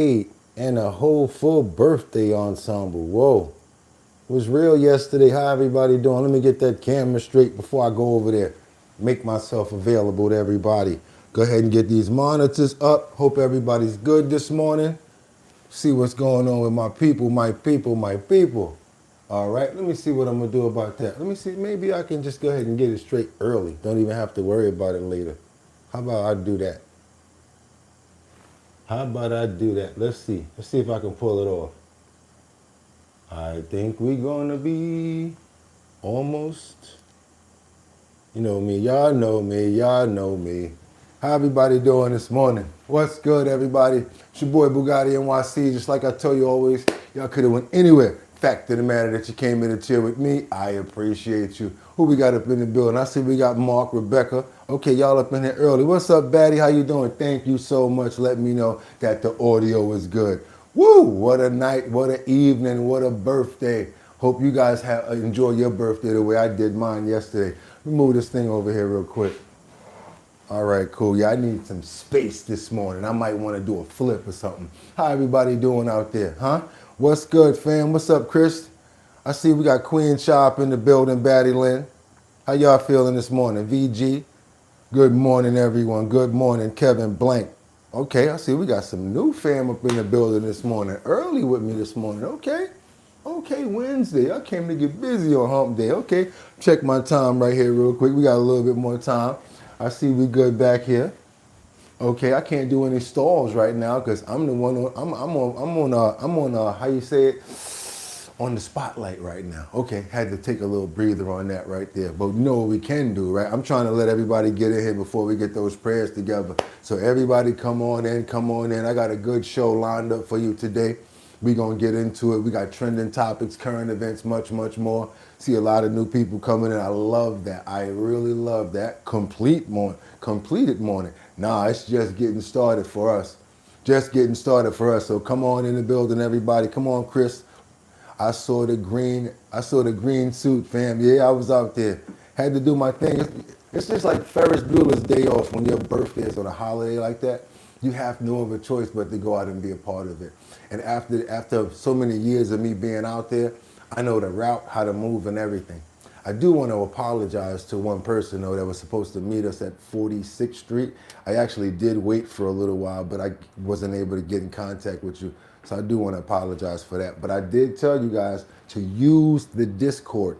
And a whole full birthday ensemble. Whoa. Was real yesterday. How everybody doing? Let me get that camera straight before I go over there. Make myself available to everybody. Go ahead and get these monitors up. Hope everybody's good this morning. See what's going on with my people, my people, my people. All right, let me see what I'm gonna do about that. Let me see, maybe I can just go ahead and get it straight early. Don't even have to worry about it later. How about I do that? How about I do that? Let's see. Let's see if I can pull it off. I think we're gonna be almost. You know me, y'all know me, y'all know me. How everybody doing this morning? What's good, everybody? It's your boy Boogotti NYC. Just like I tell you always, y'all could have went anywhere. Fact of the matter that you came in to chill with me, I appreciate you. Who we got up in the building? I see we got Mark, Rebecca. Okay, y'all up in here early. What's up, Batty? How you doing? Thank you so much. Let me know that the audio is good. Woo! What a night, what an evening, what a birthday. Hope you guys enjoy your birthday the way I did mine yesterday. Let me move this thing over here real quick. All right, cool. Yeah, I need some space this morning. I might want to do a flip or something. How everybody doing out there, huh? What's good, fam? What's up, Chris? I see we got Queen Shop in the building, Batty Lynn. How y'all feeling this morning? VG? Good morning, everyone. Good morning, Kevin Blank. Okay, I see we got some new fam up in the building this morning. Early with me this morning. Okay. Okay, Wednesday. I came to get busy on hump day. Okay, check my time right here real quick. We got a little bit more time. I see we good back here. Okay, I can't do any stalls right now because I'm the one on, I'm on how you say it, on the spotlight right now. Okay, had to take a little breather on that right there. But you know what we can do, right? I'm trying to let everybody get in here before we get those prayers together. So everybody come on in, come on in. I got a good show lined up for you today. We're going to get into it. We got trending topics, current events, much, much more. See a lot of new people coming in. I love that. I really love that. Completed morning. Nah, it's just getting started for us. Just getting started for us. So come on in the building, everybody. Come on, Chris. I saw the green suit, fam. Yeah, I was out there. Had to do my thing. It's just like Ferris Bueller's Day Off when your birthday is on a holiday like that. You have no other choice but to go out and be a part of it. And after so many years of me being out there, I know the route, how to move and everything. I do want to apologize to one person though that was supposed to meet us at 46th Street. I actually did wait for a little while, but I wasn't able to get in contact with you. So I do want to apologize for that. But I did tell you guys to use the Discord.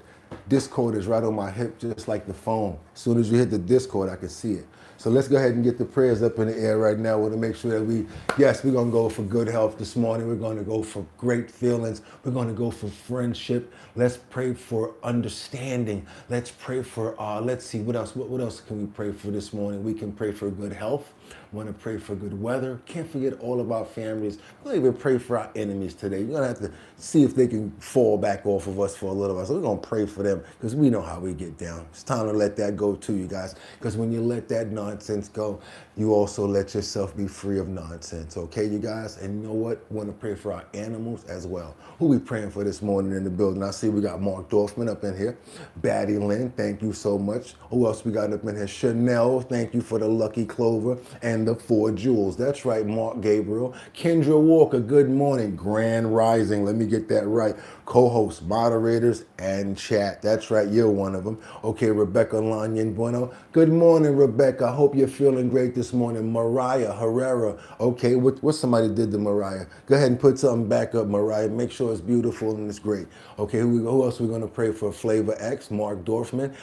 Discord is right on my hip, just like the phone. As soon as you hit the Discord, I can see it. So let's go ahead and get the prayers up in the air right now. We want to make sure that we're going to go for good health this morning. We're going to go for great feelings. We're going to go for friendship. Let's pray for understanding. Let's pray for, let's see, what else can we pray for this morning? We can pray for good health. Want to pray for good weather. Can't forget all of our families. We're going to even pray for our enemies today. We're going to have to see if they can fall back off of us for a little while. So we're going to pray for them because we know how we get down. It's time to let that go too, you guys. Because when you let that nonsense go, you also let yourself be free of nonsense. Okay, you guys? And you know what? We want to pray for our animals as well. Who we praying for this morning in the building? I see we got Mark Dorfman up in here. Batty Lynn, thank you so much. Who else we got up in here? Chanel, thank you for the lucky clover and the 4 jewels. That's right, Mark Gabriel. Kendra Walker, good morning. Grand Rising, let me get that right. Co-hosts, moderators, and chat. That's right, you're one of them. Okay, Rebecca Lanyan Bueno. Good morning, Rebecca. I hope you're feeling great this morning. Mariah Herrera. Okay, what somebody did to Mariah? Go ahead and put something back up, Mariah. Make sure it's beautiful and it's great. Okay, who else are we going to pray for? Flavor X, Mark Dorfman.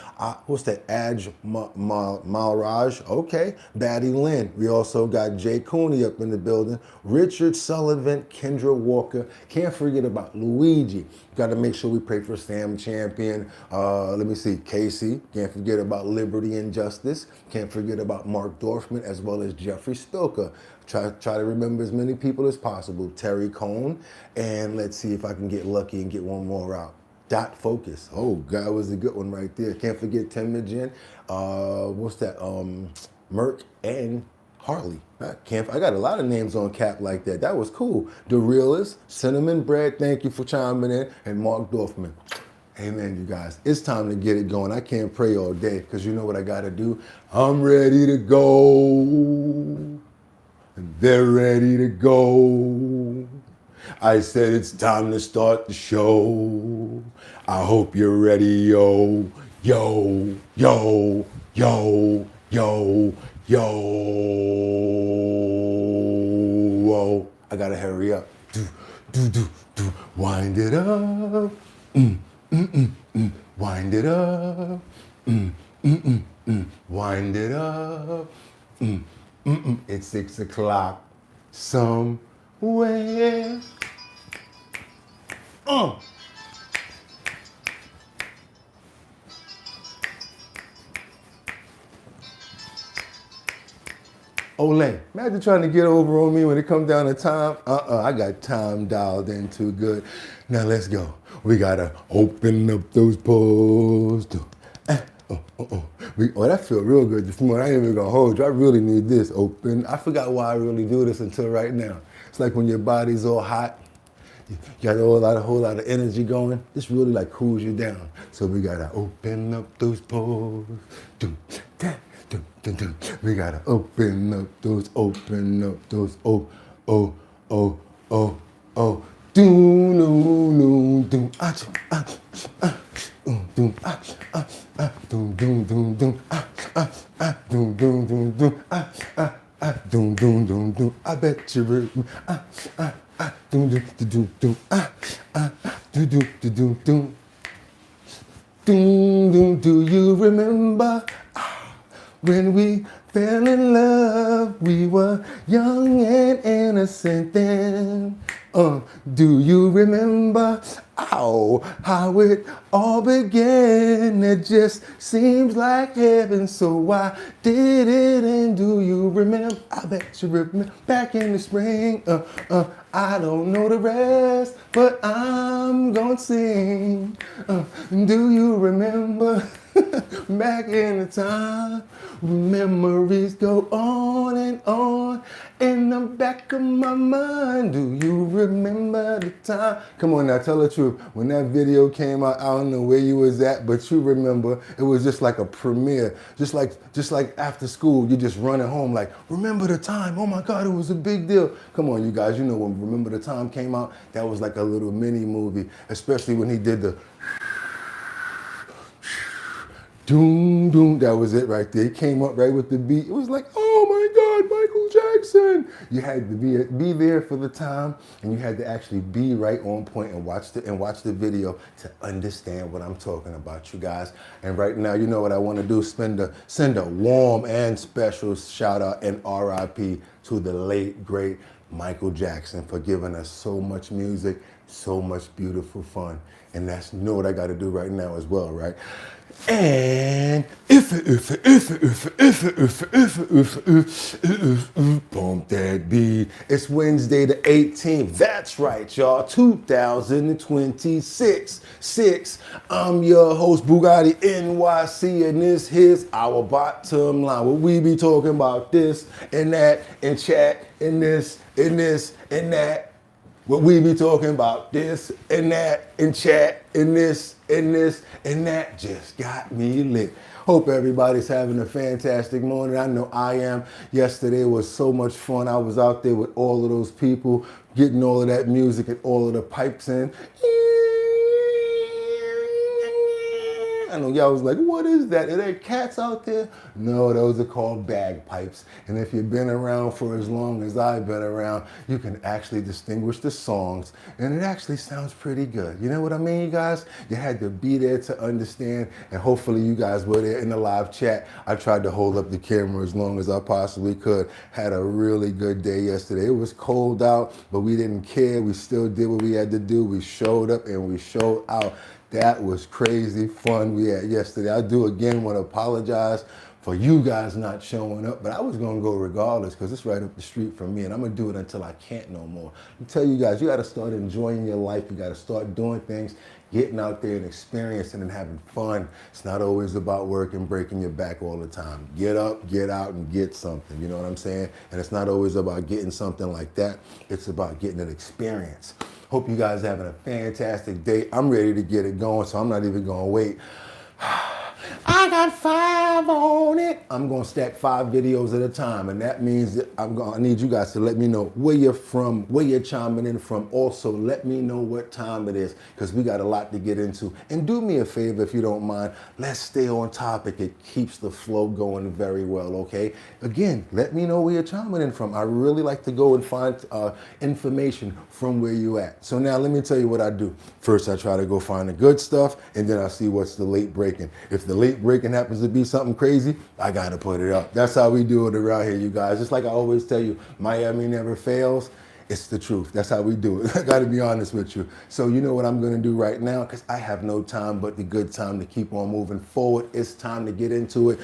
What's that? Aj Malraj. Okay, Batty Lynn. We also got Jay Cooney up in the building. Richard Sullivan, Kendra Walker. Can't forget about Luigi. Got to make sure we pray for Sam Champion. Let me see, Casey. Can't forget about Liberty and Justice. Can't forget about Mark Dorfman as well as Jeffrey Spilka. Try to remember as many people as possible. Terry Cohn. And let's see if I can get lucky and get one more out. Dot Focus. Oh, God, was a good one right there. Can't forget Temujin. What's that? Merck and Harley. I got a lot of names on cap like that. That was cool. The Realist, Cinnamon Bread, thank you for chiming in, and Mark Dorfman. Amen, you guys. It's time to get it going. I can't pray all day because you know what I got to do? I'm ready to go. They're ready to go. I said it's time to start the show. I hope you're ready, yo, yo, yo, yo, yo, yo. Whoa, I gotta hurry up. Do. Wind it up. Wind it up. Wind it up. It's 6 o'clock somewhere. Olay, imagine trying to get over on me when it comes down to time. I got time dialed in too good. Now let's go. We gotta open up those pores. That feel real good this morning. I ain't even gonna hold you. I really need this open. I forgot why I really do this until right now. It's like when your body's all hot, you got a whole lot of energy going. This really like cools you down. So we gotta open up those pores. We gotta open up those, oh. Do no do I bet you do you remember when we fell in love? We were young and innocent then. Do you remember how it all began? It just seems like heaven, so I did it. And do you remember? I bet you remember back in the spring. I don't know the rest, but I'm gonna sing. Do you remember back in the time? Memories go on in the back of my mind. Do you remember the time? Come on now, tell the truth. When that video came out, I don't know where you was at, but you remember. It was just like a premiere. Just like after school, you just running home like, remember the time? Oh my God, it was a big deal. Come on, you guys, you know when Remember the Time came out, that was like a little mini movie, especially when he did the doom, doom, that was it right there. He came up right with the beat. It was like, oh my God, Michael Jackson. You had to be there for the time, and you had to actually be right on point and watch the video to understand what I'm talking about, you guys. And right now, you know what I want to do? Send a warm and special shout out and RIP to the late, great Michael Jackson for giving us so much music, so much beautiful fun. And that's what I got to do right now as well, right? And if bump that beat. It's Wednesday the 18th. That's right, y'all. 2026. I'm your host, Boogotti NYC, and this is our bottom line. What we be talking about this and that and chat and this and that. What we be talking about this and that and chat and this and that just got me lit. Hope everybody's having a fantastic morning. I know I am. Yesterday was so much fun. I was out there with all of those people, getting all of that music and all of the pipes in. I know y'all was like, what is that? Are there cats out there? No, those are called bagpipes. And if you've been around for as long as I've been around, you can actually distinguish the songs. And it actually sounds pretty good. You know what I mean, you guys? You had to be there to understand. And hopefully you guys were there in the live chat. I tried to hold up the camera as long as I possibly could. Had a really good day yesterday. It was cold out, but we didn't care. We still did what we had to do. We showed up and we showed out. That was crazy fun we had yesterday. I do again want to apologize for you guys not showing up, but I was going to go regardless because it's right up the street from me, and I'm going to do it until I can't no more. I tell you guys, you got to start enjoying your life. You got to start doing things, getting out there and experiencing and having fun. It's not always about work and breaking your back all the time. Get up, get out, and get something. You know what I'm saying? And it's not always about getting something like that. It's about getting an experience. Hope you guys are having a fantastic day. I'm ready to get it going, so I'm not even going to wait. I got 5 on it. I'm gonna stack 5 videos at a time, and that means that I need you guys to let me know where you're from, where you're chiming in from. Also, let me know what time it is, because we got a lot to get into. And do me a favor, if you don't mind, let's stay on topic. It keeps the flow going very well, okay? Again, let me know where you're chiming in from. I really like to go and find information from where you at. So now let me tell you what I do. First, I try to go find the good stuff, and then I see what's the late breaking. If the late breaking happens to be something crazy, I gotta put it up. That's how we do it around here, you guys. Just like I always tell you, Miami never fails. It's the truth. That's how we do it. I gotta be honest with you. So you know what I'm gonna do right now, because I have no time but the good time to keep on moving forward. It's time to get into it.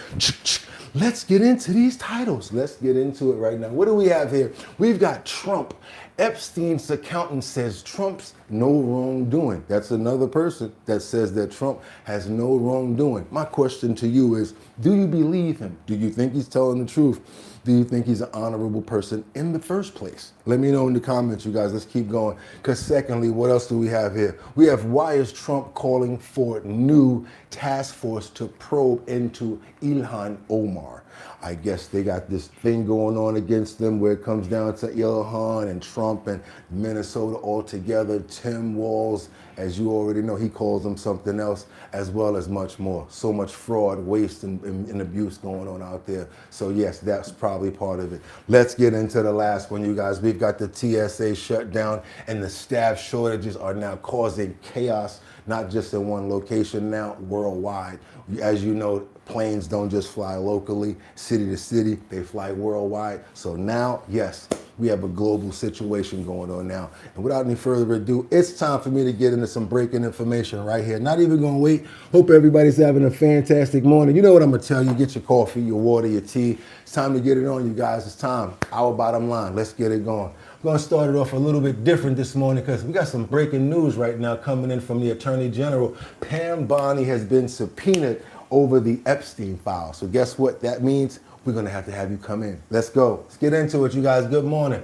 Let's get into these titles. Let's get into it right now. What do we have here? We've got Trump. Epstein's accountant says Trump's no wrongdoing. That's another person that says that Trump has no wrongdoing. My question to you is, do you believe him? Do you think he's telling the truth? Do you think he's an honorable person in the first place? Let me know in the comments, you guys. Let's keep going. Because secondly, what else do we have here? We have, why is Trump calling for new task force to probe into Ilhan Omar? I guess they got this thing going on against them where it comes down to Ilhan and Trump and Minnesota all together. Tim Walz, as you already know, he calls them something else, as well as much more. So much fraud, waste, and abuse going on out there. So yes, that's probably part of it. Let's get into the last one, you guys. We've got the TSA shutdown, and the staff shortages are now causing chaos, not just in one location, now worldwide. As you know, planes don't just fly locally, city to city, they fly worldwide. So now, yes, we have a global situation going on now. And without any further ado, it's time for me to get into some breaking information right here. Not even gonna wait. Hope everybody's having a fantastic morning. You know what I'm gonna tell you, get your coffee, your water, your tea. It's time to get it on, you guys. It's time. Our bottom line. Let's get it going. I'm gonna start it off a little bit different this morning because we got some breaking news right now coming in from the Attorney General. Pam Bondi has been subpoenaed over the Epstein file. So guess what that means? We're gonna have you come in. Let's go. Let's get into it, you guys. Good morning.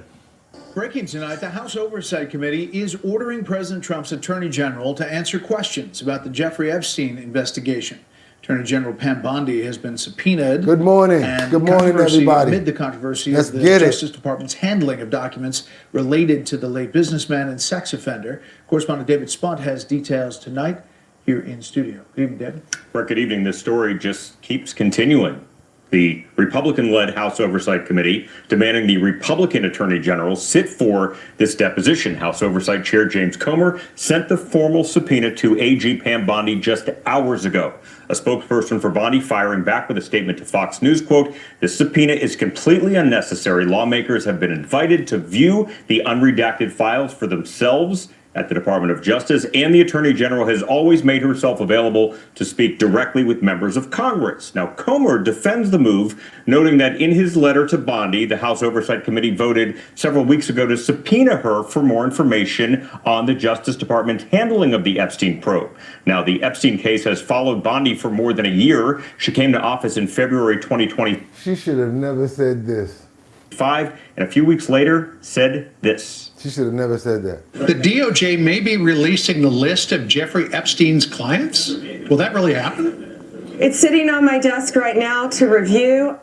Breaking tonight, the House Oversight Committee is ordering President Trump's Attorney General to answer questions about the Jeffrey Epstein investigation. Attorney General Pam Bondi has been subpoenaed. Good morning. Good morning, everybody. Amid the controversy of the Justice Department's handling of documents related to the late businessman and sex offender. Correspondent David Spunt has details tonight here in studio. Good evening, David. Mark, good evening. This story just keeps continuing. The Republican-led House Oversight Committee demanding the Republican Attorney General sit for this deposition. House Oversight Chair James Comer sent the formal subpoena to AG Pam Bondi just hours ago. A spokesperson for Bondi firing back with a statement to Fox News, quote, "This subpoena is completely unnecessary. Lawmakers have been invited to view the unredacted files for themselves at the Department of Justice, and the Attorney General has always made herself available to speak directly with members of Congress." Now, Comer defends the move, noting that in his letter to Bondi, the House Oversight Committee voted several weeks ago to subpoena her for more information on the Justice Department's handling of the Epstein probe. Now, the Epstein case has followed Bondi for more than a year. She came to office in February 2020. She should have never said this. And a few weeks later said this. She should have never said that. The DOJ may be releasing the list of Jeffrey Epstein's clients. Will that really happen? It's sitting on my desk right now to review.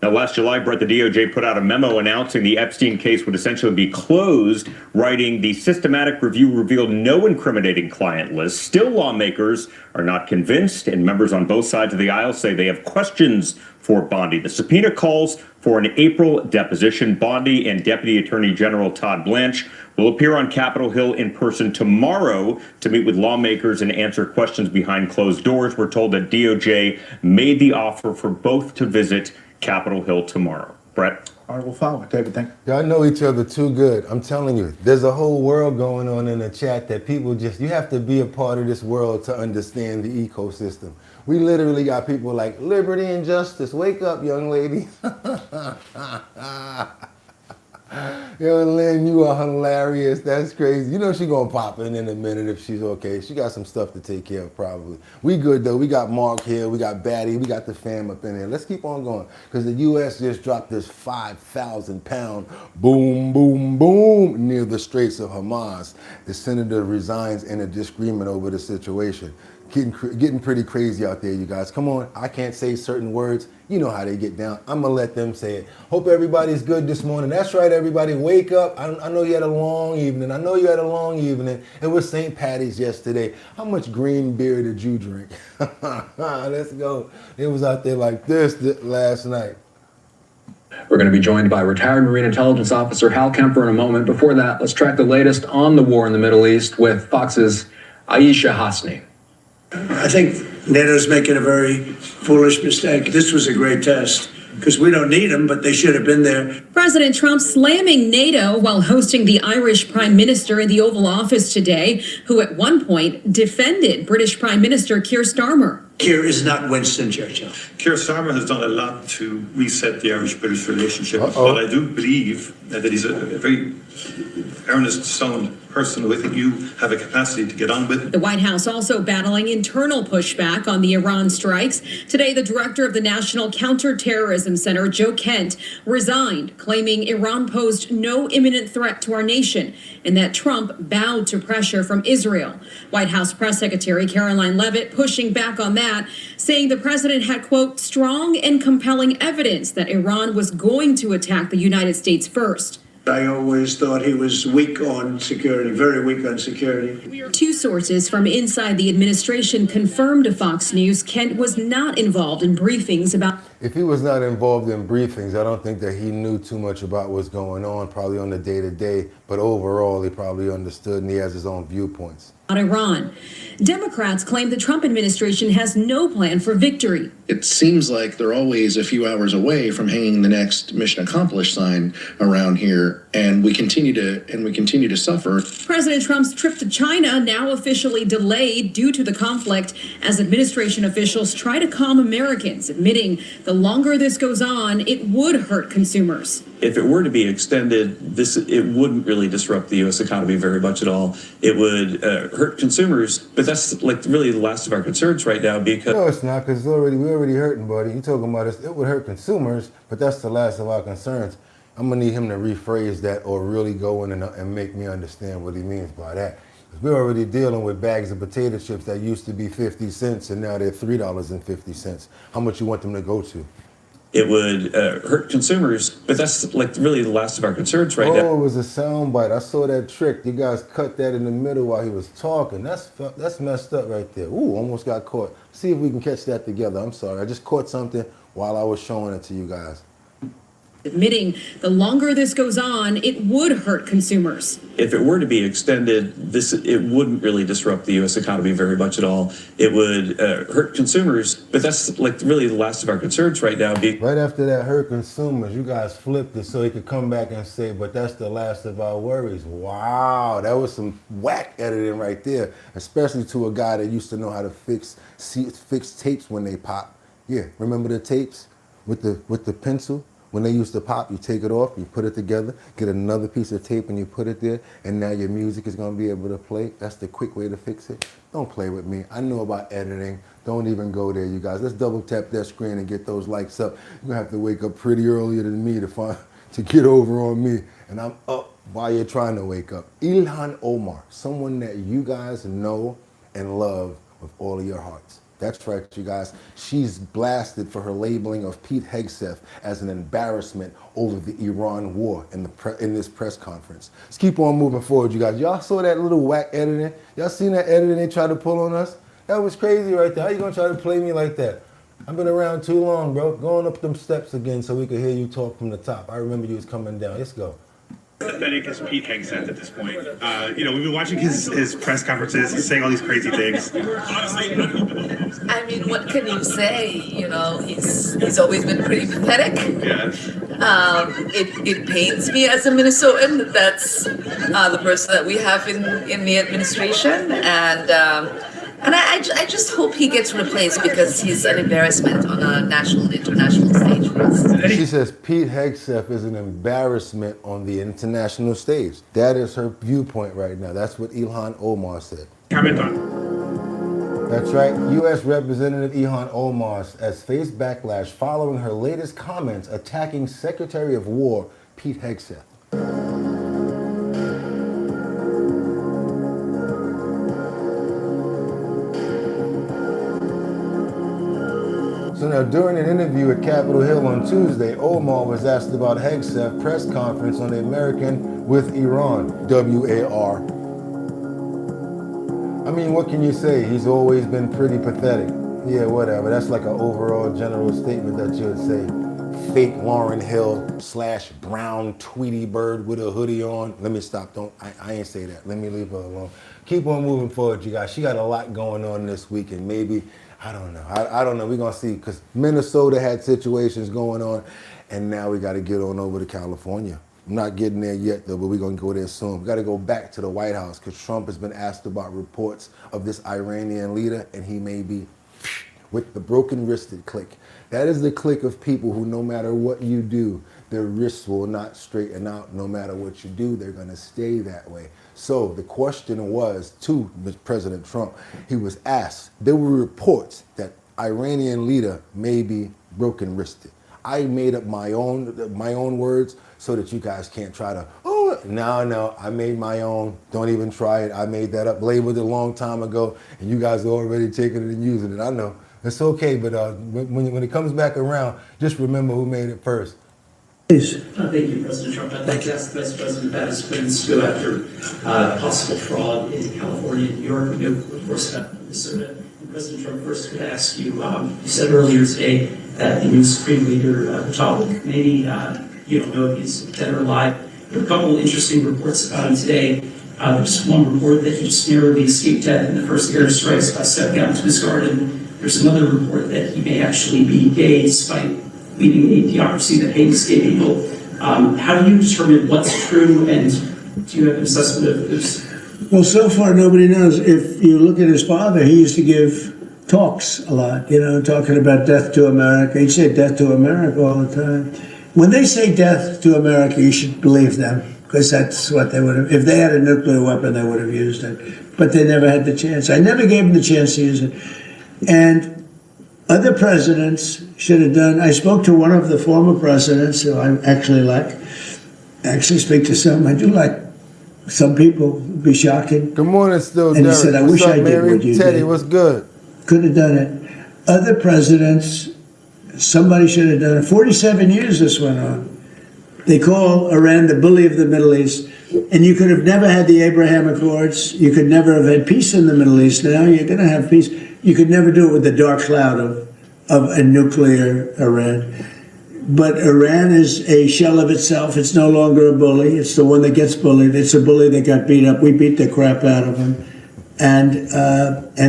Now, last July, Brett, the DOJ put out a memo announcing the Epstein case would essentially be closed, writing, "The systematic review revealed no incriminating client list. Still, lawmakers are not convinced, and members on both sides of the aisle say they have questions for Bondi." The subpoena calls for an April deposition. Bondi and Deputy Attorney General Todd Blanche will appear on Capitol Hill in person tomorrow to meet with lawmakers and answer questions behind closed doors. We're told that DOJ made the offer for both to visit Capitol Hill tomorrow. Brett? All right, we'll follow it. David, thank you. Y'all know each other too good. I'm telling you, there's a whole world going on in the chat that people just, you have to be a part of this world to understand the ecosystem. We literally got people like liberty and justice. Wake up, young lady. Yo, Lynn, you are hilarious. That's crazy. You know she gonna pop in a minute if she's okay. She got some stuff to take care of probably. We good though. We got Mark here. We got Batty. We got the fam up in here. Let's keep on going because the U.S. just dropped this 5,000-pound boom, boom, boom near the Straits of Hamas. The senator resigns in a disagreement over the situation. getting pretty crazy out there, you guys. Come on, I can't say certain words. You know how they get down. I'm gonna let them say it. Hope everybody's good this morning. That's right, everybody. Wake up. I know you had a long evening. It was St. Patty's yesterday. How much green beer did you drink? Let's go. It was out there like this last night. We're going to be joined by retired Marine Intelligence Officer Hal Kemper in a moment. Before that, let's track the latest on the war in the Middle East with Fox's Aisha Hasni. I think NATO's making a very foolish mistake. This was a great test because we don't need them, but they should have been there. President Trump slamming NATO while hosting the Irish Prime Minister in the Oval Office today, who at one point defended British Prime Minister Keir Starmer. Keir is not Winston Churchill. Keir Starmer has done a lot to reset the Irish-British relationship, but I do believe that he's a very earnest, sound person who I think you have a capacity to get on with. The White House also battling internal pushback on the Iran strikes. Today, the director of the National Counterterrorism Center, Joe Kent, resigned, claiming Iran posed no imminent threat to our nation and that Trump bowed to pressure from Israel. White House Press Secretary Caroline Leavitt pushing back on that, saying the president had, quote, strong and compelling evidence that Iran was going to attack the United States first. I always thought he was weak on security, very weak on security. Two sources from inside the administration confirmed to Fox News Kent was not involved in briefings about... If he was not involved in briefings, I don't think that he knew too much about what's going on, probably on the day-to-day, but overall he probably understood and he has his own viewpoints. Iran. Democrats claim the Trump administration has no plan for victory. It seems like they're always a few hours away from hanging the next mission accomplished sign around here, and we continue to suffer. President Trump's trip to China now officially delayed due to the conflict as administration officials try to calm Americans, admitting the longer this goes on, it would hurt consumers. If it were to be extended, it wouldn't really disrupt the U.S. economy very much at all. It would hurt consumers, but that's like really the last of our concerns right now because... No, it's not, because we're already hurting, buddy. You talking about it would hurt consumers, but that's the last of our concerns. I'm going to need him to rephrase that or really go in and make me understand what he means by that. We're already dealing with bags of potato chips that used to be 50 cents and now they're $3.50. How much you want them to go to? It would hurt consumers, but that's like really the last of our concerns right now. Oh, it was a soundbite. I saw that trick. You guys cut that in the middle while he was talking. That's messed up right there. Ooh, almost got caught. See if we can catch that together. I'm sorry. I just caught something while I was showing it to you guys. Admitting the longer this goes on, it would hurt consumers. If it were to be extended, it wouldn't really disrupt the U.S. economy very much at all. It would hurt consumers, but that's like really the last of our concerns right now. Right after that hurt consumers, you guys flipped it so he could come back and say, but that's the last of our worries. Wow, that was some whack editing right there, especially to a guy that used to know how to fix tapes when they pop. Yeah, remember the tapes with the pencil? When they used to pop, you take it off, you put it together, get another piece of tape and you put it there, and now your music is gonna be able to play. That's the quick way to fix it. Don't play with me. I know about editing. Don't even go there, you guys. Let's double tap that screen and get those likes up. You're gonna have to wake up pretty earlier than me to get over on me. And I'm up while you're trying to wake up. Ilhan Omar, someone that you guys know and love with all of your hearts. That's right, you guys. She's blasted for her labeling of Pete Hegseth as an embarrassment over the Iran war in this press conference. Let's keep on moving forward, you guys. Y'all saw that little whack editing? Y'all seen that editing they tried to pull on us? That was crazy right there. How you gonna try to play me like that? I've been around too long, bro. Going up them steps again so we could hear you talk from the top. I remember you was coming down. Let's go. Pathetic as Pete Hegseth at this point. We've been watching his press conferences. He's saying all these crazy things. I mean, what can you say? He's always been pretty pathetic. Yeah. It pains me as a Minnesotan that that's the person that we have in the administration, and I just hope he gets replaced because he's an embarrassment on a national and international stage for us. She says Pete Hegseth is an embarrassment on the international stage. That is her viewpoint right now. That's what Ilhan Omar said. Comment on. That's right. U.S. Representative Ilhan Omar has faced backlash following her latest comments attacking Secretary of War Pete Hegseth. during an interview at Capitol Hill on Tuesday, Omar was asked about Hegseth's press conference on the American with Iran, WAR. I mean, what can you say? He's always been pretty pathetic. Yeah, whatever. That's like an overall general statement that you would say. Fake Lauryn Hill / brown Tweety Bird with a hoodie on. Let me stop. I ain't say that. Let me leave her alone. Keep on moving forward, you guys. She got a lot going on this week, and maybe, I don't know. I don't know. We're going to see, because Minnesota had situations going on, and now we got to get on over to California. I'm not getting there yet, though, but we're going to go there soon. We got to go back to the White House, because Trump has been asked about reports of this Iranian leader, and he may be with the broken-wristed clique. That is the clique of people who, no matter what you do, their wrists will not straighten out. No matter what you do, they're going to stay that way. So the question was to President Trump, he was asked, there were reports that Iranian leader may be broken-wristed. I made up my own words so that you guys can't try to, oh, no, I made my own. Don't even try it. I made that up, labeled it a long time ago, and you guys are already taking it and using it. I know. It's okay, but when it comes back around, just remember who made it first. Please. Thank you, President Trump. I'd like to ask the Vice President about his plans to go after possible fraud in California and New York. We know, of course, about Minnesota. And President Trump, first would ask you, you said earlier today that the new Supreme Leader, the top of the committee, you don't know if he's dead or alive. There are a couple of interesting reports about him today. There's one report that he just narrowly escaped death in the first airstrikes by stepping out into his garden. There's another report that he may actually be gay despite leading a theocracy that hates gay people. How do you determine what's true, and do you have an assessment of this? Well, so far nobody knows. If you look at his father, he used to give talks a lot, talking about death to America. He'd say death to America all the time. When they say death to America, you should believe them, because that's what they would have. If they had a nuclear weapon, they would have used it. But they never had the chance. I never gave them the chance to use it. And other presidents should have done. I spoke to one of the former presidents who I actually like. I actually speak to some. I do like some people. It'd be shocking. Good morning, still. And Derek. he said, I What's wish up, I did Mary? what you Teddy, did. what's good? Could have done it. Other presidents, somebody should have done it. 47 years this went on. They call Iran the bully of the Middle East. And you could have never had the Abraham Accords. You could never have had peace in the Middle East. Now you're going to have peace. You could never do it with the dark cloud of a nuclear Iran. But Iran is a shell of itself. It's no longer a bully. It's the one that gets bullied. It's a bully that got beat up. We beat the crap out of him. And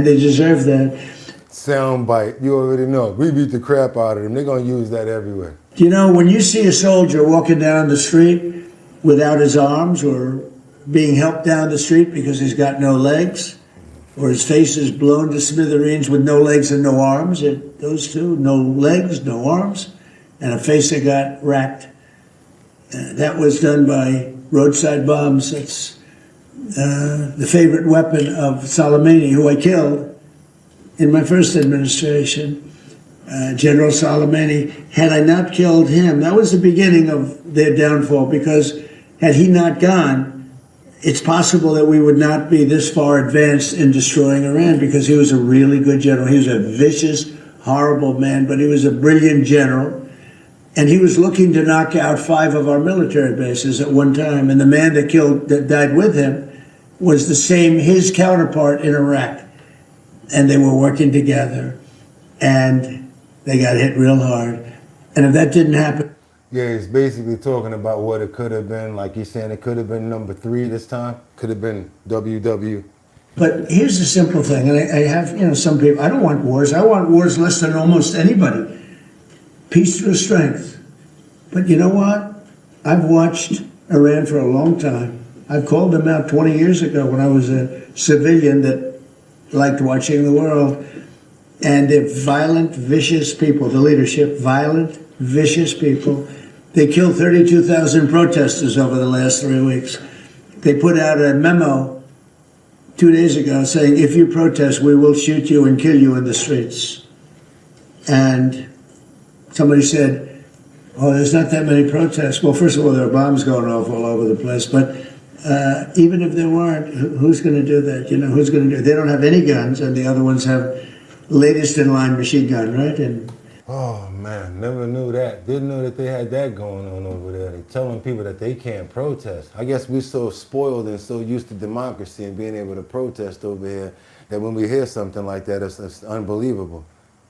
they deserve that. Soundbite. You already know. We beat the crap out of them. They're going to use that everywhere. When you see a soldier walking down the street without his arms, or being helped down the street because he's got no legs, or his face is blown to smithereens with no legs and no arms, those two, no legs, no arms, and a face that got racked. That was done by roadside bombs. That's the favorite weapon of Soleimani, who I killed in my first administration. General Soleimani. Had I not killed him, that was the beginning of their downfall, because had he not gone, it's possible that we would not be this far advanced in destroying Iran, because he was a really good general. He was a vicious, horrible man, but he was a brilliant general. And he was looking to knock out 5 of our military bases at one time. And the man that died with him was his counterpart in Iraq. And they were working together. And they got hit real hard. And if that didn't happen. Yeah, he's basically talking about what it could have been. Like he's saying it could have been number 3 this time. Could have been WW. But here's the simple thing. And I have, some people, I don't want wars. I want wars less than almost anybody. Peace through strength. But you know what? I've watched Iran for a long time. I've called them out 20 years ago when I was a civilian that liked watching the world. And they're violent, vicious people. The leadership, violent, vicious people. They killed 32,000 protesters over the last 3 weeks. They put out a memo 2 days ago saying, if you protest, we will shoot you and kill you in the streets. And somebody said, oh, there's not that many protests. Well, first of all, there are bombs going off all over the place. But even if there weren't, who's going to do that? Who's going to do it? They don't have any guns, and the other ones have latest in line machine gun, right? And Oh man, never knew that. Didn't know that they had that going on over there. They telling people that they can't protest. I guess we're so spoiled and so used to democracy and being able to protest over here that when we hear something like that, it's unbelievable.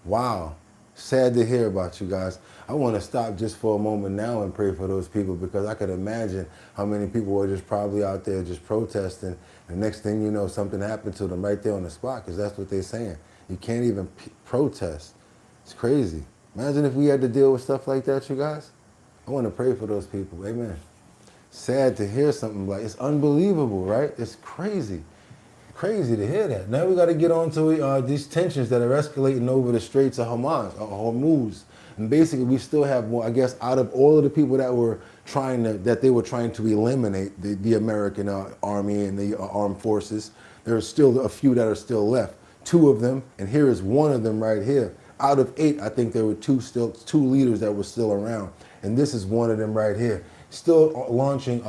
Wow. Sad to hear about you guys. I want to stop just for a moment now and pray for those people, because I could imagine how many people were just probably out there just protesting. The next thing you know, something happened to them right there on the spot, because that's what they're saying. You can't even protest. It's crazy. Imagine if we had to deal with stuff like that, you guys. I want to pray for those people. Amen. Sad to hear something like, it's unbelievable, right? It's crazy. Crazy to hear that. Now we got to get on to these tensions that are escalating over the Straits of Hormuz. And basically, we still have more, I guess, out of all of the people that were they were trying to eliminate the American army and the armed forces, there are still a few that are still left. 2 of them, and here is one of them right here. Out of 8, I think there were 2 leaders that were still around. And this is one of them right here. Still launching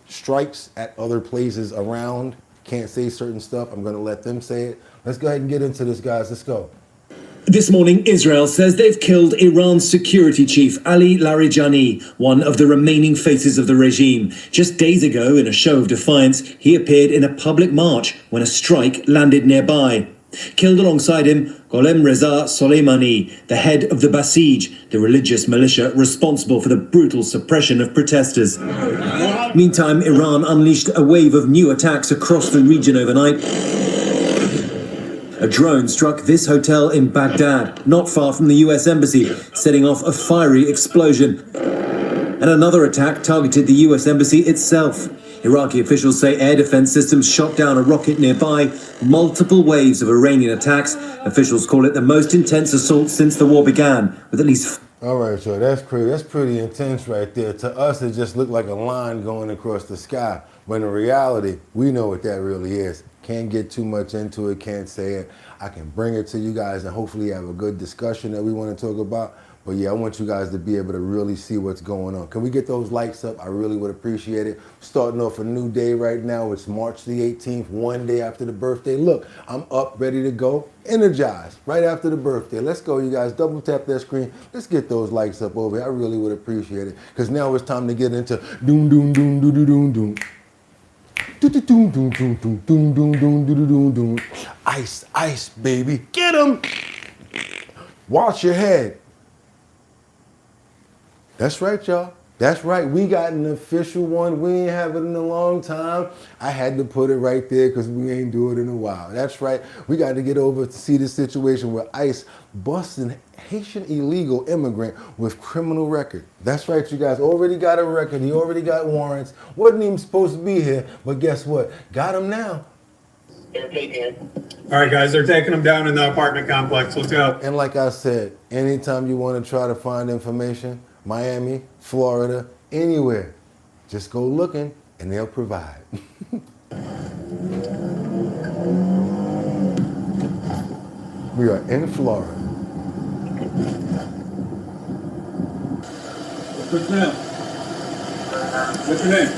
strikes at other places around. Can't say certain stuff. I'm going to let them say it. Let's go ahead and get into this, guys. Let's go. This morning, Israel says they've killed Iran's security chief, Ali Larijani, one of the remaining faces of the regime. Just days ago, in a show of defiance, he appeared in a public march when a strike landed nearby. Killed alongside him, Golem Reza Soleimani, the head of the Basij, the religious militia responsible for the brutal suppression of protesters. Meantime, Iran unleashed a wave of new attacks across the region overnight. A drone struck this hotel in Baghdad, not far from the US Embassy, setting off a fiery explosion. And another attack targeted the US Embassy itself. Iraqi officials say air defense systems shot down a rocket nearby. Multiple waves of Iranian attacks. Officials call it the most intense assault since the war began, with at least... All right, so that's crazy. That's pretty intense right there. To us, it just looked like a line going across the sky. When in reality, we know what that really is. Can't get too much into it, can't say it. I can bring it to you guys and hopefully have a good discussion that we want to talk about. But yeah, I want you guys to be able to really see what's going on. Can we get those likes up? I really would appreciate it. Starting off a new day right now. It's March the 18th, one day after the birthday. Look, I'm up, ready to go, energized right after the birthday. Let's go, you guys. Double tap that screen. Let's get those likes up over here. I really would appreciate it, because now it's time to get into doom, doom, doom, doom, doom, doom, doom. Doom, doom, doom, doom, doom, doom, doom, doom, doom, doom. Ice, ice, baby. Get 'em. Wash your head. That's right, y'all. That's right. We got an official one. We ain't have it in a long time. I had to put it right there because we ain't do it in a while. That's right. We got to get over to see this situation where ICE busting Haitian illegal immigrant with criminal record. That's right, you guys. Already got a record. He already got warrants. Wasn't even supposed to be here, but guess what? Got him now. All right, guys, they're taking them down in the apartment complex. Let's go. And like I said, anytime you want to try to find information, Miami, Florida, anywhere, just go looking and they'll provide. We are in Florida. What's your name? What's your name?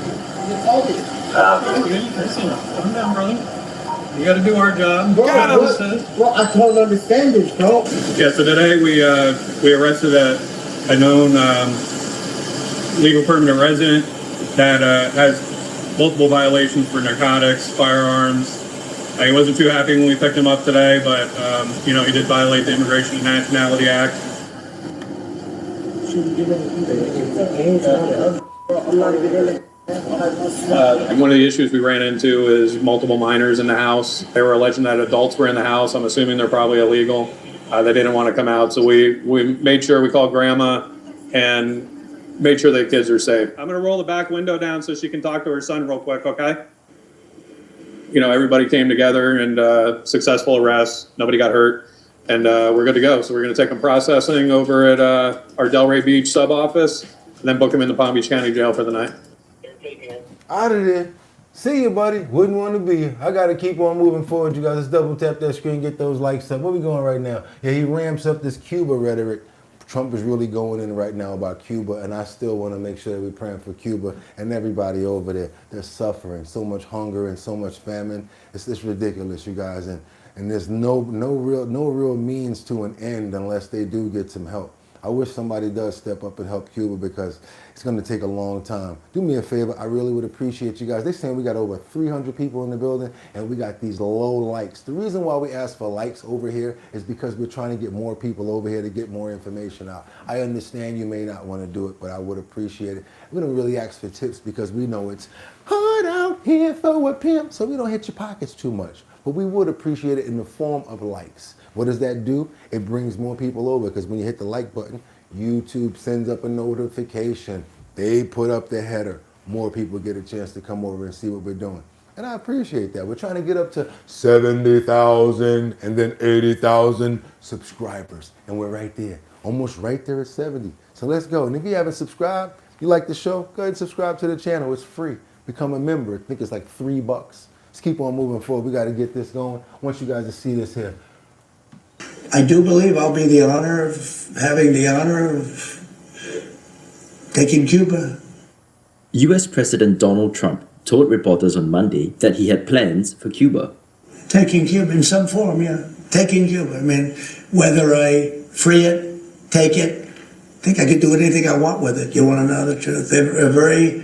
Calm down, brother. You got to do our job. Well, I don't understand this, bro. Yeah, so today we arrested a known legal permanent resident that has multiple violations for narcotics, firearms. He wasn't too happy when we picked him up today, but he did violate the Immigration and Nationality Act. And one of the issues we ran into is multiple minors in the house. They were alleging that adults were in the house. I'm assuming they're probably illegal. They didn't want to come out, so we made sure we called grandma and made sure the kids are safe. I'm going to roll the back window down so she can talk to her son real quick, okay? Everybody came together and successful arrest. Nobody got hurt, and we're good to go. So we're going to take them processing over at our Delray Beach sub office, and then book them in the Palm Beach County Jail for the night. Out of there. See you, buddy. Wouldn't want to be here. I got to keep on moving forward, you guys. Let's double tap that screen, get those likes up. Where we going right now? Yeah, he ramps up this Cuba rhetoric. Trump is really going in right now about Cuba, and I still want to make sure that we're praying for Cuba and everybody over there. They're suffering so much hunger and so much famine. It's ridiculous, you guys. And And there's no real means to an end unless they do get some help. I wish somebody does step up and help Cuba because it's going to take a long time. Do me a favor, I really would appreciate you guys. They're saying we got over 300 people in the building and we got these low likes. The reason why we ask for likes over here is because we're trying to get more people over here to get more information out. I understand you may not want to do it, but I would appreciate it. We don't really ask for tips because we know it's hard out here for a pimp, so we don't hit your pockets too much. But we would appreciate it in the form of likes. What does that do? It brings more people over because when you hit the like button, YouTube sends up a notification. They put up the header. More people get a chance to come over and see what we're doing. And I appreciate that. We're trying to get up to 70,000 and then 80,000 subscribers. And we're right there, almost right there at 70. So let's go. And if you haven't subscribed, you like the show, go ahead and subscribe to the channel. It's free. Become a member. I think it's like $3. Let's keep on moving forward. We got to get this going. I want you guys to see this here. I do believe I'll be having the honor of taking Cuba. US President Donald Trump told reporters on Monday that he had plans for Cuba. Taking Cuba in some form, yeah. Taking Cuba. I mean, whether I free it, take it, I think I could do anything I want with it. You want to know the truth? They're a very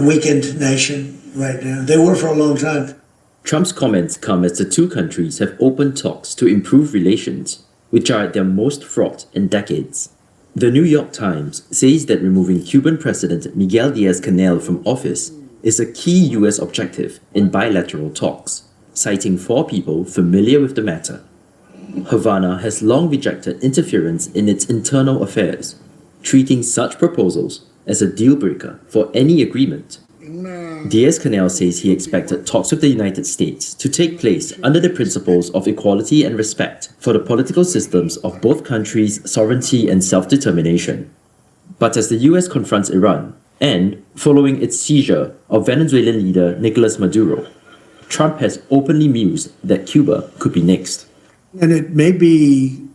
weakened nation right now. They were for a long time. Trump's comments come as the two countries have opened talks to improve relations, which are at their most fraught in decades. The New York Times says that removing Cuban President Miguel Diaz-Canel from office is a key US objective in bilateral talks, citing 4 people familiar with the matter. Havana has long rejected interference in its internal affairs, treating such proposals as a deal-breaker for any agreement. Diaz-Canel says he expected talks with the United States to take place under the principles of equality and respect for the political systems of both countries' sovereignty and self-determination. But as the US confronts Iran, and following its seizure of Venezuelan leader Nicolas Maduro, Trump has openly mused that Cuba could be next. And it may be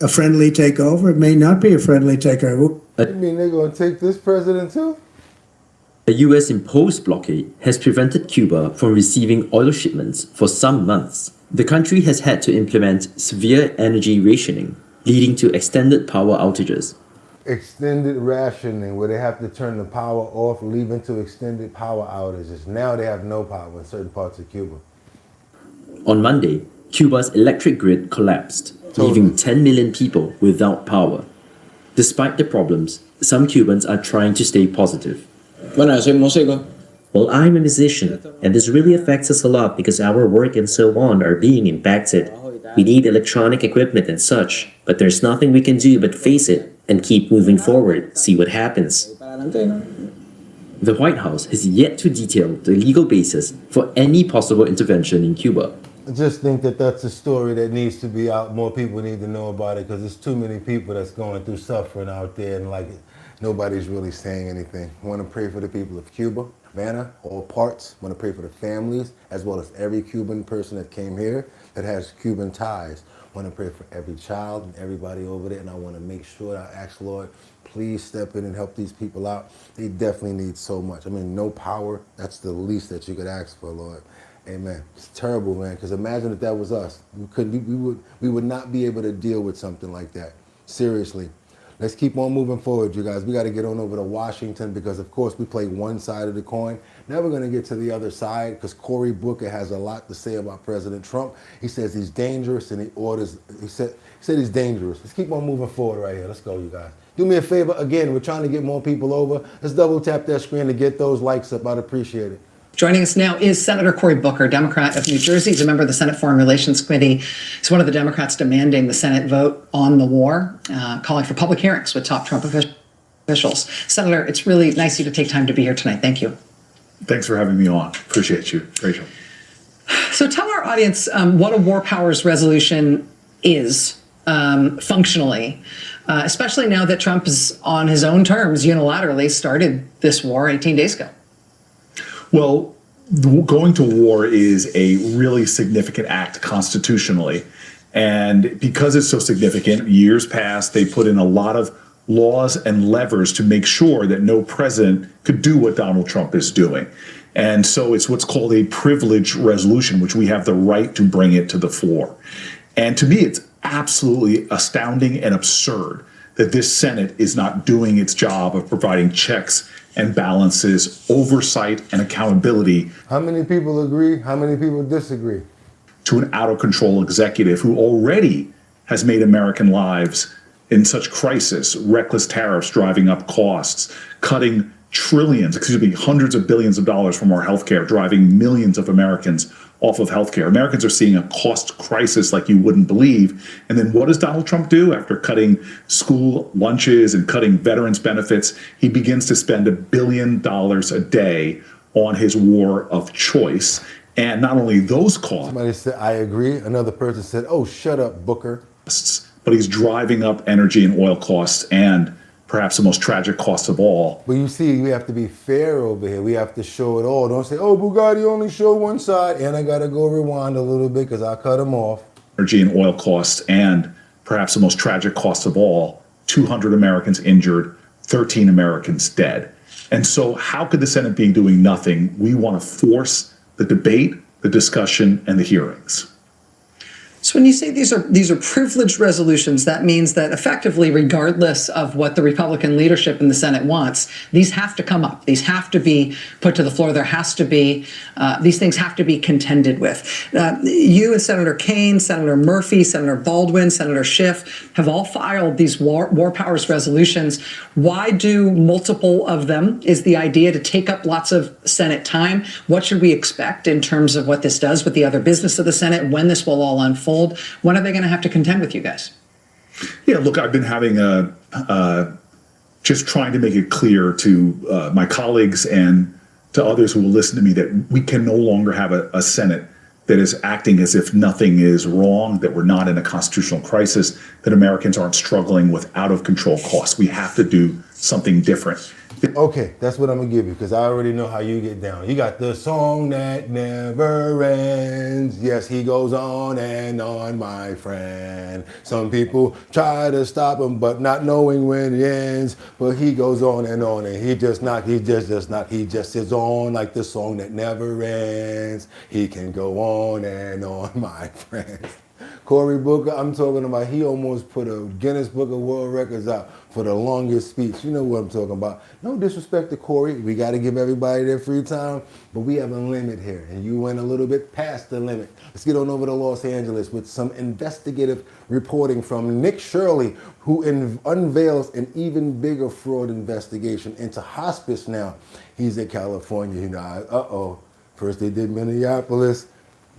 a friendly takeover, it may not be a friendly takeover. You mean they're going to take this president too? A US-imposed blockade has prevented Cuba from receiving oil shipments for some months. The country has had to implement severe energy rationing, leading to extended power outages. Extended rationing, where they have to turn the power off, leading to extended power outages. Now they have no power in certain parts of Cuba. On Monday, Cuba's electric grid collapsed, leaving 10 million people without power. Despite the problems, some Cubans are trying to stay positive. Bueno, soy músico. Well, I'm a musician, and this really affects us a lot because our work and so on are being impacted. We need electronic equipment and such, but there's nothing we can do but face it and keep moving forward, see what happens. The White House has yet to detail the legal basis for any possible intervention in Cuba. I just think that that's a story that needs to be out. More people need to know about it because there's too many people that's going through suffering out there and nobody's really saying anything. I want to pray for the people of Cuba, Havana, all parts. I want to pray for the families as well as every Cuban person that came here that has Cuban ties. I want to pray for every child and everybody over there, and I want to make sure that I ask, Lord, please step in and help these people out. They definitely need so much. I mean, no power, that's the least that you could ask for, Lord. Amen. It's terrible, man, because imagine if that was us. We would not be able to deal with something like that. Seriously. Let's keep on moving forward, you guys. We got to get on over to Washington because, of course, we play one side of the coin. Now we're going to get to the other side because Cory Booker has a lot to say about President Trump. He says he's dangerous and he said he's dangerous. Let's keep on moving forward right here. Let's go, you guys. Do me a favor. Again, we're trying to get more people over. Let's double tap that screen to get those likes up. I'd appreciate it. Joining us now is Senator Cory Booker, Democrat of New Jersey. He's a member of the Senate Foreign Relations Committee. He's one of the Democrats demanding the Senate vote on the war, calling for public hearings with top Trump officials. Senator, it's really nice of you to take time to be here tonight. Thank you. Thanks for having me on. Appreciate you, Rachel. So tell our audience what a war powers resolution is functionally, especially now that Trump is on his own terms unilaterally started this war 18 days ago. Well, going to war is a really significant act constitutionally. And because it's so significant, years past, they put in a lot of laws and levers to make sure that no president could do what Donald Trump is doing. And so it's what's called a privilege resolution, which we have the right to bring it to the floor. And to me, it's absolutely astounding and absurd that this Senate is not doing its job of providing checks and balances, oversight, and accountability. How many people agree? How many people disagree? To an out-of-control executive who already has made American lives in such crisis, reckless tariffs driving up costs, cutting hundreds of billions of dollars from our healthcare, driving millions of Americans off of healthcare. Americans are seeing a cost crisis like you wouldn't believe. And then what does Donald Trump do after cutting school lunches and cutting veterans benefits? He begins to spend $1 billion a day on his war of choice. And not only those costs. Somebody said, I agree. Another person said, oh, shut up, Booker. But he's driving up energy and oil costs and perhaps the most tragic cost of all. But you see, we have to be fair over here. We have to show it all. Don't say, oh, Boogotti only showed one side, and I got to go rewind a little bit because I cut him off. Energy and oil costs and perhaps the most tragic cost of all, 200 Americans injured, 13 Americans dead. And so how could the Senate be doing nothing? We want to force the debate, the discussion, and the hearings. So when you say these are privileged resolutions, that means that effectively, regardless of what the Republican leadership in the Senate wants, these have to come up. These have to be put to the floor. There has to be, these things have to be contended with. You and Senator Kaine, Senator Murphy, Senator Baldwin, Senator Schiff have all filed these war powers resolutions. Why do multiple of them? Is the idea to take up lots of Senate time? What should we expect in terms of what this does with the other business of the Senate, when this will all unfold? When are they going to have to contend with you guys? Yeah, look, I've been having just trying to make it clear to my colleagues and to others who will listen to me that we can no longer have a Senate that is acting as if nothing is wrong, that we're not in a constitutional crisis, that Americans aren't struggling with out-of-control costs. We have to do something different. Okay, that's what I'm going to give you because I already know how you get down. You got the song that never ends. Yes, he goes on and on, my friend. Some people try to stop him, but not knowing when it ends. But he goes on, and he just is on like the song that never ends. He can go on and on, my friend. Cory Booker, I'm talking about, he almost put a Guinness Book of World Records out for the longest speech. You know what I'm talking about. No disrespect to Cory. We got to give everybody their free time, but we have a limit here, and you went a little bit past the limit. Let's get on over to Los Angeles with some investigative reporting from Nick Shirley, who unveils an even bigger fraud investigation into Hospice now. He's in California. You know, first they did Minneapolis.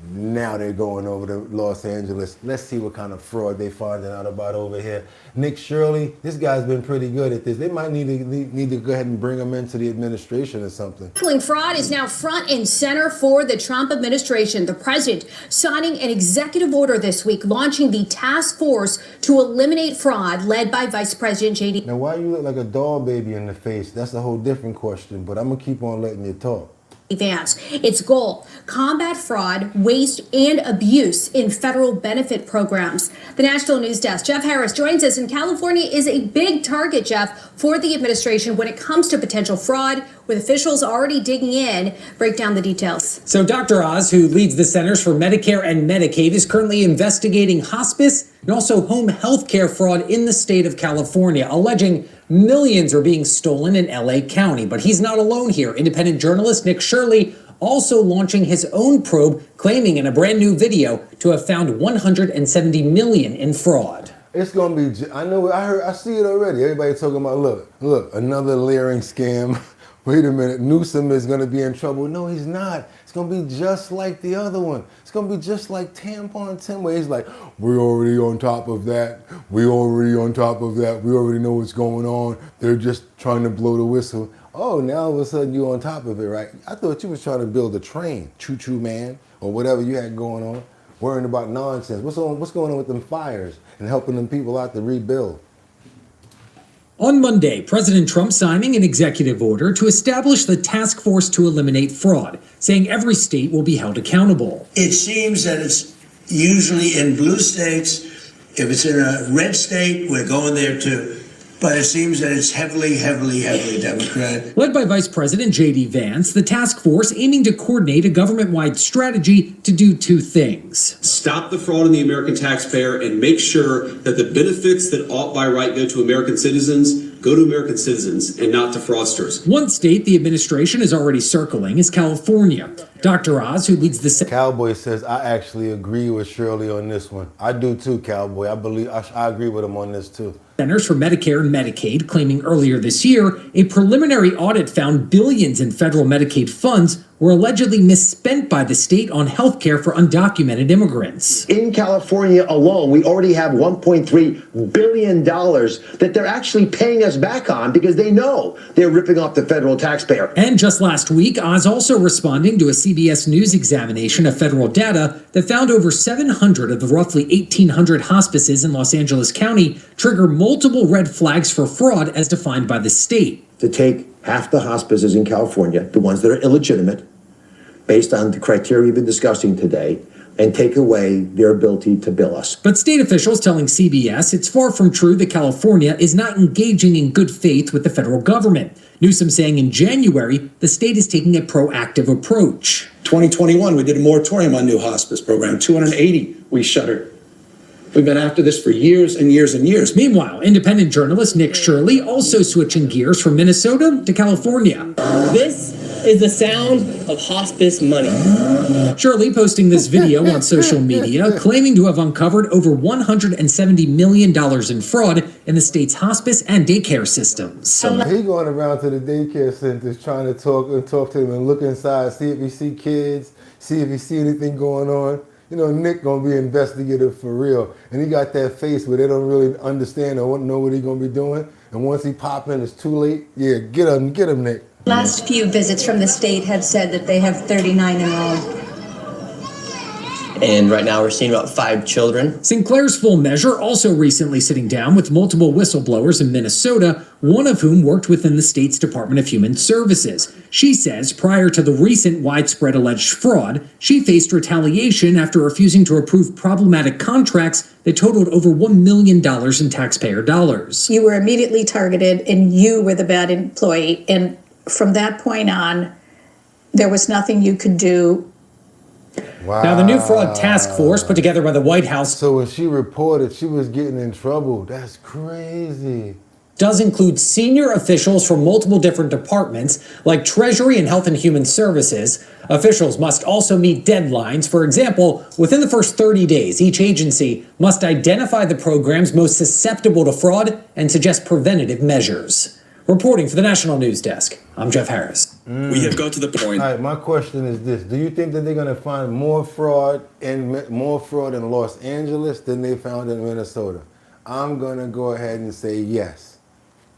Now they're going over to Los Angeles. Let's see what kind of fraud they finding out about over here. Nick Shirley, this guy's been pretty good at this. They might need to go ahead and bring him into the administration or something. Fraud is now front and center for the Trump administration. The president signing an executive order this week, launching the task force to eliminate fraud led by Vice President J.D. Now, why you look like a doll baby in the face? That's a whole different question, but I'm going to keep on letting you talk. Vance. Its goal, combat fraud, waste, and abuse in federal benefit programs. The National News Desk, Jeff Harris joins us, and California is a big target, Jeff, for the administration when it comes to potential fraud, with officials already digging in. Break down the details. So Dr. Oz, who leads the Centers for Medicare and Medicaid, is currently investigating hospice and also home health care fraud in the state of California, alleging millions are being stolen in LA County. But he's not alone here. Independent journalist Nick Shirley also launching his own probe, claiming in a brand new video to have found $170 million in fraud. It's gonna be, I see it already. Everybody talking about, look, another layering scam. Wait a minute, Newsom is gonna be in trouble. No, he's not. It's gonna be just like the other one. It's gonna be just like Tampon Tim, where he's like, we're already on top of that. We already on top of that. We already know what's going on. They're just trying to blow the whistle. Oh, now all of a sudden you're on top of it, right? I thought you was trying to build a train, choo-choo man, or whatever you had going on, worrying about nonsense. What's going on with them fires and helping them people out to rebuild? On Monday, President Trump signing an executive order to establish the task force to eliminate fraud, saying every state will be held accountable. It seems that it's usually in blue states. If it's in a red state, we're going there to but it seems that it's heavily Democrat. Led by Vice President J.D. Vance, the task force aiming to coordinate a government-wide strategy to do two things. Stop the fraud in the American taxpayer and make sure that the benefits that ought by right go to American citizens and not to fraudsters. One state the administration is already circling is California. Dr. Oz, who leads the Cowboy says, I actually agree with Shirley on this one. I do too, Cowboy. I agree with him on this too. Centers for Medicare and Medicaid claiming earlier this year a preliminary audit found billions in federal Medicaid funds were allegedly misspent by the state on health care for undocumented immigrants. In California alone, we already have $1.3 billion that they're actually paying us back on because they know they're ripping off the federal taxpayer. And just last week, Oz also responding to a CBS News examination of federal data that found over 700 of the roughly 1,800 hospices in Los Angeles County trigger multiple red flags for fraud as defined by the state. To take half the hospices in California, the ones that are illegitimate, based on the criteria we've been discussing today, and take away their ability to bill us. But state officials telling CBS it's far from true that California is not engaging in good faith with the federal government. Newsom saying in January, the state is taking a proactive approach. 2021, we did a moratorium on new hospice program. 280 we shuttered. We've been after this for years and years and years. Meanwhile, independent journalist Nick Shirley also switching gears from Minnesota to California. This is the sound of hospice money. Shirley posting this video on social media, claiming to have uncovered over $170 million in fraud in the state's hospice and daycare systems. So he going around to the daycare centers trying to talk to them and look inside, see if he see kids, see if he see anything going on. You know, Nick gonna be investigative for real. And he got that face where they don't really understand or know what he's gonna be doing. And once he pop in, it's too late. Yeah, get him, Nick. Last few visits from the state have said that they have 39 enrolled. And right now we're seeing about 5 children. Sinclair's Full Measure also recently sitting down with multiple whistleblowers in Minnesota, one of whom worked within the state's Department of Human Services. She says prior to the recent widespread alleged fraud, she faced retaliation after refusing to approve problematic contracts that totaled over $1 million in taxpayer dollars. You were immediately targeted and you were the bad employee. And from that point on, there was nothing you could do. Wow. Now, the new fraud task force put together by the White House. So when she reported, she was getting in trouble. That's crazy. Does include senior officials from multiple different departments like Treasury and Health and Human Services. Officials must also meet deadlines. For example, within the first 30 days, each agency must identify the programs most susceptible to fraud and suggest preventative measures. Reporting for the National News Desk, I'm Jeff Harris. We have got to the point. All right, my question is this. Do you think that they're going to find more fraud in Los Angeles than they found in Minnesota? I'm going to go ahead and say yes.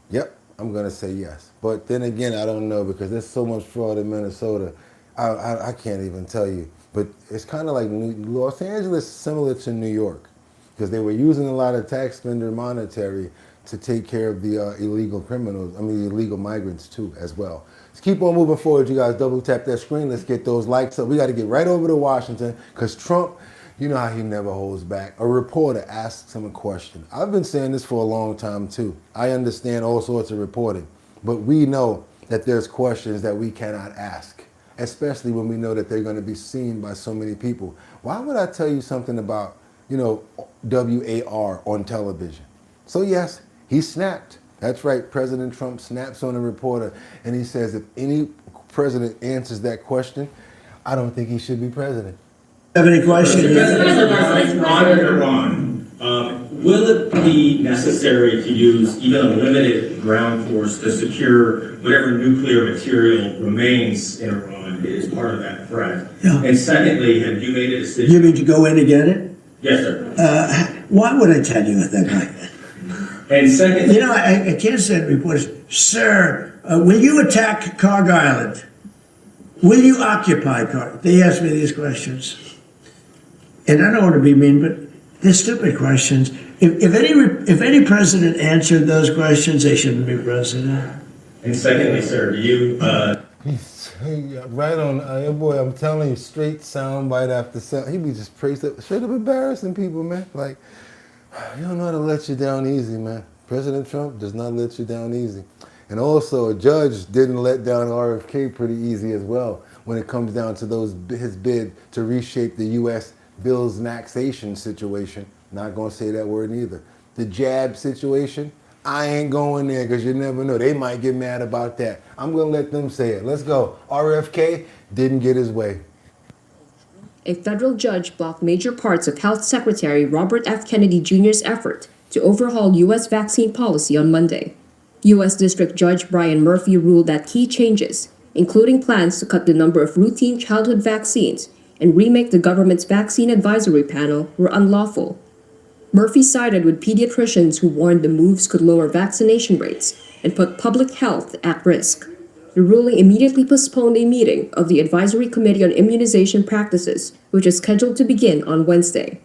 Yep, I'm going to say yes. But then again, I don't know because there's so much fraud in Minnesota. I can't even tell you. But it's kind of like Los Angeles, similar to New York, because they were using a lot of taxpayer monetary to take care of the illegal criminals, the illegal migrants too, as well. Let's keep on moving forward, you guys. Double tap that screen. Let's get those likes up. We got to get right over to Washington because Trump, you know how he never holds back. A reporter asks him a question. I've been saying this for a long time too. I understand all sorts of reporting, but we know that there's questions that we cannot ask, especially when we know that they're going to be seen by so many people. Why would I tell you something about, WAR on television? So yes, he snapped. That's right, President Trump snaps on a reporter and he says if any president answers that question, I don't think he should be president. Have any questions? On Iran, will it be necessary to use even a limited ground force to secure whatever nuclear material remains in Iran as part of that threat? Yeah. And secondly, have you made a decision? You mean to go in and get it? Yes, sir. Why would I tell you that like that? And secondly, I can't send reporters, sir, will you attack Carg Island? Will you occupy Carg? They ask me these questions. And I don't want to be mean, but they're stupid questions. If any president answered those questions, they shouldn't be president. And secondly, sir, do you... Right on, boy, I'm telling you, straight sound bite after sound. He be just straight up embarrassing people, man. Like, you don't know how to let you down easy, man. President Trump does not let you down easy. And also, a judge didn't let down RFK pretty easy as well when it comes down to his bid to reshape the U.S. bills taxation situation. Not going to say that word neither. The jab situation, I ain't going there because you never know. They might get mad about that. I'm going to let them say it. Let's go. RFK didn't get his way. A federal judge blocked major parts of Health Secretary Robert F. Kennedy Jr.'s effort to overhaul U.S. vaccine policy on Monday. U.S. District Judge Brian Murphy ruled that key changes, including plans to cut the number of routine childhood vaccines and remake the government's vaccine advisory panel, were unlawful. Murphy sided with pediatricians who warned the moves could lower vaccination rates and put public health at risk. The ruling immediately postponed a meeting of the Advisory Committee on Immunization Practices, which is scheduled to begin on Wednesday.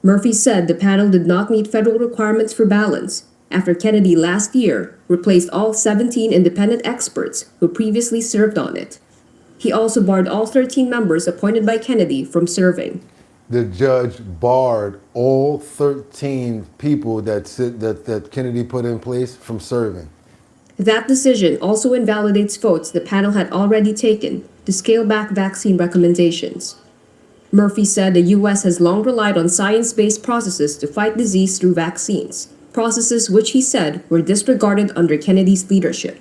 Murphy said the panel did not meet federal requirements for balance after Kennedy last year replaced all 17 independent experts who previously served on it. He also barred all 13 members appointed by Kennedy from serving. The judge barred all 13 people that Kennedy put in place from serving. That decision also invalidates votes the panel had already taken to scale back vaccine recommendations. Murphy said the U.S. has long relied on science-based processes to fight disease through vaccines, processes which he said were disregarded under Kennedy's leadership.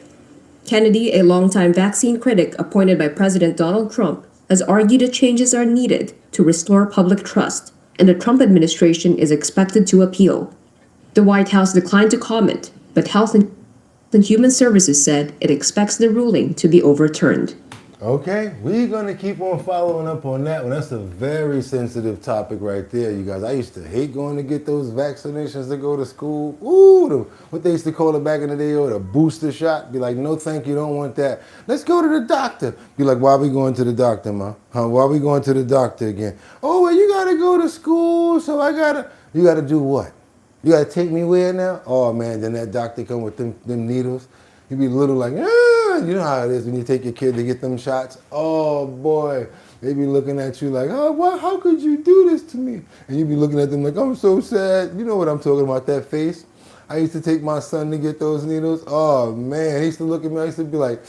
Kennedy, a longtime vaccine critic appointed by President Donald Trump, has argued that changes are needed to restore public trust, and the Trump administration is expected to appeal. The White House declined to comment, but Health and Human Services said it expects the ruling to be overturned. Okay, we're going to keep on following up on that one. That's a very sensitive topic right there, you guys. I used to hate going to get those vaccinations to go to school. Ooh, what they used to call it back in the day, or the booster shot. Be like, no thank you, don't want that. Let's go to the doctor. Be like, why are we going to the doctor, ma? Huh? Why are we going to the doctor again? Oh, well, you got to go to school, so you got to do what? You got to take me where now? Oh, man, then that doctor come with them needles. You be little like, you know how it is when you take your kid to get them shots. Oh boy, they be looking at you like, oh, what? How could you do this to me? And you be looking at them like, I'm so sad. You know what I'm talking about, that face. I used to take my son to get those needles. Oh man, he used to look at me. I used to be like,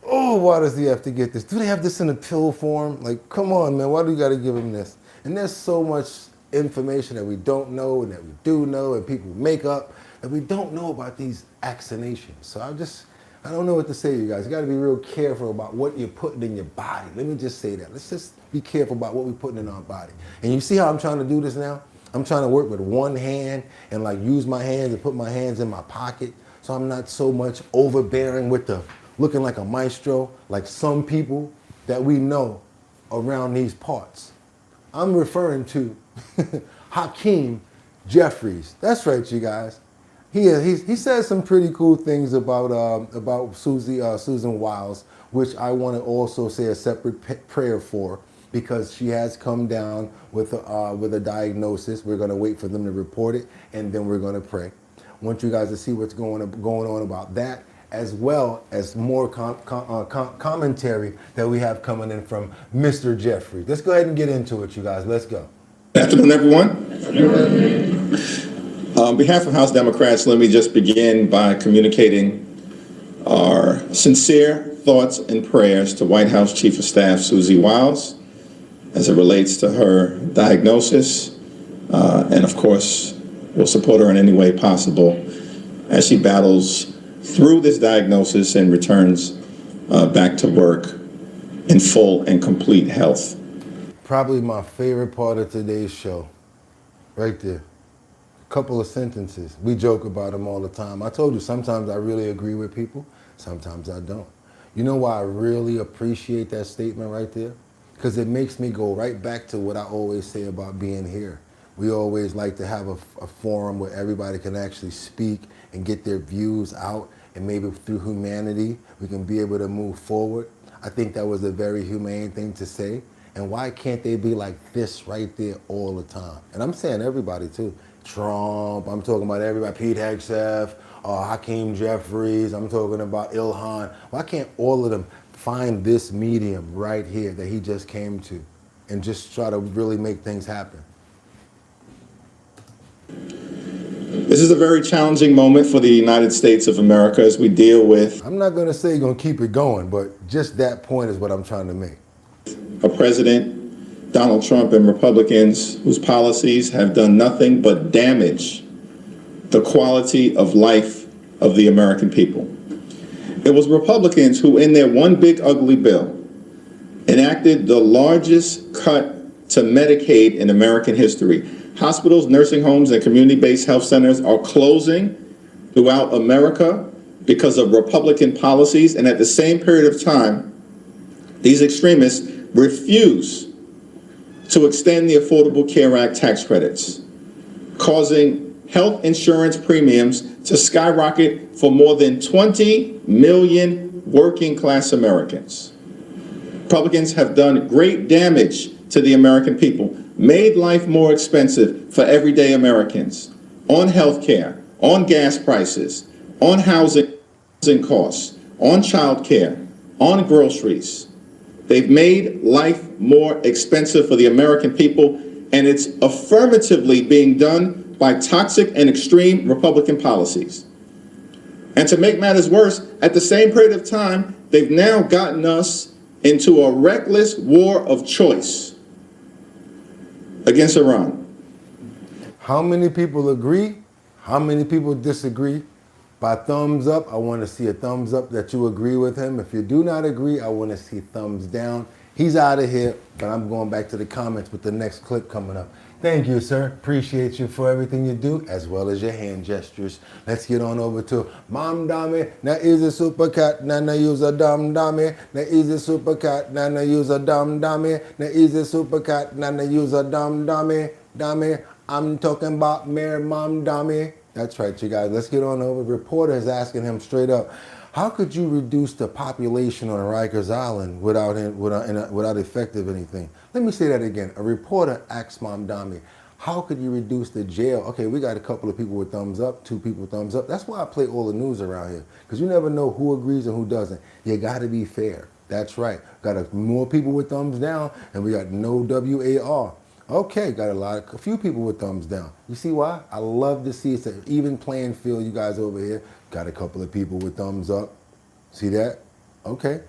oh, why does he have to get this? Do they have this in a pill form? Like, come on, man, why do you got to give him this? And there's so much information that we don't know and that we do know and people make up that we don't know about these vaccinations. So I don't know what to say, you guys. You got to be real careful about what you're putting in your body. Let me just say that. Let's just be careful about what we're putting in our body. And you see how I'm trying to do this now? I'm trying to work with one hand and like use my hands and put my hands in my pocket so I'm not so much overbearing with the looking like a maestro like some people that we know around these parts. I'm referring to Hakeem Jeffries. That's right, you guys. He says some pretty cool things about Susan Wiles, which I want to also say a separate prayer for, because she has come down with a diagnosis. We're going to wait for them to report it, and then we're going to pray. I want you guys to see what's going on about that, as well as more commentary that we have coming in from Mr. Jeffrey. Let's go ahead and get into it, you guys. Let's go. Good afternoon, everyone. On behalf of House Democrats, let me just begin by communicating our sincere thoughts and prayers to White House Chief of Staff Susie Wiles as it relates to her diagnosis, and of course, we'll support her in any way possible as she battles through this diagnosis and returns back to work in full and complete health. Probably my favorite part of today's show, right there. Couple of sentences. We joke about them all the time. I told you, sometimes I really agree with people, sometimes I don't. You know why I really appreciate that statement right there? Because it makes me go right back to what I always say about being here. We always like to have a forum where everybody can actually speak and get their views out, and maybe through humanity, we can be able to move forward. I think that was a very humane thing to say. And why can't they be like this right there all the time? And I'm saying everybody too. Trump, I'm talking about everybody, Pete Hegseth, Hakeem Jeffries, I'm talking about Ilhan. Why can't all of them find this medium right here that he just came to and just try to really make things happen? This is a very challenging moment for the United States of America as we deal with I'm not going to say you're going to keep it going, but just that point is what I'm trying to make. a president, Donald Trump, and Republicans whose policies have done nothing but damage the quality of life of the American people. It was Republicans who, in their one big ugly bill, enacted the largest cut to Medicaid in American history. Hospitals, nursing homes, and community-based health centers are closing throughout America because of Republican policies, and at the same period of time, these extremists refuse to extend the Affordable Care Act tax credits, causing health insurance premiums to skyrocket for more than 20 million working-class Americans. Republicans have done great damage to the American people, made life more expensive for everyday Americans, on health care, on gas prices, on housing costs, on child care, on groceries. They've made life more expensive for the American people, and it's affirmatively being done by toxic and extreme Republican policies. And to make matters worse, at the same period of time, they've now gotten us into a reckless war of choice against Iran. How many people agree? How many people disagree? By thumbs up, I want to see a thumbs up that you agree with him. If you do not agree, I want to see thumbs down. He's out of here, but I'm going back to the comments with the next clip coming up. Thank you, sir. Appreciate you for everything you do, as well as your hand gestures. Let's get on over to Mom Dami. Na easy super cat, na use a dumb dummy. Na easy super cat, na use a dumb dummy. Na easy super cat, na use a dumb dummy. Dummy, I'm talking about Mayor Mom Dami. That's right, you guys. Let's get on over. Reporter is asking him straight up, how could you reduce the population on Rikers Island without effective anything? Let me say that again. A reporter asked Mom Dami, how could you reduce the jail? Okay, we got a couple of people with thumbs up, 2 people with thumbs up. That's why I play all the news around here, because you never know who agrees and who doesn't. You got to be fair. That's right. Got more people with thumbs down, and we got no WAR. Okay, got a few people with thumbs down. You see why? I love to see it's an even playing field, you guys over here. Got a couple of people with thumbs up. See that? Okay.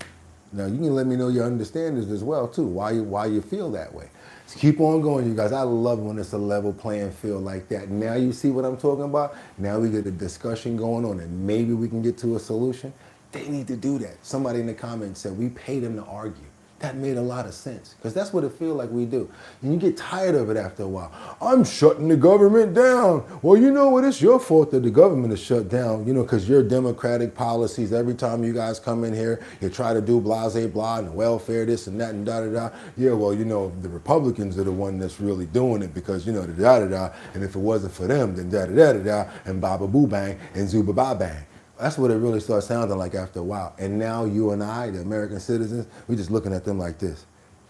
Now you can let me know your understandings as well too, why you feel that way. So keep on going, you guys. I love when it's a level playing field like that. Now you see what I'm talking about? Now we get a discussion going on and maybe we can get to a solution. They need to do that. Somebody in the comments said we pay them to argue. That made a lot of sense, because that's what it feels like we do. And you get tired of it after a while. I'm shutting the government down. Well, you know what? It's your fault that the government is shut down, you know, because your democratic policies, every time you guys come in here, you try to do blase blah and welfare, this and that and da-da-da. Yeah, well, you know, the Republicans are the one that's really doing it because, you know, the da-da-da. And if it wasn't for them, then da-da-da-da-da and ba-ba-boo-bang and zuba-ba-bang. That's what it really starts sounding like after a while. And now you and I, the American citizens, we're just looking at them like this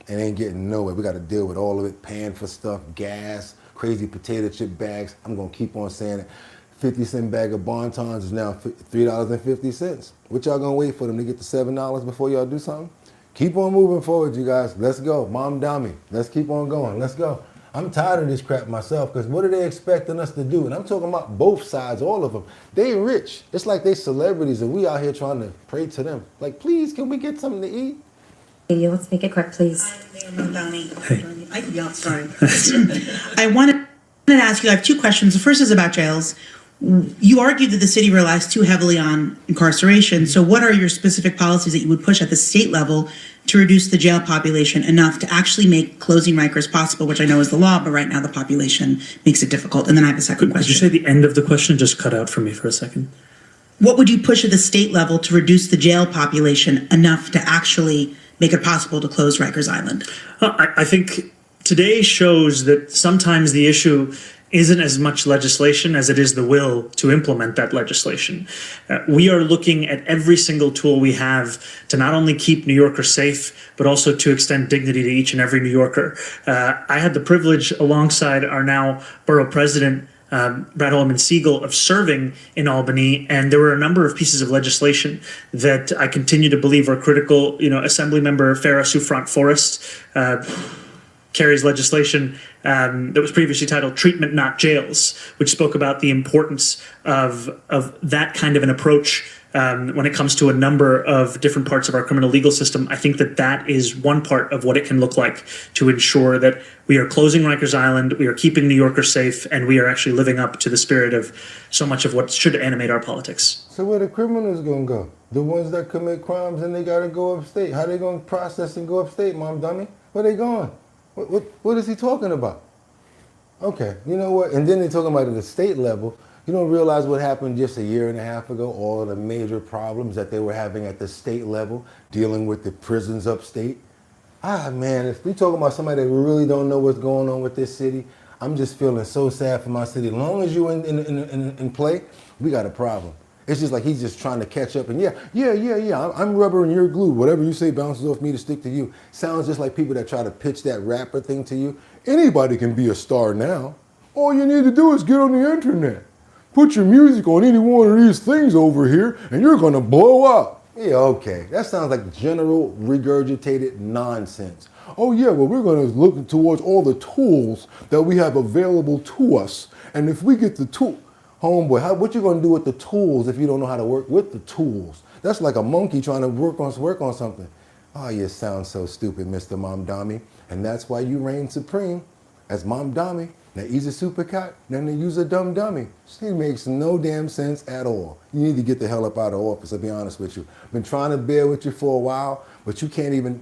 and ain't getting nowhere. We got to deal with all of it, paying for stuff, gas, crazy potato chip bags. I'm going to keep on saying it. 50-cent bag of Bontons is now $3.50. What y'all going to wait for them to get to $7 before y'all do something? Keep on moving forward, you guys. Let's go. Mom Dami, let's keep on going. Let's go. I'm tired of this crap myself, because what are they expecting us to do? And I'm talking about both sides, all of them. They rich. It's like they celebrities and we out here trying to pray to them. Like, please, can we get something to eat? Let's make it quick, please. Sorry. I wanted to ask you, I have 2 questions. The first is about jails. You argued that the city relies too heavily on incarceration. So what are your specific policies that you would push at the state level to reduce the jail population enough to actually make closing Rikers possible, which I know is the law, but right now the population makes it difficult? And then I have a second question. Could you say the end of the question? Just cut out for me for a second. What would you push at the state level to reduce the jail population enough to actually make it possible to close Rikers Island? I think today shows that sometimes the issue isn't as much legislation as it is the will to implement that legislation. We are looking at every single tool we have to not only keep New Yorkers safe, but also to extend dignity to each and every New Yorker. I had the privilege, alongside our now borough president, Brad Holman-Siegel, of serving in Albany, and there were a number of pieces of legislation that I continue to believe are critical. You know, Assemblymember Farah Souffrant Forrest Kerry's legislation that was previously titled Treatment Not Jails, which spoke about the importance of that kind of an approach when it comes to a number of different parts of our criminal legal system. I think that that is one part of what it can look like to ensure that we are closing Rikers Island, we are keeping New Yorkers safe, and we are actually living up to the spirit of so much of what should animate our politics. So where the criminals gonna go? The ones that commit crimes and they gotta go upstate. How they gonna process and go upstate, Mom Dummy? Where they going? What is he talking about? Okay, you know what? And then they're talking about at the state level. You don't realize what happened just a year and a half ago, all of the major problems that they were having at the state level, dealing with the prisons upstate. Man, if we talking about somebody that really don't know what's going on with this city, I'm just feeling so sad for my city. As long as you're in play, we got a problem. It's just like he's just trying to catch up and yeah, I'm rubber and you're glue. Whatever you say bounces off me to stick to you. Sounds just like people that try to pitch that rapper thing to you. Anybody can be a star now. All you need to do is get on the internet. Put your music on any one of these things over here and you're gonna blow up. Yeah, okay. That sounds like general regurgitated nonsense. Oh yeah, well we're gonna look towards all the tools that we have available to us. And if we get the tool, homeboy, what you gonna do with the tools if you don't know how to work with the tools? That's like a monkey trying to work on something. Oh, you sound so stupid, Mr. Mamdami. And that's why you reign supreme as Mamdami. Now he's a super cat, then they use a dumb dummy. She makes no damn sense at all. You need to get the hell up out of office, I'll be honest with you. Been trying to bear with you for a while, but you can't even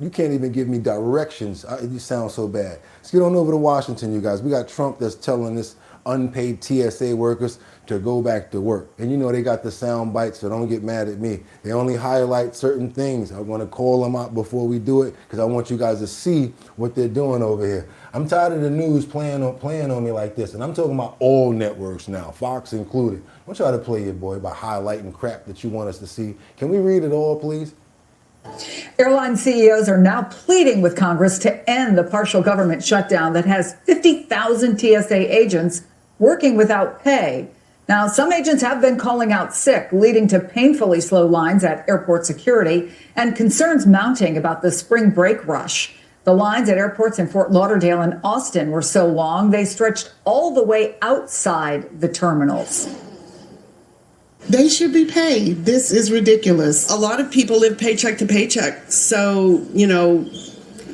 give me directions. You sound so bad. Let's get on over to Washington, you guys. We got Trump that's telling this unpaid TSA workers to go back to work. And you know they got the sound bites, so don't get mad at me. They only highlight certain things. I'm gonna call them out before we do it because I want you guys to see what they're doing over here. I'm tired of the news playing on me like this, and I'm talking about all networks now, Fox included. Don't try to play your boy by highlighting crap that you want us to see. Can we read it all, please? Airline CEOs are now pleading with Congress to end the partial government shutdown that has 50,000 TSA agents working without pay. Now, some agents have been calling out sick, leading to painfully slow lines at airport security and concerns mounting about the spring break rush. The lines at airports in Fort Lauderdale and Austin were so long, they stretched all the way outside the terminals. They should be paid. This is ridiculous. A lot of people live paycheck to paycheck. So,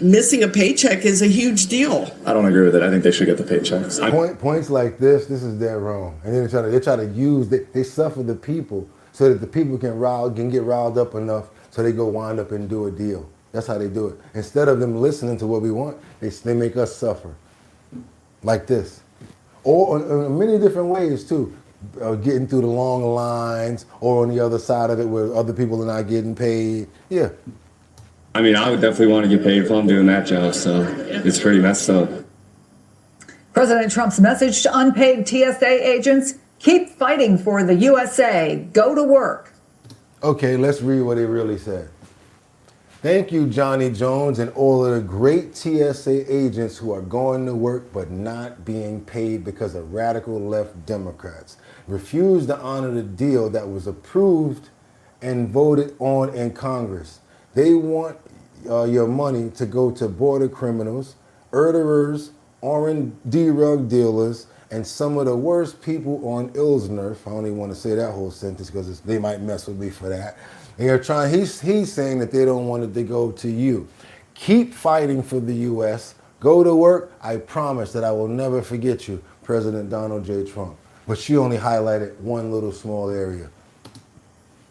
missing a paycheck is a huge deal. I don't agree with it. I think they should get the paychecks. Points like this is dead wrong. And then they try to use, they suffer the people so that the people can get riled up enough so they go wind up and do a deal. That's how they do it. Instead of them listening to what we want, they make us suffer. Like this. Or in many different ways too. Getting through the long lines, or on the other side of it where other people are not getting paid. Yeah. I mean, I would definitely want to get paid if I'm doing that job, so it's pretty messed up. President Trump's message to unpaid TSA agents: keep fighting for the USA. Go to work. Okay, let's read what he really said. Thank you, Johnny Jones, and all of the great TSA agents who are going to work but not being paid because of radical left Democrats refused to honor the deal that was approved and voted on in Congress. They want your money to go to border criminals, murderers, R&D drug dealers, and some of the worst people on Ill's nerf. I don't even want to say that whole sentence because they might mess with me for that. And you're trying, he's saying that they don't want it to go to you. Keep fighting for the U.S. Go to work. I promise that I will never forget you, President Donald J. Trump. But she only highlighted one little small area.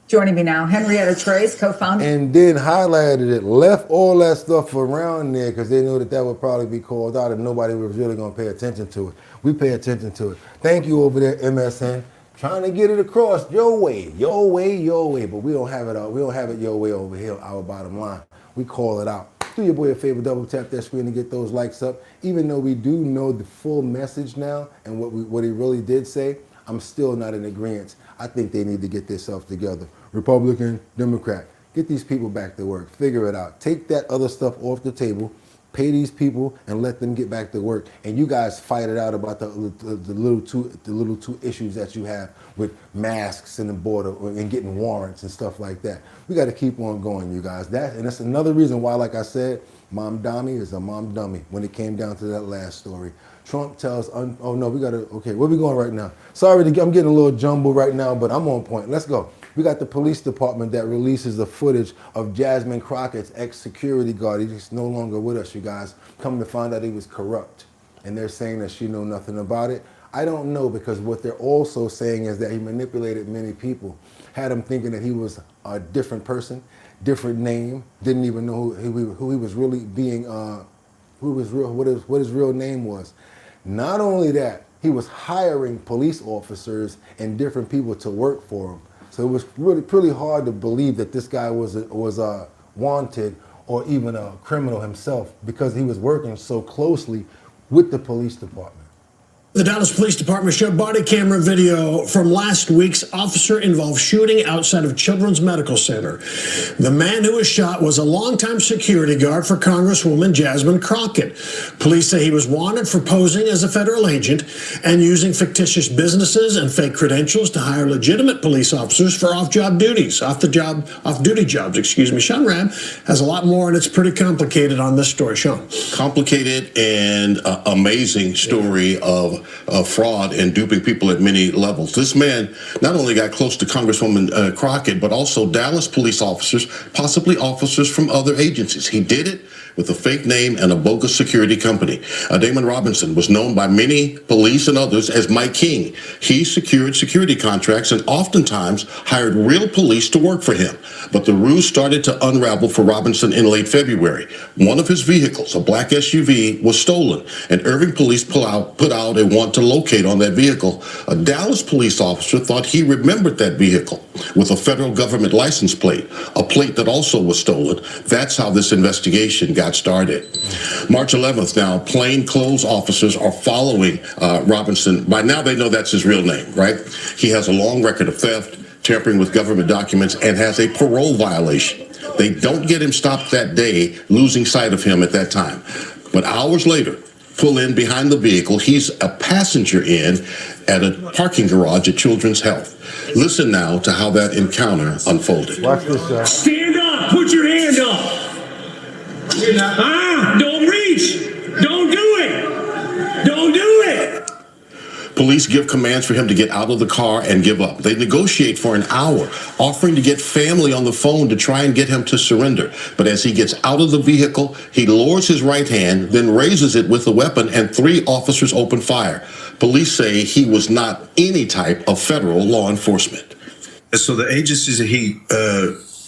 Joining me now, Henrietta Trace, co-founder. And then highlighted it, left all that stuff around there because they knew that would probably be called out and nobody was really going to pay attention to it. We pay attention to it. Thank you over there, MSN. Trying to get it across your way, your way, your way. But we don't have it we don't have it your way over here, our bottom line. We call it out. Do your boy a favor, double tap that screen to get those likes up. Even though we do know the full message now and what he really did say, I'm still not in agreement. I think they need to get themselves together. Republican, Democrat, get these people back to work. Figure it out. Take that other stuff off the table. Pay these people and let them get back to work. And you guys fight it out about the little two issues that you have with masks and the border and getting warrants and stuff like that. We got to keep on going, you guys. And that's another reason why, like I said, Mom Dummy is a mom dummy when it came down to that last story. Trump tells, oh no, we gotta, okay, where we going right now? Sorry, I'm getting a little jumbled right now, but I'm on point. Let's go. We got the police department that releases the footage of Jasmine Crockett's ex-security guard. He's no longer with us, you guys. Come to find out he was corrupt. And they're saying that she knew nothing about it. I don't know, because what they're also saying is that he manipulated many people, had them thinking that he was a different person, different name, didn't even know who he was really being, what his real name was. Not only that, he was hiring police officers and different people to work for him. So it was really pretty hard to believe that this guy was wanted or even a criminal himself, because he was working so closely with the police department. The Dallas Police Department showed body camera video from last week's officer-involved shooting outside of Children's Medical Center. The man who was shot was a longtime security guard for Congresswoman Jasmine Crockett. Police say he was wanted for posing as a federal agent and using fictitious businesses and fake credentials to hire legitimate police officers for off-duty jobs. Sean Rabb has a lot more, and it's pretty complicated on this story. Sean. Complicated and amazing story of fraud and duping people at many levels. This man not only got close to Congresswoman Crockett, but also Dallas police officers, possibly officers from other agencies. He did it with a fake name and a bogus security company. Damon Robinson was known by many police and others as Mike King. He secured security contracts and oftentimes hired real police to work for him. But the ruse started to unravel for Robinson in late February. One of his vehicles, a black SUV, was stolen, and Irving police put out a want to locate on that vehicle. A Dallas police officer thought he remembered that vehicle with a federal government license plate, a plate that also was stolen. That's how this investigation got started. March 11th now, plainclothes officers are following Robinson. By now they know that's his real name, right? He has a long record of theft, tampering with government documents, and has a parole violation. They don't get him stopped that day, losing sight of him at that time. But hours later, pull in behind the vehicle. He's a passenger in at a parking garage at Children's Health. Listen now to how that encounter unfolded. Watch this, sir. Stand up! Put your hand up! Don't reach! Don't do it! Don't do it! Police give commands for him to get out of the car and give up. They negotiate for an hour, offering to get family on the phone to try and get him to surrender. But as he gets out of the vehicle, he lowers his right hand, then raises it with a weapon, and 3 officers open fire. Police say he was not any type of federal law enforcement. So the agencies that he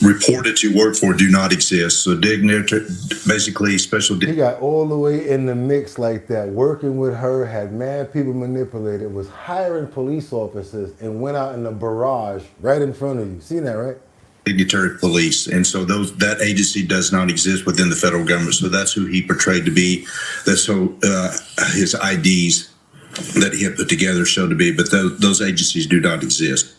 reported to work for do not exist. So basically special. He got all the way in the mix like that, working with her, had mad people manipulated, was hiring police officers, and went out in a barrage right in front of you. Seen that, right? Dignitary police, and so that agency does not exist within the federal government. So that's who he portrayed to be. That's so his IDs that he had put together show to be, but those agencies do not exist.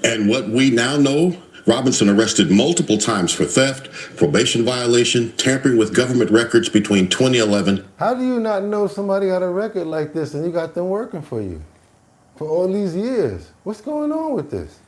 And what we now know, Robinson arrested multiple times for theft, probation violation, tampering with government records between 2011. How do you not know somebody got a record like this and you got them working for you for all these years? What's going on with this?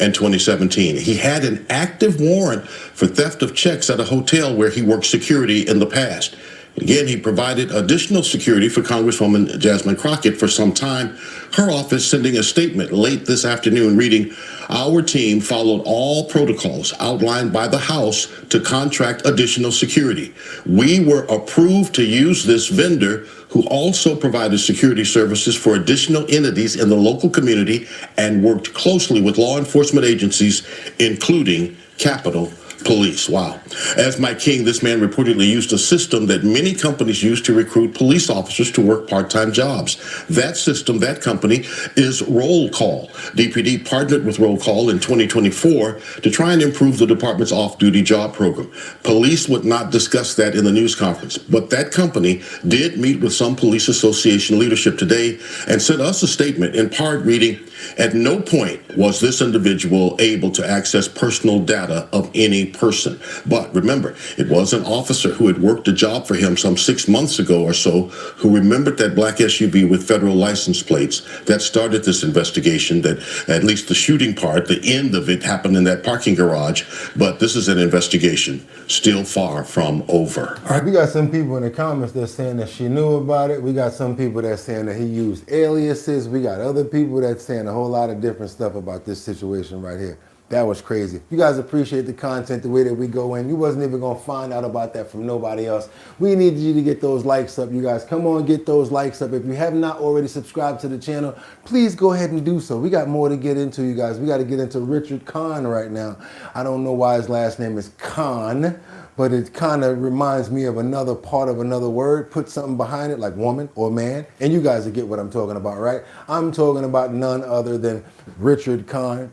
And 2017. He had an active warrant for theft of checks at a hotel where he worked security in the past. Again, he provided additional security for Congresswoman Jasmine Crockett for some time. Her office sending a statement late this afternoon reading, "Our team followed all protocols outlined by the House to contract additional security. We were approved to use this vendor who also provided security services for additional entities in the local community and worked closely with law enforcement agencies, including Capitol Police." Wow. As Mike King, this man reportedly used a system that many companies use to recruit police officers to work part-time jobs. That system, that company, is Roll Call. DPD partnered with Roll Call in 2024 to try and improve the department's off-duty job program. Police would not discuss that in the news conference, but that company did meet with some police association leadership today and sent us a statement, in part reading, At no point was this individual able to access personal data of any person. But remember, it was an officer who had worked a job for him some 6 months ago or so who remembered that black SUV with federal license plates that started this investigation, that at least the shooting part, the end of it, happened in that parking garage. But this is an investigation still far from over. All right, we got some people in the comments that's saying that she knew about it. We got some people that's saying that he used aliases. We got other people that's saying a whole lot of different stuff about this situation right here. That was crazy. You guys appreciate the content, the way that we go in. You wasn't even gonna find out about that from nobody else. We need you to get those likes up, you guys. Come on, get those likes up. If you have not already subscribed to the channel, please go ahead and do so. We got more to get into, you guys. We got to get into Richard Kahn right now. I don't know why his last name is Kahn, but it kind of reminds me of another part of another word. Put something behind it like woman or man, and you guys will get what I'm talking about, right? I'm talking about none other than Richard Kahn,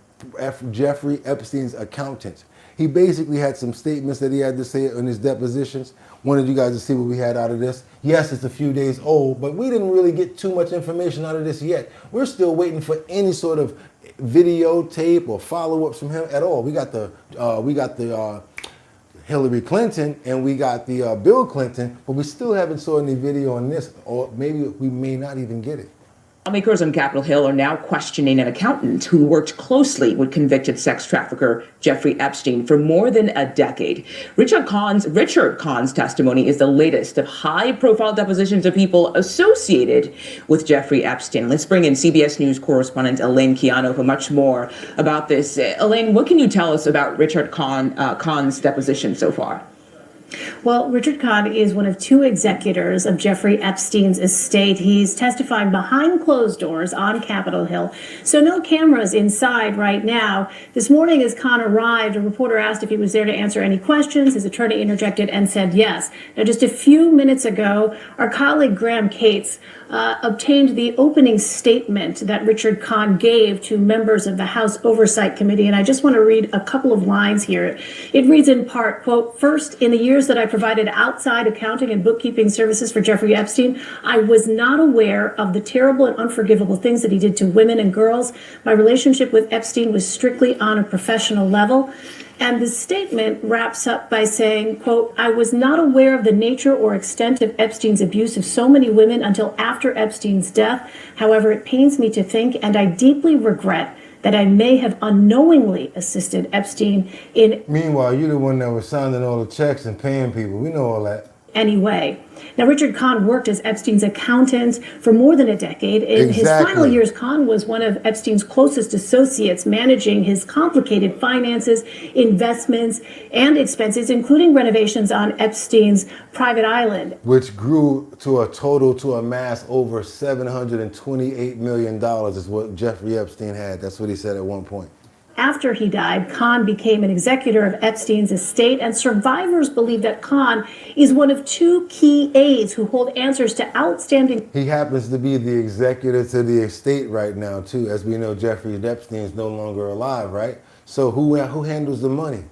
Jeffrey Epstein's accountant. He basically had some statements that he had to say in his depositions. Wanted you guys to see what we had out of this. Yes, it's a few days old, but we didn't really get too much information out of this yet. We're still waiting for any sort of videotape or follow-ups from him at all. We got the Hillary Clinton and we got the Bill Clinton, but we still haven't saw any video on this, or maybe we may not even get it. Lawmakers on Capitol Hill are now questioning an accountant who worked closely with convicted sex trafficker Jeffrey Epstein for more than a decade. Richard Kahn's testimony is the latest of high-profile depositions of people associated with Jeffrey Epstein. Let's bring in CBS News correspondent Elaine Keano for much more about this. Elaine, what can you tell us about Richard Kahn's deposition so far? Well, Richard Kahn is one of two executors of Jeffrey Epstein's estate. He's testifying behind closed doors on Capitol Hill, so no cameras inside right now. This morning as Kahn arrived, a reporter asked if he was there to answer any questions. His attorney interjected and said yes. Now, just a few minutes ago, our colleague Graham Cates obtained the opening statement that Richard Kahn gave to members of the House Oversight Committee, and I just want to read a couple of lines here. It reads in part, quote, "First, in the years that I provided outside accounting and bookkeeping services for Jeffrey Epstein, I was not aware of the terrible and unforgivable things that he did to women and girls. My relationship with Epstein was strictly on a professional level." And the statement wraps up by saying, quote, "I was not aware of the nature or extent of Epstein's abuse of so many women until after Epstein's death. However, it pains me to think, and I deeply regret, that I may have unknowingly assisted Epstein in..." Meanwhile, you're the one that was signing all the checks and paying people. We know all that. Anyway. Now, Richard Kahn worked as Epstein's accountant for more than a decade. In his final years, Kahn was one of Epstein's closest associates, managing his complicated finances, investments, and expenses, including renovations on Epstein's private island, which grew to a total to amass over $728 million is what Jeffrey Epstein had. That's what he said at one point. After he died, Kahn became an executor of Epstein's estate, and survivors believe that Kahn is one of two key aides who hold answers to outstanding... He happens to be the executor to the estate right now, too. As we know, Jeffrey Epstein is no longer alive, right? So who handles the money?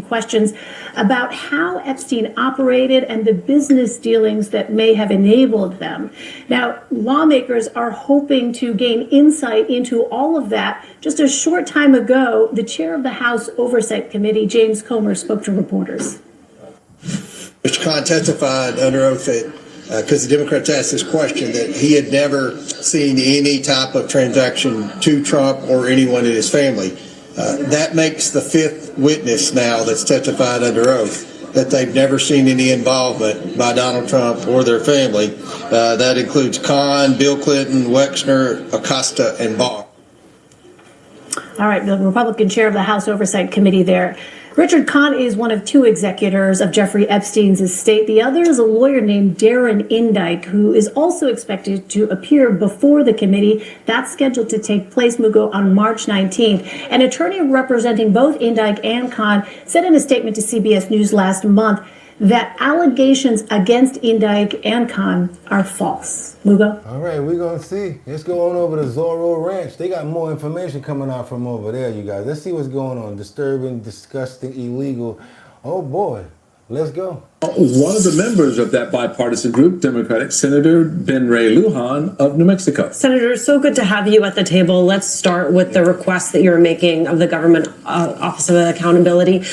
Questions about how Epstein operated and the business dealings that may have enabled them. Now, lawmakers are hoping to gain insight into all of that. Just a short time ago, the chair of the House Oversight Committee, James Comer, spoke to reporters. Mr. Kahn testified under oath that, because the Democrats asked this question, that he had never seen any type of transaction to Trump or anyone in his family. That makes the fifth witness now that's testified under oath that they've never seen any involvement by Donald Trump or their family. That includes Kahn, Bill Clinton, Wexner, Acosta, and Barr. All right, the Republican chair of the House Oversight Committee there. Richard Kahn is one of two executors of Jeffrey Epstein's estate. The other is a lawyer named Darren Indyke, who is also expected to appear before the committee. That's scheduled to take place, Mugo, on March 19th. An attorney representing both Indyke and Kahn said in a statement to CBS News last month that allegations against Indyke and Kahn are false. Mugo? All right, we're going to see. Let's go on over to Zorro Ranch. They got more information coming out from over there, you guys. Let's see what's going on. Disturbing, disgusting, illegal. Oh, boy. Let's go. One of the members of that bipartisan group, Democratic Senator Ben Ray Lujan of New Mexico. Senator, so good to have you at the table. Let's start with the request that you're making of the Government Office of Accountability.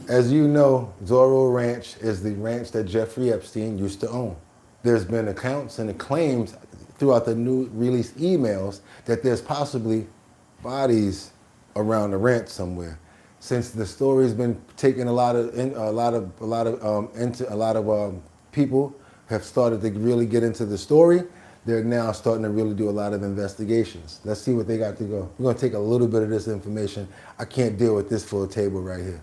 As you know, Zorro Ranch is the ranch that Jeffrey Epstein used to own. There's been accounts and claims throughout the new released emails that there's possibly bodies around the ranch somewhere. Since the story's been taking a lot of people have started to really get into the story, they're now starting to really do a lot of investigations. Let's see what they got to go. We're gonna take a little bit of this information. I can't deal with this full table right here.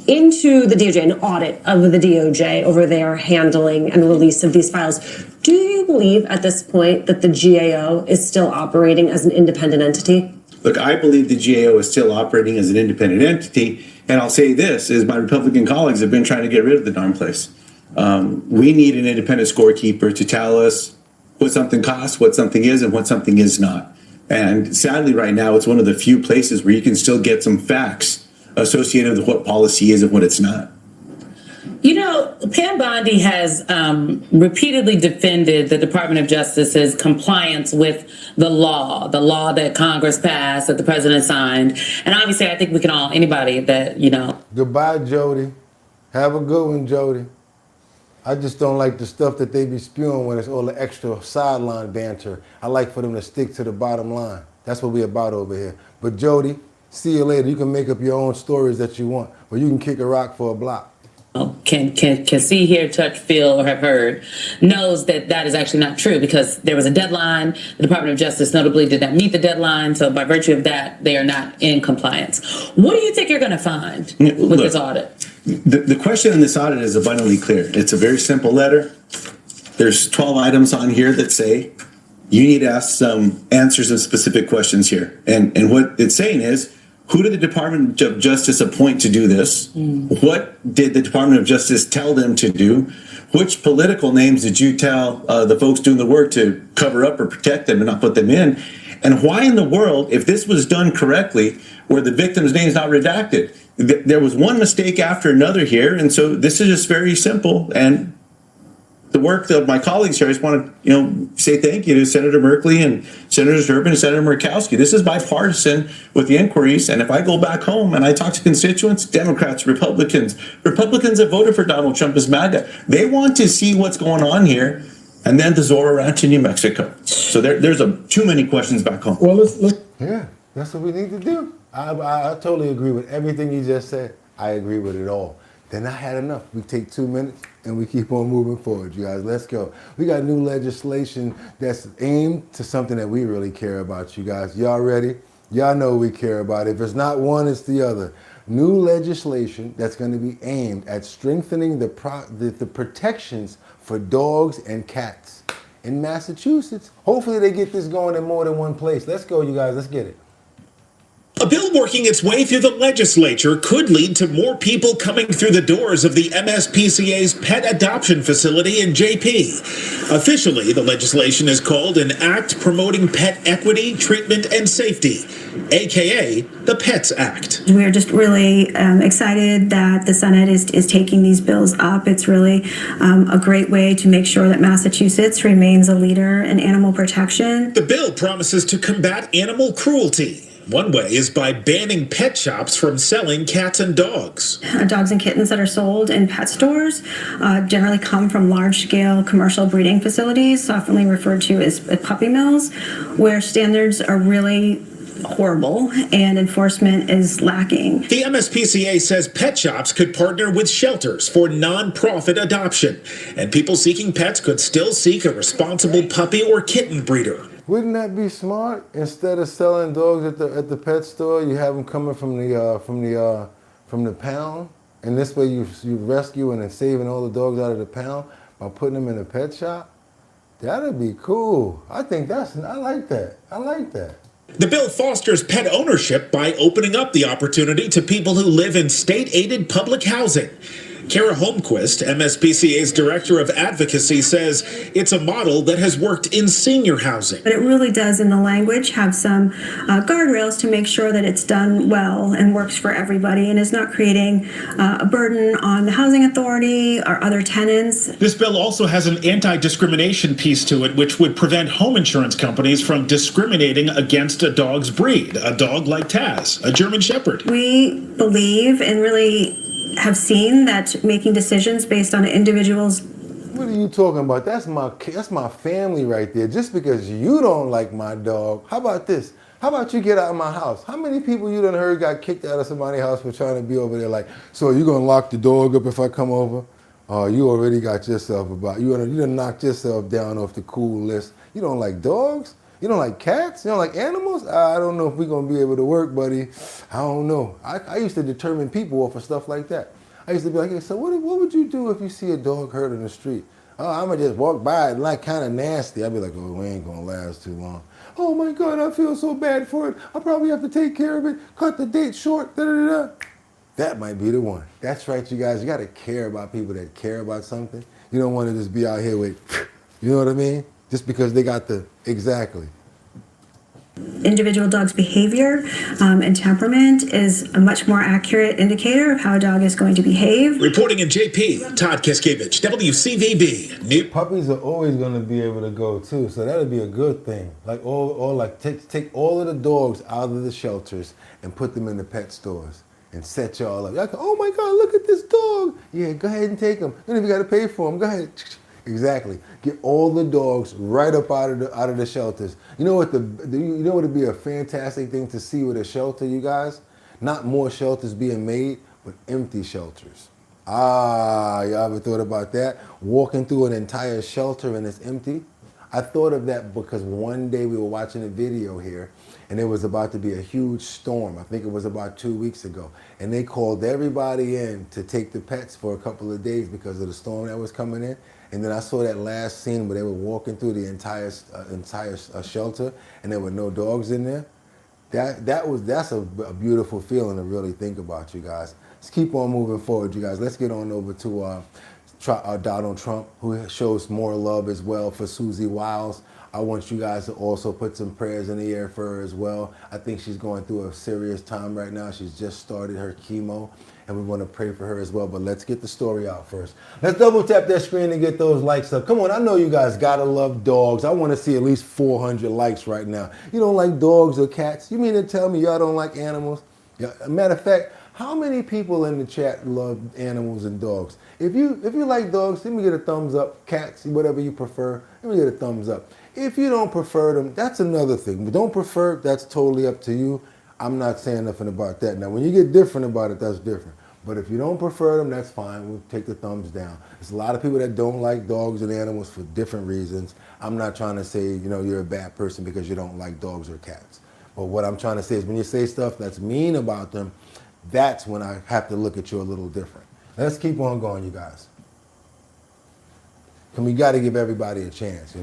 Into the DOJ, an audit of the DOJ over their handling and release of these files. Do you believe at this point that the GAO is still operating as an independent entity? Look, I believe the GAO is still operating as an independent entity, and I'll say this, is my Republican colleagues have been trying to get rid of the darn place. We need an independent scorekeeper to tell us what something costs, what something is, and what something is not. And sadly, right now, it's one of the few places where you can still get some facts associated with what policy is and what it's not. You know, Pam Bondi has repeatedly defended the Department of Justice's compliance with the law that Congress passed, that the president signed. And obviously, I think we can all, anybody that, you know. Goodbye, Jody. Have a good one, Jody. I just don't like the stuff that they be spewing when it's all the extra sideline banter. I like for them to stick to the bottom line. That's what we about over here. But Jody, see you later. You can make up your own stories that you want, or you can kick a rock for a block. Can see, hear, touch, feel, or have heard, knows that that is actually not true because there was a deadline. The Department of Justice notably did not meet the deadline. So by virtue of that, they are not in compliance. What do you think you're going to find with this audit? The question in this audit is abundantly clear. It's a very simple letter. There's 12 items on here that say you need to ask some answers and specific questions here. And what it's saying is, who did the Department of Justice appoint to do this? What did the Department of Justice tell them to do? Which political names did you tell the folks doing the work to cover up or protect them and not put them in? And why in the world, if this was done correctly, were the victim's names not redacted? There was one mistake after another here, and so this is just very simple. And the work of my colleagues here, I just want to, say thank you to Senator Merkley and Senator Durbin and Senator Murkowski. This is bipartisan with the inquiries, and if I go back home and I talk to constituents, Democrats, Republicans that voted for Donald Trump as MAGA, they want to see what's going on here, and then the Zorro Ranch in New Mexico. So there's too many questions back home. Well, let's yeah, that's what we need to do. I totally agree with everything you just said. I agree with it all. Then I had enough. We take 2 minutes and we keep on moving forward, you guys. Let's go. We got new legislation that's aimed to something that we really care about, you guys. Y'all ready? Y'all know we care about it. If it's not one, it's the other. New legislation that's going to be aimed at strengthening the protections for dogs and cats in Massachusetts. Hopefully they get this going in more than one place. Let's go, you guys. Let's get it. A bill working its way through the legislature could lead to more people coming through the doors of the MSPCA's pet adoption facility in JP. Officially, the legislation is called an Act Promoting Pet Equity, Treatment, and Safety, aka the PETS Act. We're just really excited that the Senate is taking these bills up. It's really a great way to make sure that Massachusetts remains a leader in animal protection. The bill promises to combat animal cruelty. One way is by banning pet shops from selling cats and dogs. Dogs and kittens that are sold in pet stores generally come from large-scale commercial breeding facilities, often referred to as puppy mills, where standards are really horrible and enforcement is lacking. The MSPCA says pet shops could partner with shelters for non-profit adoption, and people seeking pets could still seek a responsible puppy or kitten breeder. Wouldn't that be smart? Instead of selling dogs at the pet store, you have them coming from the pound, and this way you rescuing and saving all the dogs out of the pound by putting them in a pet shop. That'd be cool. I like that. I like that. The bill fosters pet ownership by opening up the opportunity to people who live in state-aided public housing. Kara Holmquist, MSPCA's Director of Advocacy, says it's a model that has worked in senior housing. But it really does, in the language, have some guardrails to make sure that it's done well and works for everybody and is not creating a burden on the housing authority or other tenants. This bill also has an anti-discrimination piece to it, which would prevent home insurance companies from discriminating against a dog's breed, a dog like Taz, a German Shepherd. We believe and really have seen that making decisions based on an individual's. What are you talking about? That's my family right there. Just because you don't like my dog, how about this? How about you get out of my house? How many people you done heard got kicked out of somebody's house for trying to be over there like, so you gonna lock the dog up if I come over? You already got yourself you done knocked yourself down off the cool list. You don't like dogs? You don't like cats? You don't like animals? I don't know if we're gonna be able to work, buddy. I don't know. I used to determine people off of stuff like that. I used to be like, hey, so what would you do if you see a dog hurt in the street? Oh, I'm gonna just walk by it like kind of nasty. I'd be like, oh, we ain't gonna last too long. Oh my God, I feel so bad for it. I probably have to take care of it, cut the date short, da-da-da-da. That might be the one. That's right, you guys. You gotta care about people that care about something. You don't wanna just be out here with, you know what I mean? Just because they got exactly. Individual dog's behavior and temperament is a much more accurate indicator of how a dog is going to behave. Reporting in JP, Todd Kiskevich, WCVB. Puppies are always going to be able to go too, so that'll be a good thing. Like take all of the dogs out of the shelters and put them in the pet stores and set y'all up. Y'all go, oh my God, look at this dog. Yeah, go ahead and take him. You don't even got to pay for him. Go ahead. Exactly. Get all the dogs right up out of the shelters. You know what would be a fantastic thing to see with a shelter, you guys? Not more shelters being made, but empty shelters. Y'all ever thought about that? Walking through an entire shelter and it's empty? I thought of that because one day we were watching a video here and it was about to be a huge storm. I think it was about 2 weeks ago. And they called everybody in to take the pets for a couple of days because of the storm that was coming in. And then I saw that last scene where they were walking through the entire shelter and there were no dogs in there. That's a beautiful feeling to really think about, you guys. Let's keep on moving forward, you guys. Let's get on over to Donald Trump, who shows more love as well for Susie Wiles. I want you guys to also put some prayers in the air for her as well. I think she's going through a serious time right now. She's just started her chemo, and we want to pray for her as well. But let's get the story out first. Let's double tap that screen and get those likes up. Come on, I know you guys gotta love dogs. I want to see at least 400 likes right now. You don't like dogs or cats? You mean to tell me y'all don't like animals? Matter of fact, how many people in the chat love animals and dogs? If you like dogs, let me get a thumbs up. Cats, whatever you prefer, let me get a thumbs up. If you don't prefer them, that's another thing. But don't prefer, that's totally up to you. I'm not saying nothing about that. Now, when you get different about it, that's different. But if you don't prefer them, that's fine. We'll take the thumbs down. There's a lot of people that don't like dogs and animals for different reasons. I'm not trying to say, you're a bad person because you don't like dogs or cats. But what I'm trying to say is when you say stuff that's mean about them, that's when I have to look at you a little different. Let's keep on going, you guys. And we got to give everybody a chance,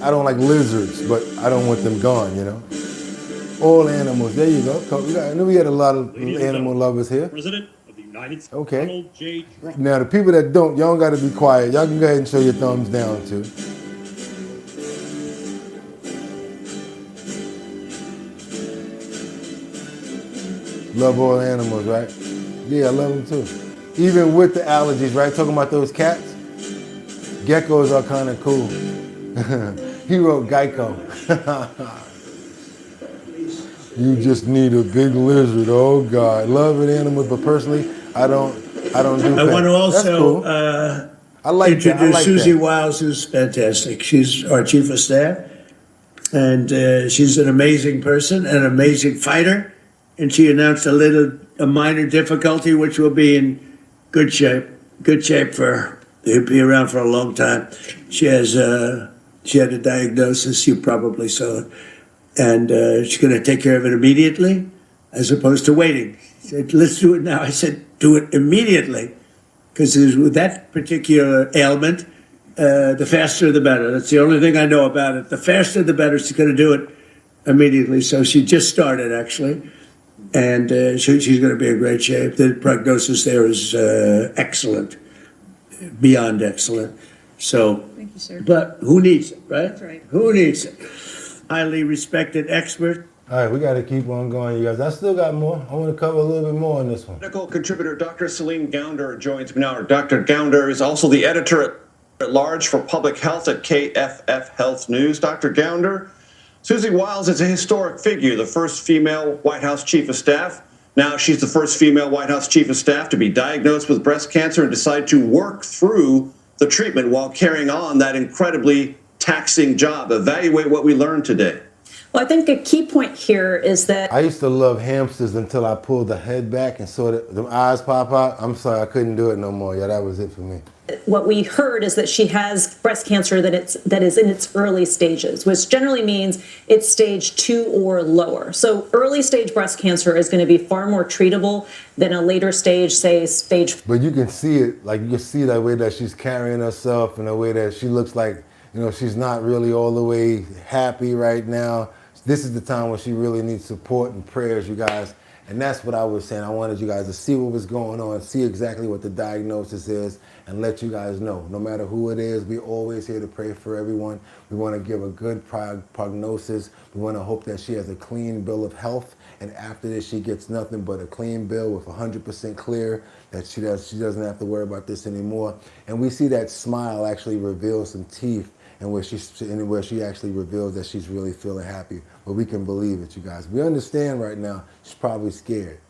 I don't like lizards, but I don't want them gone, All animals, there you go. I knew we had a lot of animal lovers here. President of the United States, okay. Donald J. Trump. Now, the people that don't, y'all got to be quiet. Y'all can go ahead and show your thumbs down, too. Love all animals, right? Yeah, I love them too. Even with the allergies, right? Talking about those cats. Geckos are kind of cool. He wrote Geico. You just need a big lizard. Oh God, love an animal, but personally, I don't do. I want to also cool. I like introduce Susie Wiles, who's fantastic. She's our chief of staff, and she's an amazing person, an amazing fighter. And she announced a minor difficulty, which will be in good shape for her. He'll be around for a long time. She had a diagnosis, you probably saw it. And she's going to take care of it immediately, as opposed to waiting. She said, let's do it now. I said, do it immediately. Because with that particular ailment, the faster the better. That's the only thing I know about it. The faster the better. She's going to do it immediately. So she just started, actually. And she's going to be in great shape. The prognosis there is excellent, beyond excellent. So, Thank you, sir. but who needs it, right? That's right. Who needs it? Highly respected expert. All right, we got to keep on going, you guys. I still got more. I want to cover a little bit more on this one. Medical contributor Dr. Celine Gounder joins me now. Dr. Gounder is also the editor at large for public health at KFF Health News. Dr. Gounder, Susie Wiles is a historic figure, the first female White House chief of staff. Now she's the first female White House chief of staff to be diagnosed with breast cancer and decide to work through the treatment while carrying on that incredibly taxing job. Evaluate what we learned today. Well, I think a key point here is that I used to love hamsters until I pulled the head back and saw the eyes pop out. I'm sorry, I couldn't do it no more. Yeah, that was it for me. what we heard is that she has breast cancer that is in its early stages, which generally means it's stage 2 or lower. So early stage breast cancer is going to be far more treatable than a later stage, say stage. But you can see it, like you can see the way that she's carrying herself and the way that she looks like, you know, she's not really all the way happy right now. This is the time when she really needs support and prayers, you guys. And that's what I was saying. I wanted you guys to see what was going on, see exactly what the diagnosis is, and let you guys know. No matter who it is, we're always here to pray for everyone. We want to give a good prognosis. We want to hope that she has a clean bill of health, and after this, she gets nothing but a clean bill with 100% clear, that she doesn't have to worry about this anymore. And we see that smile actually reveal some teeth, and where she actually reveals that she's really feeling happy. But we can believe it, you guys. We understand right now she's probably scared.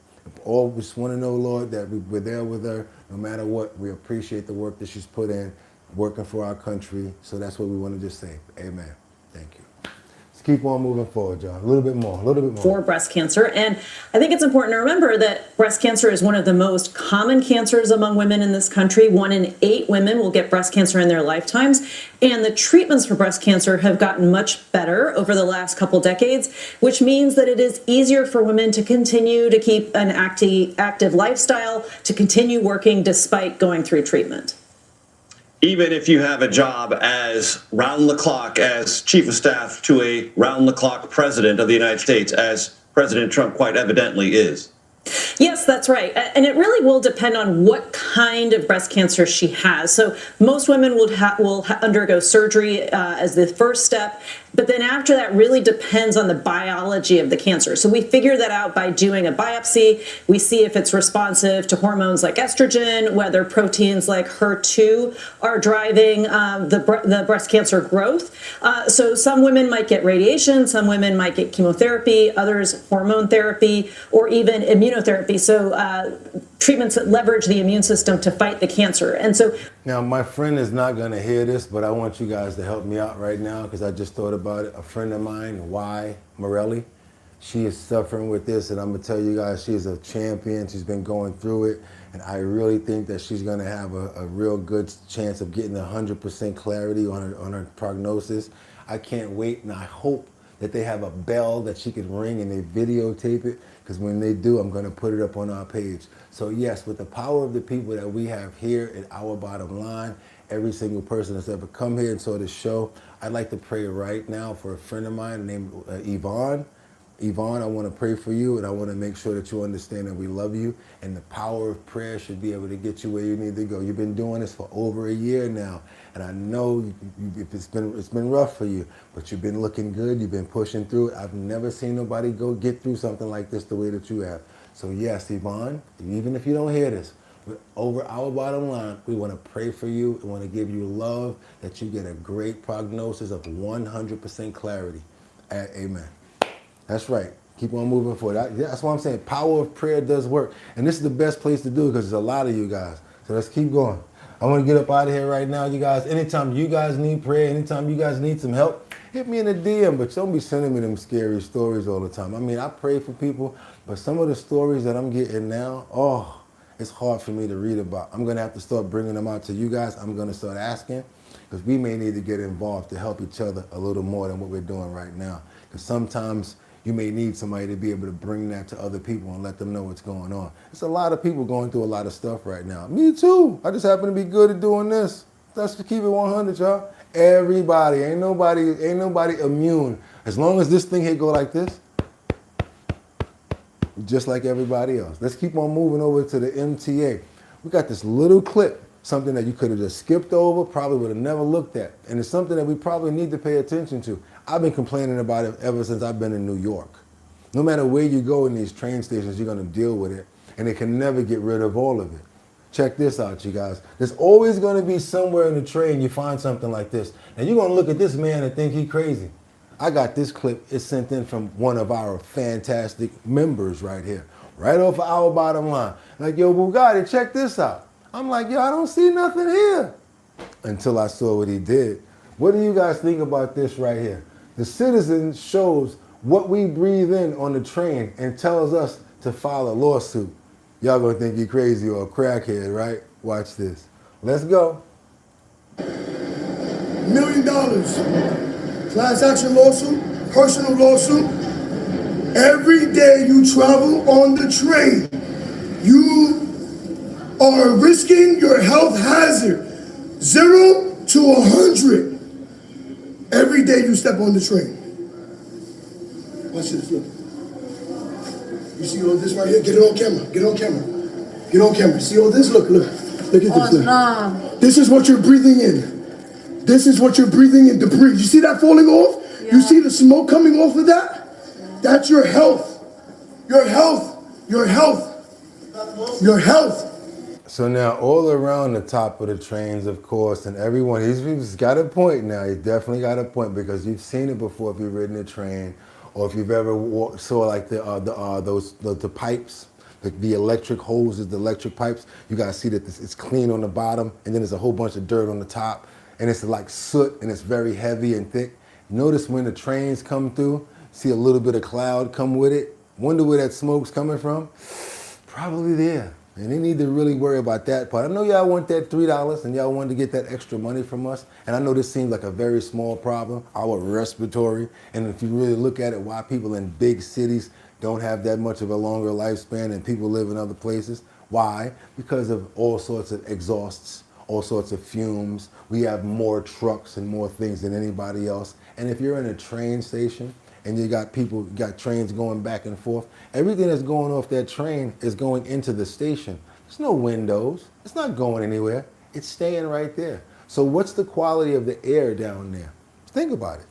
All we just want to know, Lord, that we're there with her no matter what. We appreciate the work that she's put in, working for our country. So that's what we want to just say. Amen. Thank you. Let's keep on moving forward, John. A little bit more. For breast cancer. And I think it's important to remember that breast cancer is one of the most common cancers among women in this country. 1 in 8 women will get breast cancer in their lifetimes. And the treatments for breast cancer have gotten much better over the last couple decades, which means that it is easier for women to continue to keep an active lifestyle, to continue working despite going through treatment. Even if you have a job as round the clock, as chief of staff to a round the clock president of the United States, as President Trump quite evidently is. Yes, that's right. And it really will depend on what kind of breast cancer she has. So most women will undergo surgery as the first step. But then after that really depends on the biology of the cancer. So we figure that out by doing a biopsy. We see if it's responsive to hormones like estrogen, whether proteins like HER2 are driving the breast cancer growth. So some women might get radiation, some women might get chemotherapy, others hormone therapy, or even immunotherapy. So treatments that leverage the immune system to fight the cancer. And so now my friend is not going to hear this, but I want you guys to help me out right now because I just thought about it. A friend of mine, Y. Morelli, she is suffering with this, and I'm going to tell you guys, she's a champion. She's been going through it, and I really think that she's going to have a real good chance of getting 100% clarity on her prognosis. I can't wait, and I hope that they have a bell that she can ring and they videotape it, because when they do, I'm going to put it up on our page. So yes, with the power of the people that we have here at Our Bottom Line, every single person that's ever come here and saw this show, I'd like to pray right now for a friend of mine named Yvonne. Yvonne, I want to pray for you, and I want to make sure that you understand that we love you, and the power of prayer should be able to get you where you need to go. You've been doing this for over a year now, and I know it's been rough for you, but you've been looking good. You've been pushing through it. I've never seen nobody get through something like this the way that you have. So yes, Yvonne, even if you don't hear this, over Our Bottom Line, we want to pray for you. We want to give you love, that you get a great prognosis of 100% clarity. Amen. That's right. Keep on moving forward. That's what I'm saying. Power of prayer does work. And this is the best place to do it because there's a lot of you guys. So let's keep going. I want to get up out of here right now, you guys. Anytime you guys need prayer, anytime you guys need some help, hit me in the DM, but don't be sending me them scary stories all the time. I mean, I pray for people, but some of the stories that I'm getting now, it's hard for me to read about. I'm going to have to start bringing them out to you guys. I'm going to start asking, because we may need to get involved to help each other a little more than what we're doing right now. Because sometimes you may need somebody to be able to bring that to other people and let them know what's going on. There's a lot of people going through a lot of stuff right now. Me too. I just happen to be good at doing this. Let's keep it 100, y'all. Everybody, ain't nobody immune. As long as this thing here go like this, just like everybody else. Let's keep on moving over to the MTA. We got this little clip, something that you could have just skipped over, probably would have never looked at. And it's something that we probably need to pay attention to. I've been complaining about it ever since I've been in New York. No matter where you go in these train stations, you're gonna deal with it, and they can never get rid of all of it. Check this out, you guys. There's always gonna be somewhere in the train you find something like this. And you're gonna look at this man and think he's crazy. I got this clip, it's sent in from one of our fantastic members right here, right off of Our Bottom Line. Like, yo, Boogotti, check this out. I'm like, yo, I don't see nothing here. Until I saw what he did. What do you guys think about this right here? The Citizen shows what we breathe in on the train and tells us to file a lawsuit. Y'all gonna think you crazy or a crackhead, right? Watch this. Let's go. $1 million. Class action lawsuit, personal lawsuit. Every day you travel on the train, you are risking your health hazard. 0 to 100. Every day you step on the train. Watch this, look. You see all this right here? Get it on camera, get it on camera. Get on camera, see all this? Look, look. Look at this, look. No. This is what you're breathing in. This is what you're breathing in, debris. You see that falling off? Yeah. You see the smoke coming off of that? That's your health. Your health. Your health. Your health. So now all around the top of the trains, of course, and everyone, he's got a point now. He's definitely got a point because you've seen it before if you've ridden a train or if you've ever saw like the pipes, the electric hoses, the electric pipes. You gotta see that it's clean on the bottom and then there's a whole bunch of dirt on the top and it's like soot and it's very heavy and thick. Notice when the trains come through, see a little bit of cloud come with it. Wonder where that smoke's coming from? Probably there. And they need to really worry about that part. I know y'all want that $3 and y'all wanted to get that extra money from us. And I know this seems like a very small problem, our respiratory. And if you really look at it, why people in big cities don't have that much of a longer lifespan and people live in other places. Why? Because of all sorts of exhausts, all sorts of fumes. We have more trucks and more things than anybody else. And if you're in a train station, and you got people, you got trains going back and forth. Everything that's going off that train is going into the station. There's no windows. It's not going anywhere. It's staying right there. So what's the quality of the air down there? Think about it.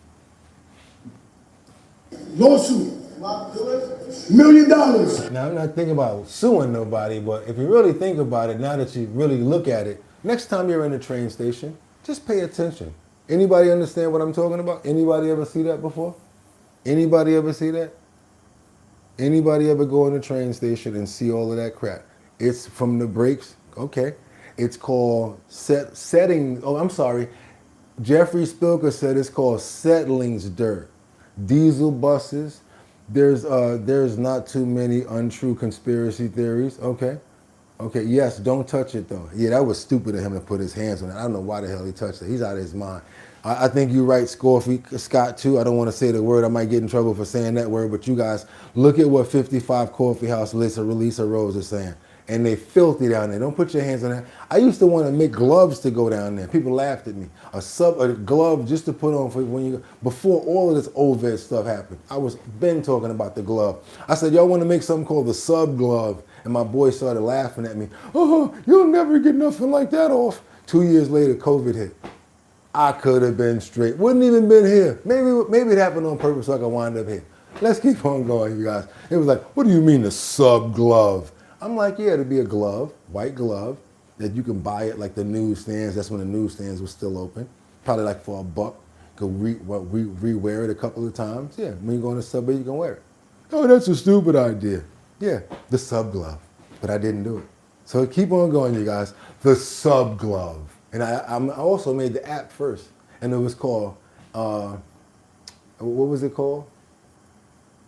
Lawsuit. $1 million. Now, I'm not thinking about suing nobody, but if you really think about it, now that you really look at it, next time you're in a train station, just pay attention. Anybody understand what I'm talking about? Anybody ever see that before? Anybody ever see that? Anybody ever go in a train station and see all of that crap? It's from the brakes, okay. It's called setting, oh, I'm sorry. Jeffrey Spilker said it's called settlings dirt. Diesel buses, there's not too many untrue conspiracy theories, okay. Okay, yes, don't touch it though. Yeah, that was stupid of him to put his hands on it. I don't know why the hell he touched it. He's out of his mind. I think you're right, Scott, too. I don't want to say the word. I might get in trouble for saying that word, but you guys, look at what 55 Coffee House Lisa Rose is saying. And they filthy down there. Don't put your hands on that. I used to want to make gloves to go down there. People laughed at me. A glove just to put on for when you, before all of this OVID stuff happened. I was been talking about the glove. I said, y'all want to make something called the sub glove. And my boy started laughing at me. Oh, you'll never get nothing like that off. 2 years later, COVID hit. I could have been straight. Wouldn't even been here. Maybe it happened on purpose so I could wind up here. Let's keep on going, you guys. It was like, what do you mean the sub glove? I'm like, yeah, it'd be a glove, white glove, that you can buy it like the newsstands. That's when the newsstands were still open. Probably like for $1. Go re-wear it a couple of times. Yeah, when you go on the subway, you can wear it. Oh, that's a stupid idea. Yeah, the sub glove, but I didn't do it. So keep on going, you guys. The sub glove. And I also made the app first, and it was called, what was it called?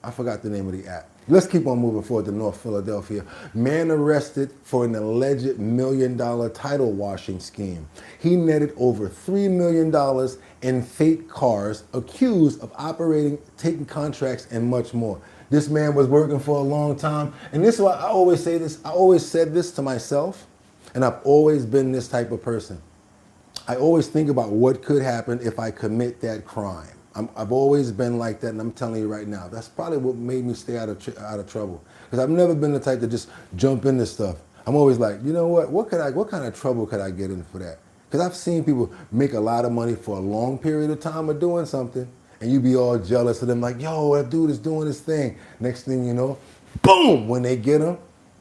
I forgot the name of the app. Let's keep on moving forward to North Philadelphia. Man arrested for an alleged $1 million title washing scheme. He netted over $3 million in fake cars, accused of operating, taking contracts, and much more. This man was working for a long time, and this is why I always say this. I always said this to myself, and I've always been this type of person. I always think about what could happen if I commit that crime. I've always been like that, and I'm telling you right now, that's probably what made me stay out of trouble. Because I've never been the type to just jump into stuff. I'm always like, you know what kind of trouble could I get in for that? Because I've seen people make a lot of money for a long period of time of doing something, and you be all jealous of them, like, yo, that dude is doing his thing. Next thing you know, boom, when they get him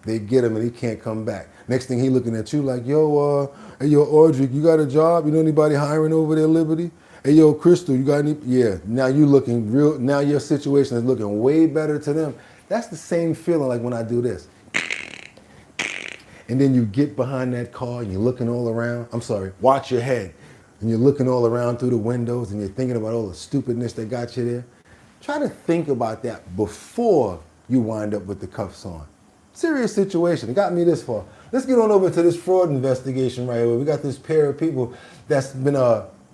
and he can't come back. Next thing he looking at you like, yo, hey, yo, Audrey, you got a job? You know anybody hiring over there, Liberty? Hey, yo, Crystal, you got any? Yeah, now you looking real, now your situation is looking way better to them. That's the same feeling like when I do this. And then you get behind that car and you're looking all around. I'm sorry, watch your head. And you're looking all around through the windows and you're thinking about all the stupidness that got you there. Try to think about that before you wind up with the cuffs on. Serious situation. It got me this far. Let's get on over to this fraud investigation right here. We got this pair of people that's been,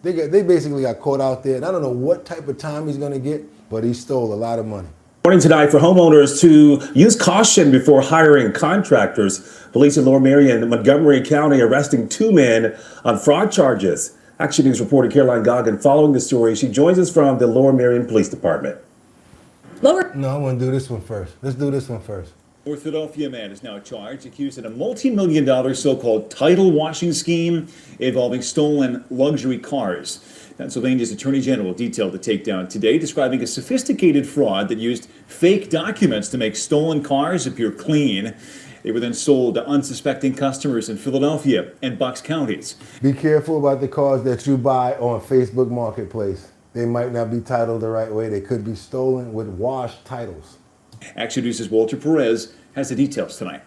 they basically got caught out there. And I don't know what type of time he's going to get, but he stole a lot of money. Warning tonight for homeowners to use caution before hiring contractors. Police in Lower Merion and Montgomery County arresting 2 men on fraud charges. Action News reporter Caroline Goggin following the story. She joins us from the Lower Merion Police Department. No, I want to do this one first. Let's do this one first. North Philadelphia man is now charged, accused in a multi-million-dollar so-called title washing scheme involving stolen luxury cars. Pennsylvania's Attorney General detailed the takedown today, describing a sophisticated fraud that used fake documents to make stolen cars appear clean. They were then sold to unsuspecting customers in Philadelphia and Bucks counties. Be careful about the cars that you buy on Facebook Marketplace. They might not be titled the right way. They could be stolen with washed titles. Action News' Walter Perez has the details tonight.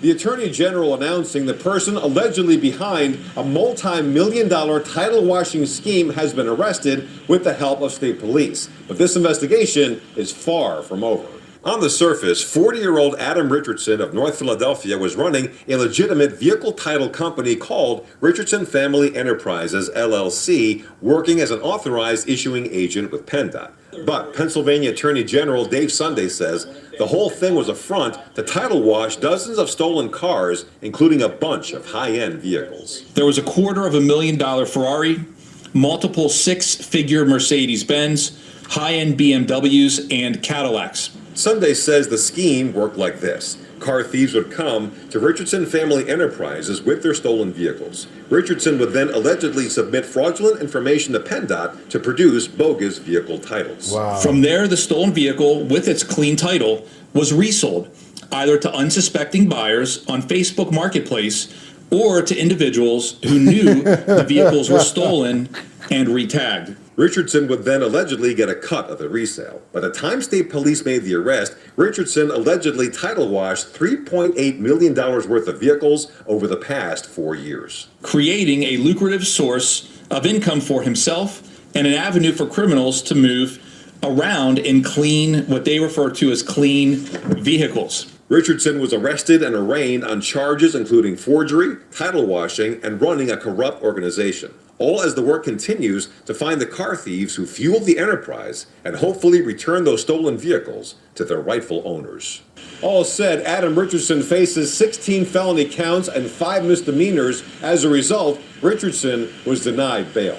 The Attorney General announcing the person allegedly behind a multi-million-dollar title washing scheme has been arrested with the help of state police. But this investigation is far from over. On the surface, 40-year-old Adam Richardson of North Philadelphia was running a legitimate vehicle title company called Richardson Family Enterprises, LLC, working as an authorized issuing agent with PennDOT. But Pennsylvania Attorney General Dave Sunday says the whole thing was a front to title wash dozens of stolen cars, including a bunch of high-end vehicles. There was a $250,000 Ferrari, multiple 6-figure Mercedes-Benz, high-end BMWs, and Cadillacs. Sunday says the scheme worked like this. Car thieves would come to Richardson Family Enterprises with their stolen vehicles. Richardson would then allegedly submit fraudulent information to PennDOT to produce bogus vehicle titles. Wow. From there, the stolen vehicle with its clean title was resold, either to unsuspecting buyers on Facebook Marketplace or to individuals who knew the vehicles were stolen and retagged. Richardson would then allegedly get a cut of the resale. By the time state police made the arrest, Richardson allegedly title washed $3.8 million worth of vehicles over the past 4 years. Creating a lucrative source of income for himself and an avenue for criminals to move around in clean, what they refer to as clean vehicles. Richardson was arrested and arraigned on charges including forgery, title washing, and running a corrupt organization. All as the work continues to find the car thieves who fueled the enterprise and hopefully return those stolen vehicles to their rightful owners. All said, Adam Richardson faces 16 felony counts and 5 misdemeanors. As a result, Richardson was denied bail.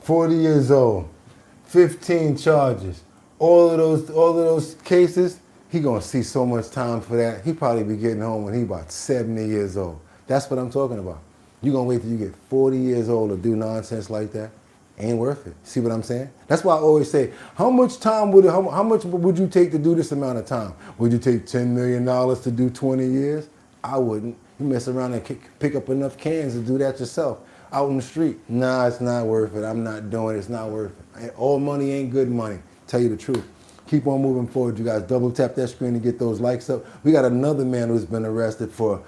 40 years old, 15 charges. All of those cases, he gonna see so much time for that. He probably be getting home when he about 70 years old. That's what I'm talking about. You gonna wait till you get 40 years old to do nonsense like that? Ain't worth it. See what I'm saying? That's why I always say, how much would you take to do this amount of time? Would you take $10 million to do 20 years? I wouldn't. You mess around and pick up enough cans to do that yourself out in the street. Nah, it's not worth it. I'm not doing it. It's not worth it. All money ain't good money. Tell you the truth. Keep on moving forward, you guys. Double tap that screen to get those likes up. We got another man who's been arrested for,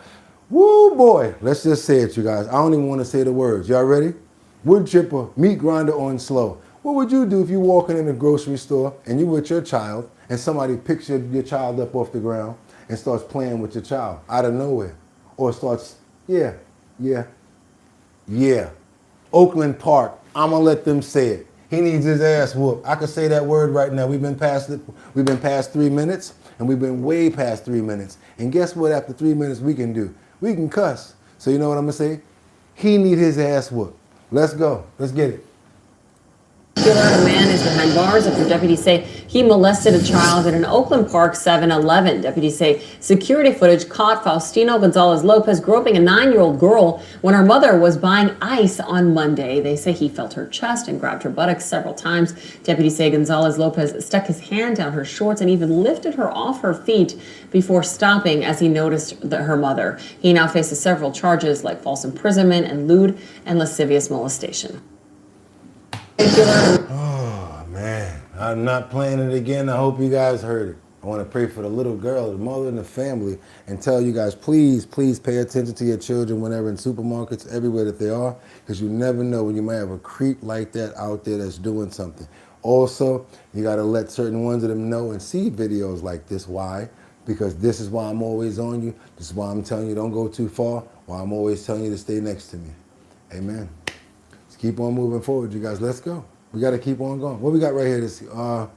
woo boy, let's just say it, you guys. I don't even want to say the words. Y'all ready? Wood chipper, meat grinder on slow. What would you do if you walking in a grocery store and you with your child and somebody picks your child up off the ground and starts playing with your child out of nowhere? Or starts, yeah. Oakland Park, I'm gonna let them say it. He needs his ass whooped. I could say that word right now. We've been past 3 minutes, and we've been way past 3 minutes. And guess what? After 3 minutes, we can do. We can cuss. So you know what I'm gonna say? He need his ass whooped. Let's go. Let's get it. killer. A man is behind bars after deputies say he molested a child at an Oakland Park 7-Eleven. Deputies say security footage caught Faustino Gonzalez Lopez groping a 9-year-old girl when her mother was buying ice on Monday. They say he felt her chest and grabbed her buttocks several times. Deputies say Gonzalez Lopez stuck his hand down her shorts and even lifted her off her feet before stopping as he noticed her mother. He now faces several charges like false imprisonment and lewd and lascivious molestation. Oh, man. I'm not playing it again. I hope you guys heard it. I want to pray for the little girl, the mother, and the family, and tell you guys, please, please pay attention to your children whenever in supermarkets, everywhere that they are, because you never know when you might have a creep like that out there that's doing something. Also, you got to let certain ones of them know and see videos like this. Why? Because this is why I'm always on you. This is why I'm telling you don't go too far. Why I'm always telling you to stay next to me. Amen. Let's keep on moving forward, you guys. Let's go. We got to keep on going. What we got right here? This, come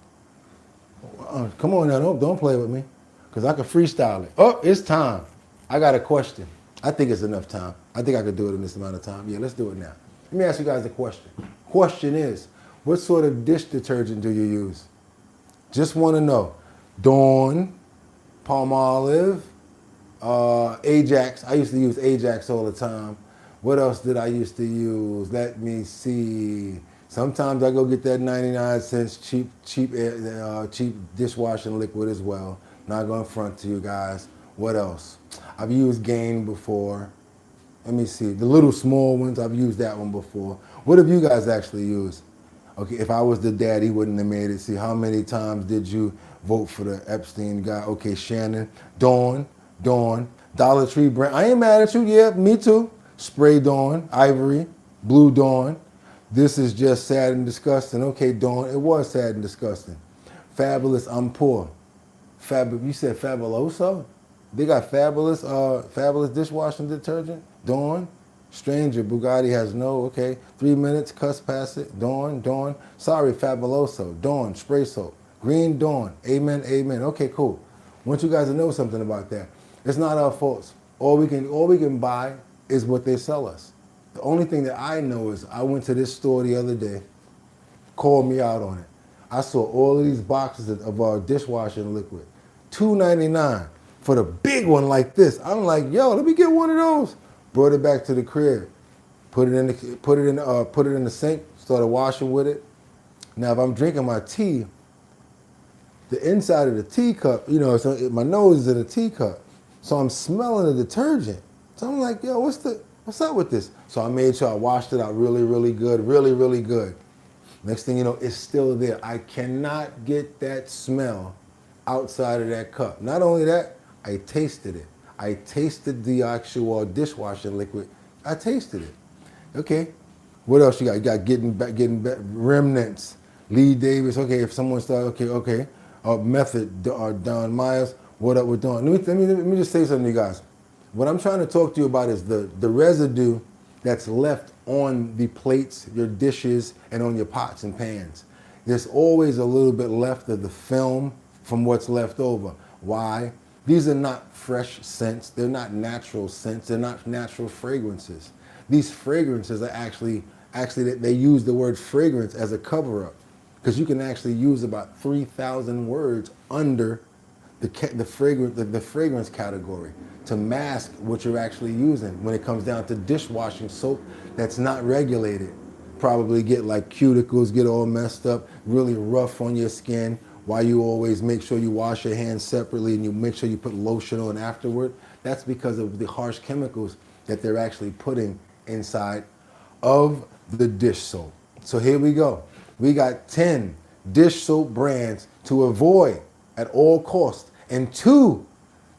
on now. Don't play with me, because I can freestyle it. Oh, it's time. I got a question. I think it's enough time. I think I could do it in this amount of time. Yeah, let's do it now. Let me ask you guys a question. Question is, what sort of dish detergent do you use? Just want to know. Dawn, Palmolive, Ajax. I used to use Ajax all the time. What else did I used to use? Let me see. Sometimes I go get that 99 cents cheap dishwashing liquid as well. Not gonna front to you guys. What else? I've used Gain before. Let me see. The little small ones, I've used that one before. What have you guys actually used? Okay, if I was the dad, he wouldn't have made it. See, how many times did you vote for the Epstein guy? Okay, Shannon, Dawn, Dollar Tree brand. I ain't mad at you. Yeah, me too. Spray Dawn, Ivory, Blue Dawn. This is just sad and disgusting. Okay, Dawn, it was sad and disgusting. Fabulous, I'm poor. You said Fabuloso? They got fabulous dishwashing detergent. Dawn, Stranger, Boogotti has no, okay. 3 minutes, cuss past it. Dawn. Sorry, Fabuloso. Dawn, spray soap. Green Dawn, amen. Okay, cool. I want you guys to know something about that. It's not our fault. All we can buy is what they sell us. The only thing that I know is I went to this store the other day, called me out on it. I saw all of these boxes of dishwashing liquid, $2.99 for the big one like this. I'm like, yo, let me get one of those. Brought it back to the crib, put it in the sink, started washing with it. Now, if I'm drinking my tea, the inside of the teacup, my nose is in a teacup, so I'm smelling the detergent. So I'm like, yo, what's up with this? So I made sure I washed it out really, really good, really, really good. Next thing you know, it's still there. I cannot get that smell outside of that cup. Not only that, I tasted it. I tasted the actual dishwashing liquid. I tasted it. Okay, what else you got? You got getting back remnants. Lee Davis. Okay, if someone started. Okay. Method. Don Myers. What up with Don? Let me just say something to you guys. What I'm trying to talk to you about is the residue that's left on the plates, your dishes, and on your pots and pans. There's always a little bit left of the film from what's left over. Why? These are not fresh scents. They're not natural scents. They're not natural fragrances. These fragrances are actually they use the word fragrance as a cover-up, because you can actually use about 3,000 words under the fragrance category to mask what you're actually using when it comes down to dishwashing soap that's not regulated. Probably get like cuticles, get all messed up, really rough on your skin, while you always make sure you wash your hands separately and you make sure you put lotion on afterward. That's because of the harsh chemicals that they're actually putting inside of the dish soap. So here we go. We got 10 dish soap brands to avoid at all costs, and 2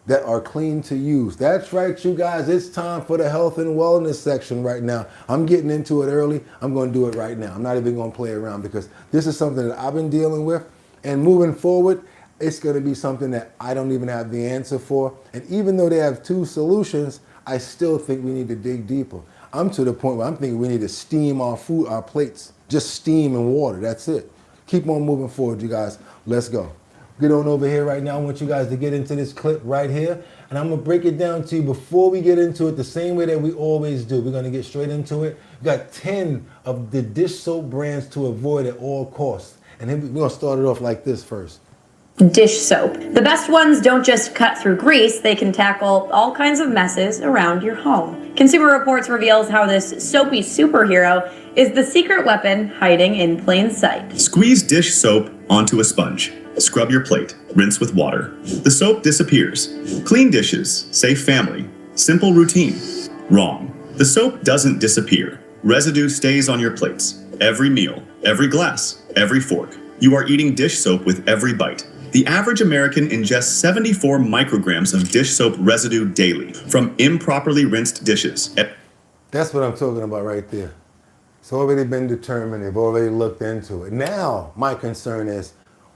that are clean to use. That's right, you guys. It's time for the health and wellness section right now. I'm getting into it early. I'm going to do it right now. I'm not even going to play around, because this is something that I've been dealing with. And moving forward, it's going to be something that I don't even have the answer for. And even though they have 2 solutions, I still think we need to dig deeper. I'm to the point where I'm thinking we need to steam our food, our plates. Just steam and water. That's it. Keep on moving forward, you guys. Let's go. Get on over here right now. I want you guys to get into this clip right here. And I'm going to break it down to you before we get into it the same way that we always do. We're going to get straight into it. We got 10 of the dish soap brands to avoid at all costs. And then we're going to start it off like this first. Dish soap. The best ones don't just cut through grease, they can tackle all kinds of messes around your home. Consumer Reports reveals how this soapy superhero is the secret weapon hiding in plain sight. Squeeze dish soap onto a sponge. Scrub your plate. Rinse with water. The soap disappears. Clean dishes. Save family. Simple routine. Wrong. The soap doesn't disappear. Residue stays on your plates. Every meal. Every glass. Every fork. You are eating dish soap with every bite. The average American ingests 74 micrograms of dish soap residue daily from improperly rinsed dishes. That's what I'm talking about right there. It's already been determined. They've already looked into it. Now, my concern is,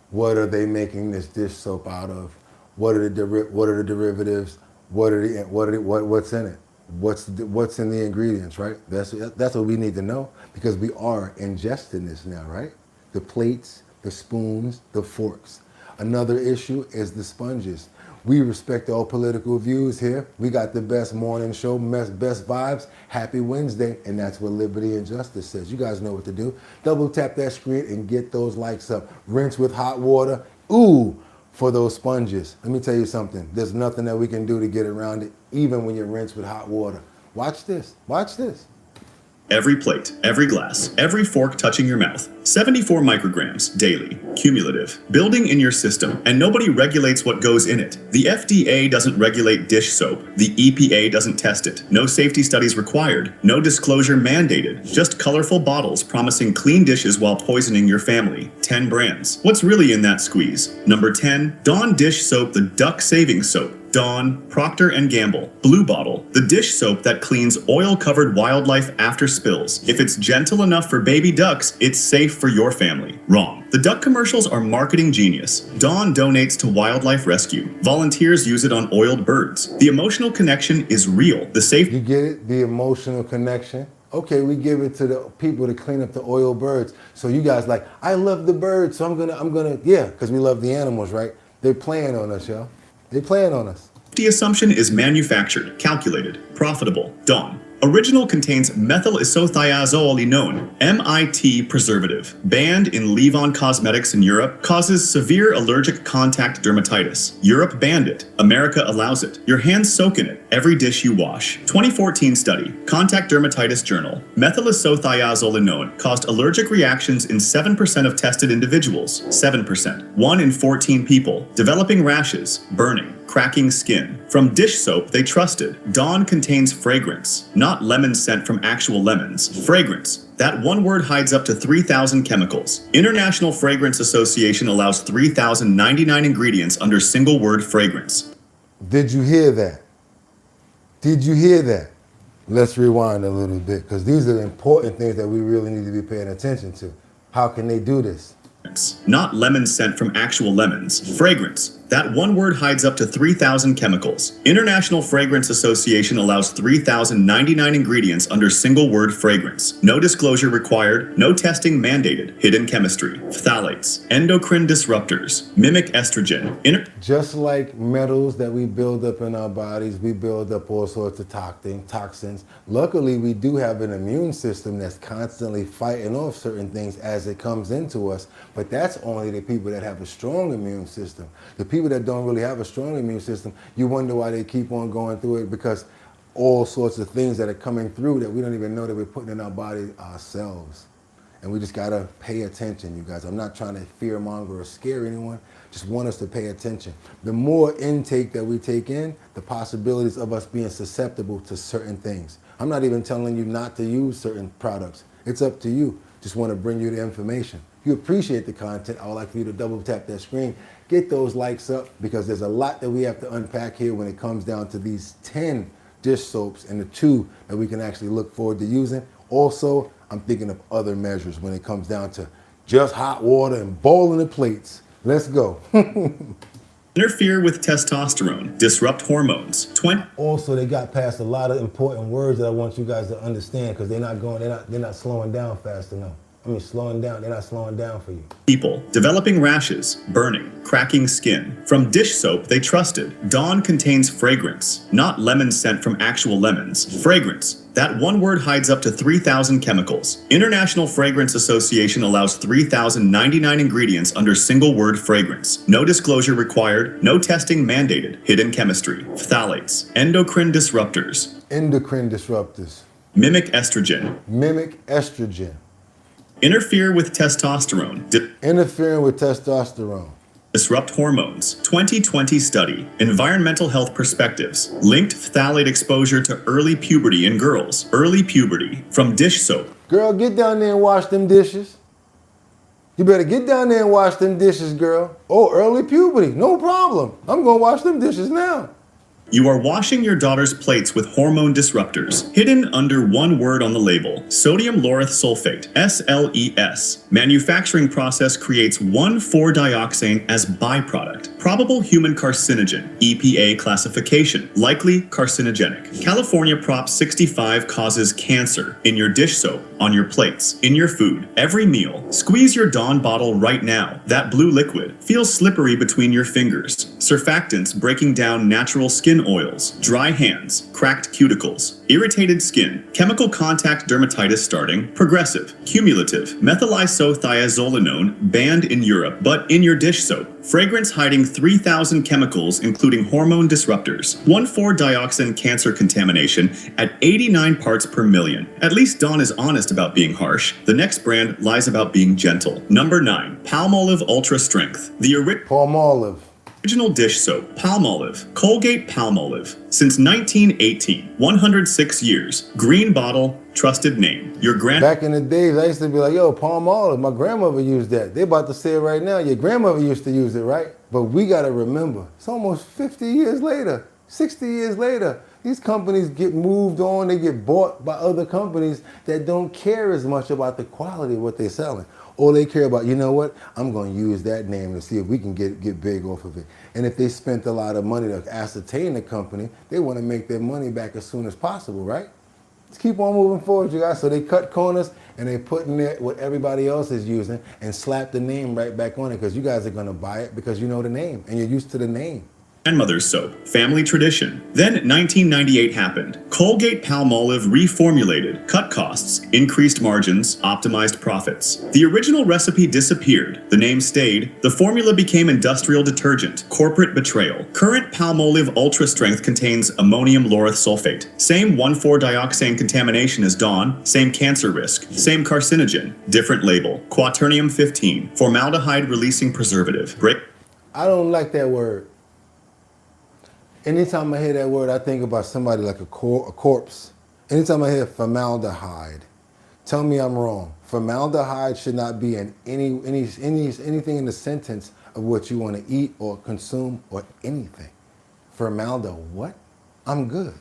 what are they making this dish soap out of? What are the derivatives? What's in it? What's in the ingredients, right? That's what we need to know, because we are ingesting this now, right? The plates, the spoons, the forks. Another issue is the sponges. We respect all political views here. We got the best morning show, best vibes. Happy Wednesday, and that's what Liberty and Justice says. You guys know what to do. Double tap that screen and get those likes up. Rinse with hot water. Ooh, for those sponges. Let me tell you something. There's nothing that we can do to get around it, even when you rinse with hot water. Watch this. Watch this. Every plate, every glass, every fork touching your mouth. 74 micrograms daily, cumulative, building in your system, and nobody regulates what goes in it. The FDA doesn't regulate dish soap. The EPA doesn't test it. No safety studies required. No disclosure mandated. Just colorful bottles promising clean dishes while poisoning your family. 10 brands. What's really in that squeeze? Number 10, Dawn Dish Soap, the Duck Saving Soap. Dawn, Procter & Gamble, Blue Bottle, the dish soap that cleans oil-covered wildlife after spills. If it's gentle enough for baby ducks, it's safe for your family. Wrong. The duck commercials are marketing genius. Dawn donates to wildlife rescue. Volunteers use it on oiled birds. The emotional connection is real. The safe... You get it? The emotional connection? Okay, we give it to the people to clean up the oil birds. So you guys like, I love the birds, so I'm gonna, yeah, because we love the animals, right? They're playing on us, y'all. They're playing on us. The assumption is manufactured, calculated, profitable. Dawn. Original contains methyl isothiazolinone, MIT preservative. Banned in leave-on cosmetics in Europe, causes severe allergic contact dermatitis. Europe banned it. America allows it. Your hands soak in it every dish you wash. 2014 study, Contact Dermatitis Journal. Methyl isothiazolinone caused allergic reactions in 7% of tested individuals. 7%. 1 in 14 people. Developing rashes, burning, cracking skin. From dish soap they trusted. Dawn contains fragrance, not lemon scent from actual lemons. Fragrance. That one word hides up to 3,000 chemicals. International Fragrance Association allows 3,099 ingredients under single word fragrance. Did you hear that? Did you hear that? Let's rewind a little bit, because these are the important things that we really need to be paying attention to. How can they do this? Not lemon scent from actual lemons. Fragrance. That one word hides up to 3,000 chemicals. International Fragrance Association allows 3,099 ingredients under single word fragrance. No disclosure required, no testing mandated. Hidden chemistry. Phthalates. Endocrine disruptors. Mimic estrogen. Just like metals that we build up in our bodies, we build up all sorts of toxins. Luckily, we do have an immune system that's constantly fighting off certain things as it comes into us. But that's only the people that have a strong immune system. The people that don't really have a strong immune system, you wonder why they keep on going through it, because all sorts of things that are coming through that we don't even know that we're putting in our body ourselves. And we just gotta pay attention, you guys. I'm not trying to fearmonger or scare anyone, just want us to pay attention. The more intake that we take in, the possibilities of us being susceptible to certain things. I'm not even telling you not to use certain products. It's up to you. Just want to bring you the information. If you appreciate the content, I would like for you to double tap that screen, get those likes up, because there's a lot that we have to unpack here when it comes down to these 10 dish soaps and the 2 that we can actually look forward to using. Also, I'm thinking of other measures when it comes down to just hot water and boiling the plates. Let's go. Interfere with testosterone, disrupt hormones. Also, they got past a lot of important words that I want you guys to understand, because they're not slowing down fast enough. slowing down. They're not slowing down for you. People developing rashes, burning, cracking skin. From dish soap they trusted, Dawn contains fragrance, not lemon scent from actual lemons. Fragrance. That one word hides up to 3,000 chemicals. International Fragrance Association allows 3,099 ingredients under single word fragrance. No disclosure required, no testing mandated. Hidden chemistry, phthalates, endocrine disruptors. Endocrine disruptors. Mimic estrogen. Mimic estrogen. Interfere with testosterone. Interfering with testosterone. Disrupt hormones. 2020 study. Environmental health perspectives. Linked phthalate exposure to early puberty in girls. Early puberty from dish soap. Girl, get down there and wash them dishes. You better get down there and wash them dishes, girl. Oh, early puberty. No problem. I'm going to wash them dishes now. You are washing your daughter's plates with hormone disruptors. Hidden under one word on the label, sodium lauryl sulfate, SLES. Manufacturing process creates 1,4-dioxane as byproduct. Probable human carcinogen, EPA classification, likely carcinogenic. California Prop 65 causes cancer in your dish soap, on your plates, in your food, every meal. Squeeze your Dawn bottle right now. That blue liquid feels slippery between your fingers. Surfactants breaking down natural skin oils, dry hands, cracked cuticles, irritated skin, chemical contact dermatitis starting, progressive, cumulative, methylisothiazolinone banned in Europe, but in your dish soap. Fragrance hiding 3,000 chemicals including hormone disruptors. 1,4-dioxane cancer contamination at 89 parts per million. At least Dawn is honest about being harsh. The next brand lies about being gentle. Number 9, Palmolive Ultra Strength. The Palmolive. Original dish soap, Palmolive, Colgate Palmolive. Since 1918, 106 years. Green bottle, trusted name. Your Back in the days, I used to be like, yo, Palmolive, my grandmother used that. They about to say it right now. Your grandmother used to use it, right? But we got to remember, it's almost 50 years later, 60 years later. These companies get moved on, they get bought by other companies that don't care as much about the quality of what they're selling. All they care about, you know what, I'm going to use that name to see if we can get big off of it. And if they spent a lot of money to ascertain the company, they want to make their money back as soon as possible, right? Let's keep on moving forward, you guys. So they cut corners and they put in there what everybody else is using and slap the name right back on it because you guys are going to buy it because you know the name and you're used to the name. Grandmother's soap, family tradition. Then 1998 happened. Colgate Palmolive reformulated, cut costs, increased margins, optimized profits. The original recipe disappeared. The name stayed. The formula became industrial detergent. Corporate betrayal. Current Palmolive Ultra Strength contains ammonium lauryl sulfate. Same 1,4-dioxane contamination as Dawn. Same cancer risk. Same carcinogen. Different label. Quaternium 15. Formaldehyde releasing preservative. I don't like that word. Anytime I hear that word, I think about somebody like a corpse. Anytime I hear formaldehyde, tell me I'm wrong. Formaldehyde should not be in anything in the sentence of what you want to eat or consume or anything. What? I'm good.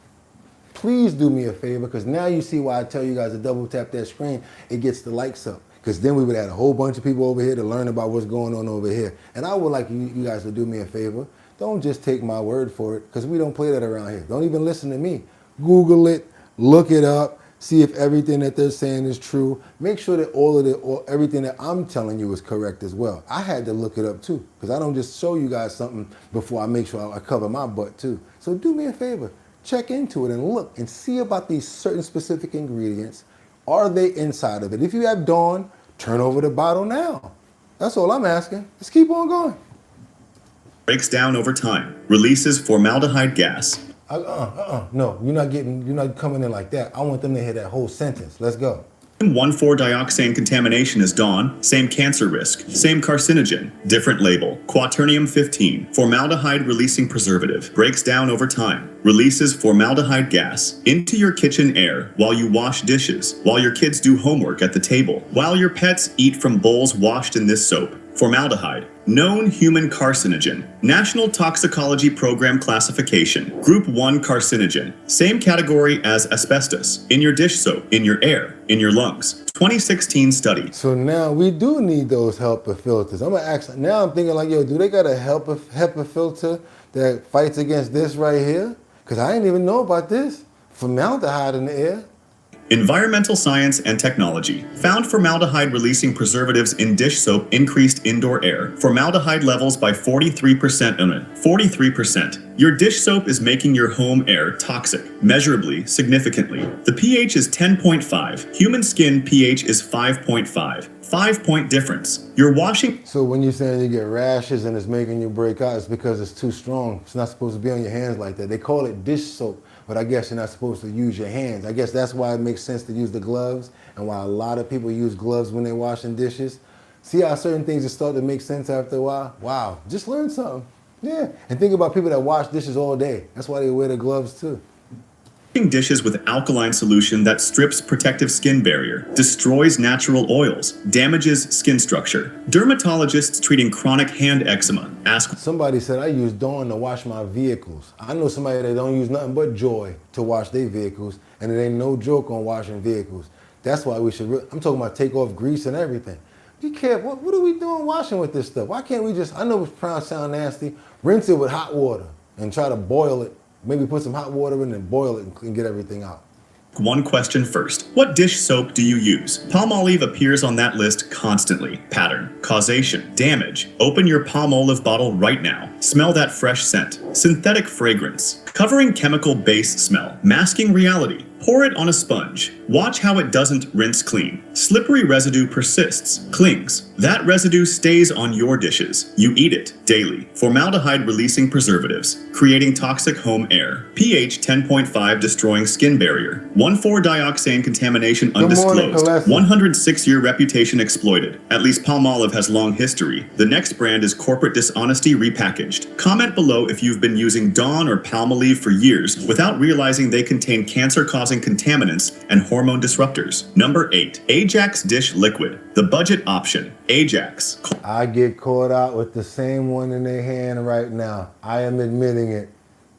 Please do me a favor, because now you see why I tell you guys to double tap that screen. It gets the likes up. Because then we would have a whole bunch of people over here to learn about what's going on over here. And I would like you guys to do me a favor. Don't just take my word for it, because we don't play that around here. Don't even listen to me. Google it, look it up, see if everything that they're saying is true. Make sure that everything that I'm telling you is correct as well. I had to look it up too, because I don't just show you guys something before I make sure I cover my butt too. So do me a favor, check into it and look and see about these certain specific ingredients. Are they inside of it? If you have Dawn, turn over the bottle now. That's all I'm asking. Let's keep on going. Breaks down over time, releases formaldehyde gas. No, you're not coming in like that. I want them to hear that whole sentence. Let's go. 1,4-dioxane contamination is Dawn, same cancer risk, same carcinogen, different label. Quaternium 15, formaldehyde releasing preservative. Breaks down over time, releases formaldehyde gas into your kitchen air while you wash dishes, while your kids do homework at the table, while your pets eat from bowls washed in this soap. Formaldehyde, known human carcinogen. National Toxicology Program classification. Group 1 carcinogen. Same category as asbestos. In your dish soap, in your air, in your lungs. 2016 study. So now we do need those HEPA filters. I'm gonna ask, now I'm thinking like, yo, do they got a HEPA filter that fights against this right here? Because I didn't even know about this. Formaldehyde in the air. Environmental science and technology found formaldehyde-releasing preservatives in dish soap increased indoor air. Formaldehyde levels by 43%. 43%. Your dish soap is making your home air toxic, measurably, significantly. The pH is 10.5. Human skin pH is 5.5. 5-point difference. You're washing. So when you're saying you get rashes and it's making you break out, it's because it's too strong. It's not supposed to be on your hands like that. They call it dish soap, but I guess you're not supposed to use your hands. I guess that's why it makes sense to use the gloves and why a lot of people use gloves when they're washing dishes. See how certain things just start to make sense after a while? Wow, just learn something. Yeah, and think about people that wash dishes all day. That's why they wear the gloves too. Dishes with alkaline solution that strips protective skin barrier, destroys natural oils, damages skin structure. Dermatologists treating chronic hand eczema ask. Somebody said I use Dawn to wash my vehicles. I know somebody that don't use nothing but Joy to wash their vehicles, and it ain't no joke on washing vehicles. That's why we should, I'm talking about take off grease and everything. Be careful, what are we doing washing with this stuff? Why can't we just, I know it sound nasty, rinse it with hot water and try to boil it. Maybe put some hot water in and boil it and get everything out. One question first. What dish soap do you use? Palmolive appears on that list constantly. Pattern, causation, damage. Open your Palmolive bottle right now. Smell that fresh scent. Synthetic fragrance. Covering chemical base smell. Masking reality. Pour it on a sponge. Watch how it doesn't rinse clean. Slippery residue persists, clings. That residue stays on your dishes. You eat it daily. Formaldehyde-releasing preservatives, creating toxic home air. pH 10.5 destroying skin barrier. 1,4-dioxane contamination undisclosed. 106-year reputation exploited. At least Palmolive has long history. The next brand is corporate dishonesty repackaged. Comment below if you've been using Dawn or Palmolive for years without realizing they contain cancer-causing contaminants and hormone disruptors. Number 8, Ajax Dish Liquid, the budget option. Ajax. I get caught out with the same one in their hand right now. I am admitting it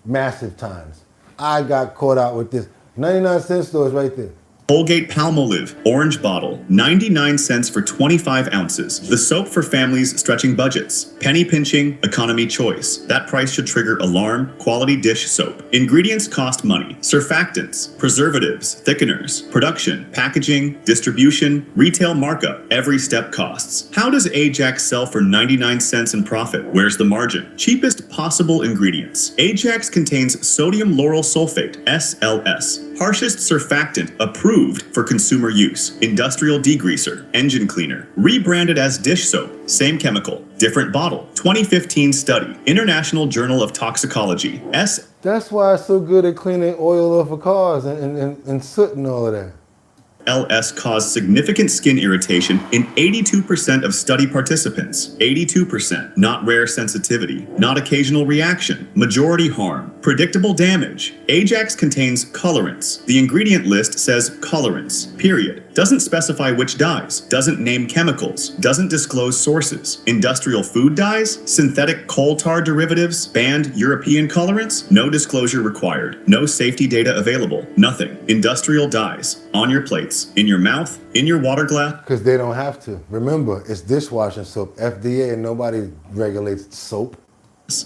massive times. I got caught out with this. 99-cent stores right there. Colgate Palmolive, orange bottle, 99 cents for 25 ounces. The soap for families stretching budgets. Penny pinching, economy choice. That price should trigger alarm, quality dish soap. Ingredients cost money. Surfactants, preservatives, thickeners, production, packaging, distribution, retail markup. Every step costs. How does Ajax sell for 99 cents in profit? Where's the margin? Cheapest possible ingredients. Ajax contains sodium lauryl sulfate, SLS. Harshest surfactant approved for consumer use. Industrial degreaser, engine cleaner. Rebranded as dish soap. Same chemical, different bottle. 2015 study. International Journal of Toxicology. That's why it's so good at cleaning oil off of cars and soot and all of that. LS caused significant skin irritation in 82% of study participants. 82%. Not rare sensitivity. Not occasional reaction. Majority harm. Predictable damage. Ajax contains colorants. The ingredient list says colorants. Period. Doesn't specify which dyes. Doesn't name chemicals. Doesn't disclose sources. Industrial food dyes? Synthetic coal tar derivatives? Banned European colorants? No disclosure required. No safety data available. Nothing. Industrial dyes. On your plates. In your mouth, in your water glass. Because they don't have to. Remember, it's dishwashing soap. FDA and nobody regulates soap.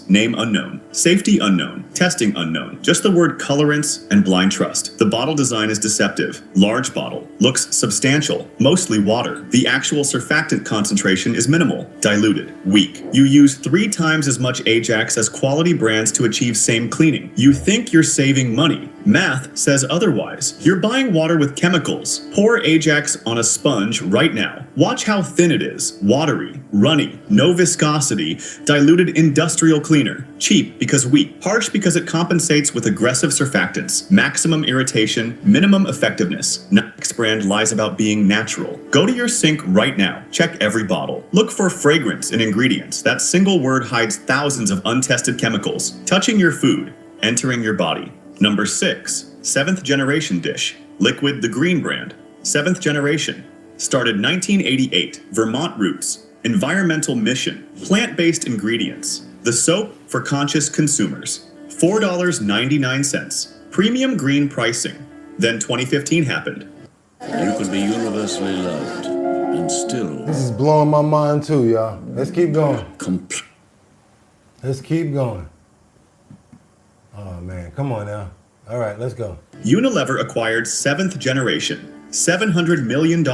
Name unknown. Safety unknown. Testing unknown. Just the word colorants and blind trust. The bottle design is deceptive. Large bottle. Looks substantial. Mostly water. The actual surfactant concentration is minimal. Diluted. Weak. You use 3 times as much Ajax as quality brands to achieve same cleaning. You think you're saving money. Math says otherwise. You're buying water with chemicals. Pour Ajax on a sponge right now. Watch how thin it is. Watery. Runny. No viscosity. Diluted industrial cleaner. Cheap because weak. Harsh because it compensates with aggressive surfactants. Maximum irritation. Minimum effectiveness. Next brand lies about being natural. Go to your sink right now. Check every bottle. Look for fragrance in ingredients. That single word hides thousands of untested chemicals. Touching your food. Entering your body. Number 6. 7th generation dish. Liquid the Green brand. 7th generation. Started 1988. Vermont roots. Environmental mission. Plant-based ingredients. The soap for conscious consumers. $4.99. Premium green pricing. Then 2015 happened. You could be universally loved and still. This is blowing my mind too, y'all. Let's keep going. Let's keep going. Oh man, come on now. All right, let's go. Unilever acquired seventh generation, $700 million.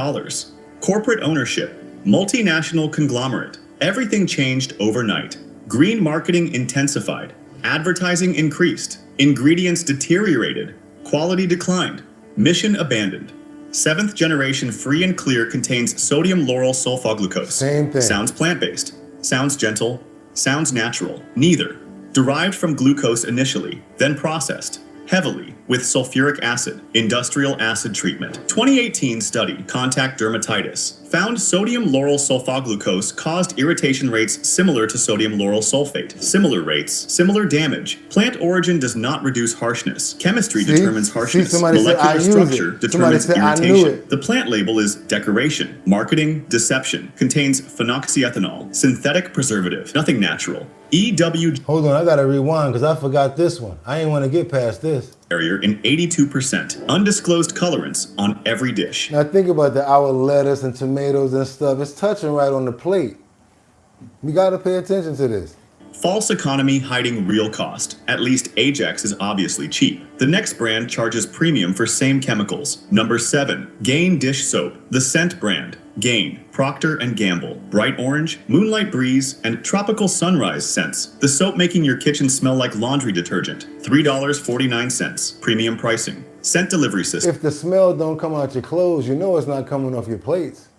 Corporate ownership, multinational conglomerate. Everything changed overnight. Green marketing intensified. Advertising increased. Ingredients deteriorated. Quality declined. Mission abandoned. Seventh generation free and clear contains sodium lauryl sulfoglucose. Same thing. Sounds plant-based. Sounds gentle. Sounds natural. Neither. Derived from glucose initially, then processed heavily with sulfuric acid, industrial acid treatment. 2018 study, contact dermatitis, found sodium lauryl sulfoglucose caused irritation rates similar to sodium lauryl sulfate. Similar rates, similar damage. Plant origin does not reduce harshness. Chemistry determines harshness. Molecular structure determines irritation. The plant label is decoration, marketing, deception. Contains phenoxyethanol, synthetic preservative, nothing natural. Hold on, I gotta rewind because I forgot this one. I ain't want to get past this. Barrier in 82%. Undisclosed colorants on every dish. Now think about our lettuce and tomatoes and stuff. It's touching right on the plate. We gotta pay attention to this. False economy hiding real cost. At least Ajax is obviously cheap. The next brand charges premium for same chemicals. Number 7, Gain dish soap. The scent brand. Gain, Procter & Gamble, Bright Orange, Moonlight Breeze, and Tropical Sunrise scents. The soap making your kitchen smell like laundry detergent. $3.49, premium pricing. Scent delivery system. If the smell don't come out your clothes, you know it's not coming off your plates.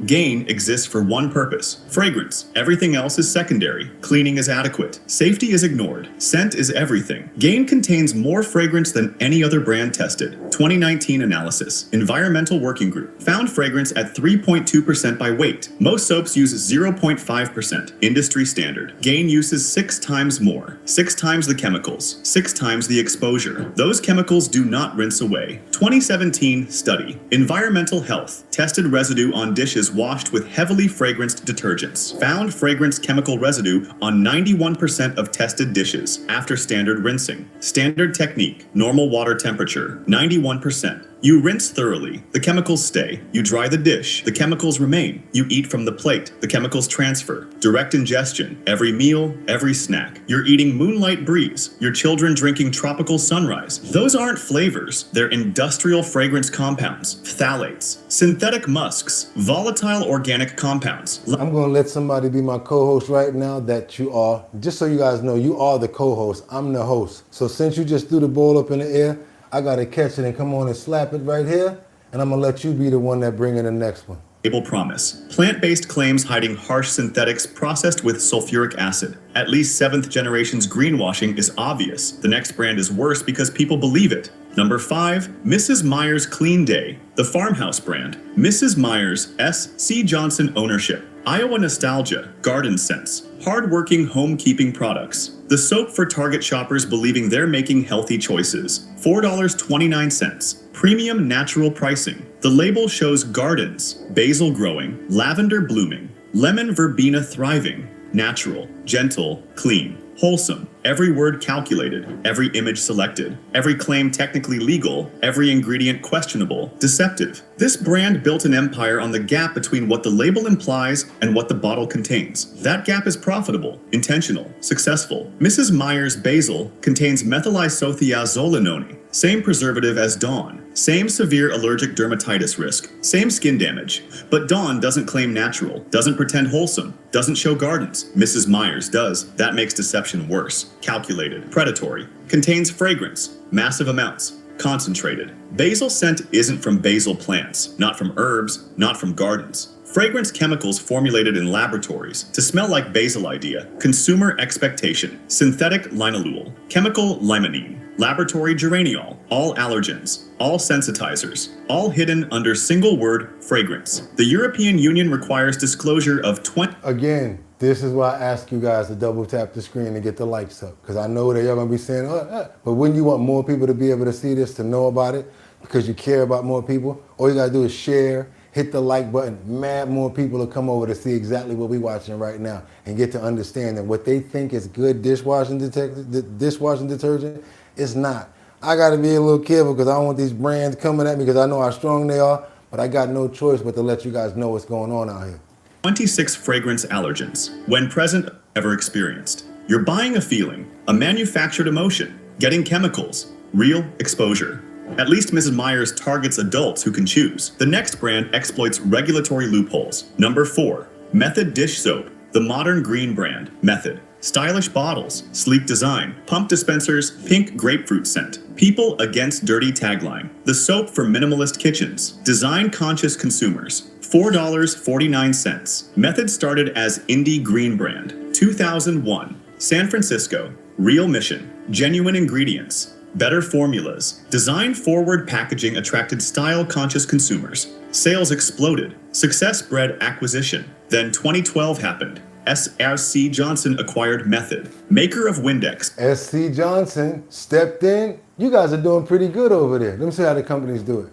Gain exists for one purpose, fragrance. Everything else is secondary. Cleaning is adequate. Safety is ignored. Scent is everything. Gain contains more fragrance than any other brand tested. 2019 analysis. Environmental Working Group. Found fragrance at 3.2% by weight. Most soaps use 0.5%. Industry standard. Gain uses 6 times more. 6 times the chemicals. 6 times the exposure. Those chemicals do not rinse away. 2017 study. Environmental health. Tested residue on dishes washed with heavily fragranced detergents. Found fragrance chemical residue on 91% of tested dishes after standard rinsing. Standard technique, normal water temperature, 91%. You rinse thoroughly, the chemicals stay. You dry the dish, the chemicals remain. You eat from the plate, the chemicals transfer. Direct ingestion, every meal, every snack. You're eating Moonlight Breeze, your children drinking Tropical Sunrise. Those aren't flavors, they're industrial fragrance compounds, phthalates, synthetic musks, volatile organic compounds. I'm gonna let somebody be my co-host right now that you are. Just so you guys know, you are the co-host, I'm the host. So since you just threw the ball up in the air, I gotta catch it and come on and slap it right here, and I'm gonna let you be the one that bring in the next one. Label promise. Plant-based claims hiding harsh synthetics processed with sulfuric acid. At least 7th generation's greenwashing is obvious. The next brand is worse because people believe it. Number 5, Mrs. Meyer's Clean Day. The Farmhouse brand. Mrs. Meyer's S.C. Johnson ownership. Iowa nostalgia, garden scents, hard-working home-keeping products. The soap for Target shoppers believing they're making healthy choices. $4.29, premium natural pricing. The label shows gardens, basil growing, lavender blooming, lemon verbena thriving, natural, gentle, clean, wholesome. Every word calculated, every image selected, every claim technically legal, every ingredient questionable, deceptive. This brand built an empire on the gap between what the label implies and what the bottle contains. That gap is profitable, intentional, successful. Mrs. Meyer's basil contains methylisothiazolinone, same preservative as Dawn, same severe allergic dermatitis risk, same skin damage. But Dawn doesn't claim natural, doesn't pretend wholesome, doesn't show gardens. Mrs. Meyer's does. That makes deception worse. Calculated, predatory, contains fragrance, massive amounts, concentrated. Basil scent isn't from basil plants, not from herbs, not from gardens. Fragrance chemicals formulated in laboratories to smell like basil idea, consumer expectation, synthetic linalool, chemical limonene, laboratory geraniol, all allergens, all sensitizers, all hidden under single word fragrance. The European Union requires disclosure of 20... Again, this is why I ask you guys to double tap the screen and get the likes up. Because I know that y'all gonna be saying, but wouldn't you want more people to be able to see this, to know about it? Because you care about more people? All you gotta do is share, hit the like button. Mad more people will come over to see exactly what we're watching right now and get to understand that what they think is good dishwashing detergent is not. I gotta be a little careful because I don't want these brands coming at me because I know how strong they are, but I got no choice but to let you guys know what's going on out here. 26 fragrance allergens, when present, ever experienced. You're buying a feeling, a manufactured emotion. Getting chemicals. Real exposure. At least Mrs. Myers targets adults who can choose. The next brand exploits regulatory loopholes. Number 4. Method dish soap. The modern green brand, Method. Stylish bottles, sleek design, pump dispensers, pink grapefruit scent. People Against Dirty tagline. The soap for minimalist kitchens. Design-conscious consumers. $4.49. Method started as indie green brand. 2001. San Francisco. Real mission. Genuine ingredients. Better formulas. Design-forward packaging attracted style-conscious consumers. Sales exploded. Success bred acquisition. Then 2012 happened. SRC Johnson acquired Method, maker of Windex. SC Johnson stepped in. You guys are doing pretty good over there. Let me see how the companies do it.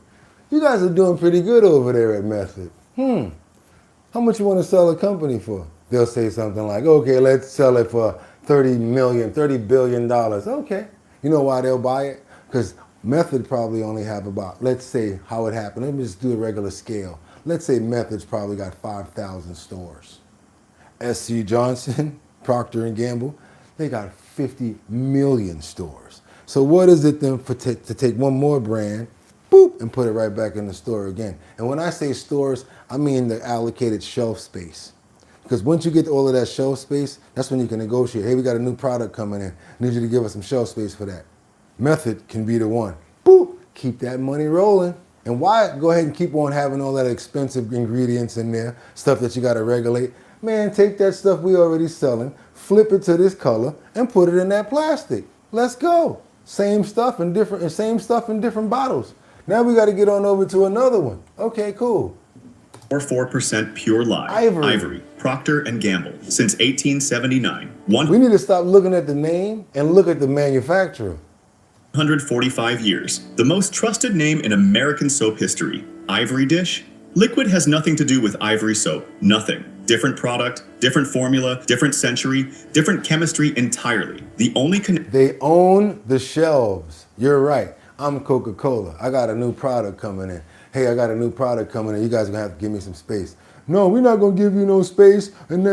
You guys are doing pretty good over there at Method. How much you want to sell a company for? They'll say something like, okay, let's sell it for $30 billion. Okay. You know why they'll buy it? Because Method probably only have about, let's say how it happened. Let me just do a regular scale. Let's say Method's probably got 5,000 stores. SC Johnson, Procter & Gamble, they got 50 million stores. So what is it then to take one more brand, boop, and put it right back in the store again? And when I say stores, I mean the allocated shelf space. Because once you get all of that shelf space, that's when you can negotiate. Hey, we got a new product coming in. I need you to give us some shelf space for that. Method can be the one. Boop, keep that money rolling. And why go ahead and keep on having all that expensive ingredients in there, stuff that you got to regulate? Man, take that stuff we already selling, flip it to this color, and put it in that plastic. Let's go. Same stuff in different bottles. Now we got to get on over to another one. Okay, cool. Or 4% pure live. Ivory. Procter & Gamble. Since 1879. We need to stop looking at the name and look at the manufacturer. 145 years. The most trusted name in American soap history. Ivory Dish. Liquid has nothing to do with Ivory soap. Nothing. Different product, different formula, different century, different chemistry entirely. The only They own the shelves. You're right. I'm Coca-Cola. I got a new product coming in. Hey, I got a new product coming in. You guys are going to have to give me some space. No, we're not going to give you no space. And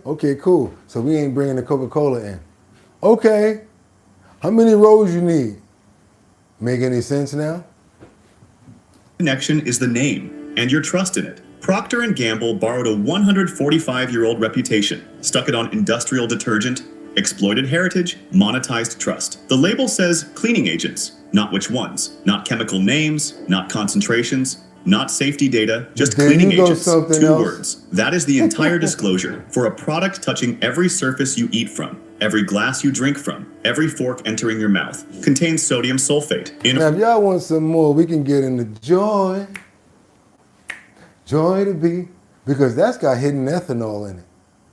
okay, cool. So we ain't bringing the Coca-Cola in. Okay. How many rows you need? Make any sense now? connection is the name and your trust in it. Procter & Gamble borrowed a 145-year-old reputation, stuck it on industrial detergent, exploited heritage, monetized trust. The label says cleaning agents, not which ones, not chemical names, not concentrations, not safety data, just cleaning agents. Two words. That is the entire disclosure for a product touching every surface you eat from, every glass you drink from, every fork entering your mouth. Contains sodium sulfate. Now, if y'all want some more, we can get into joy. Joy to be, because that's got hidden ethanol in it.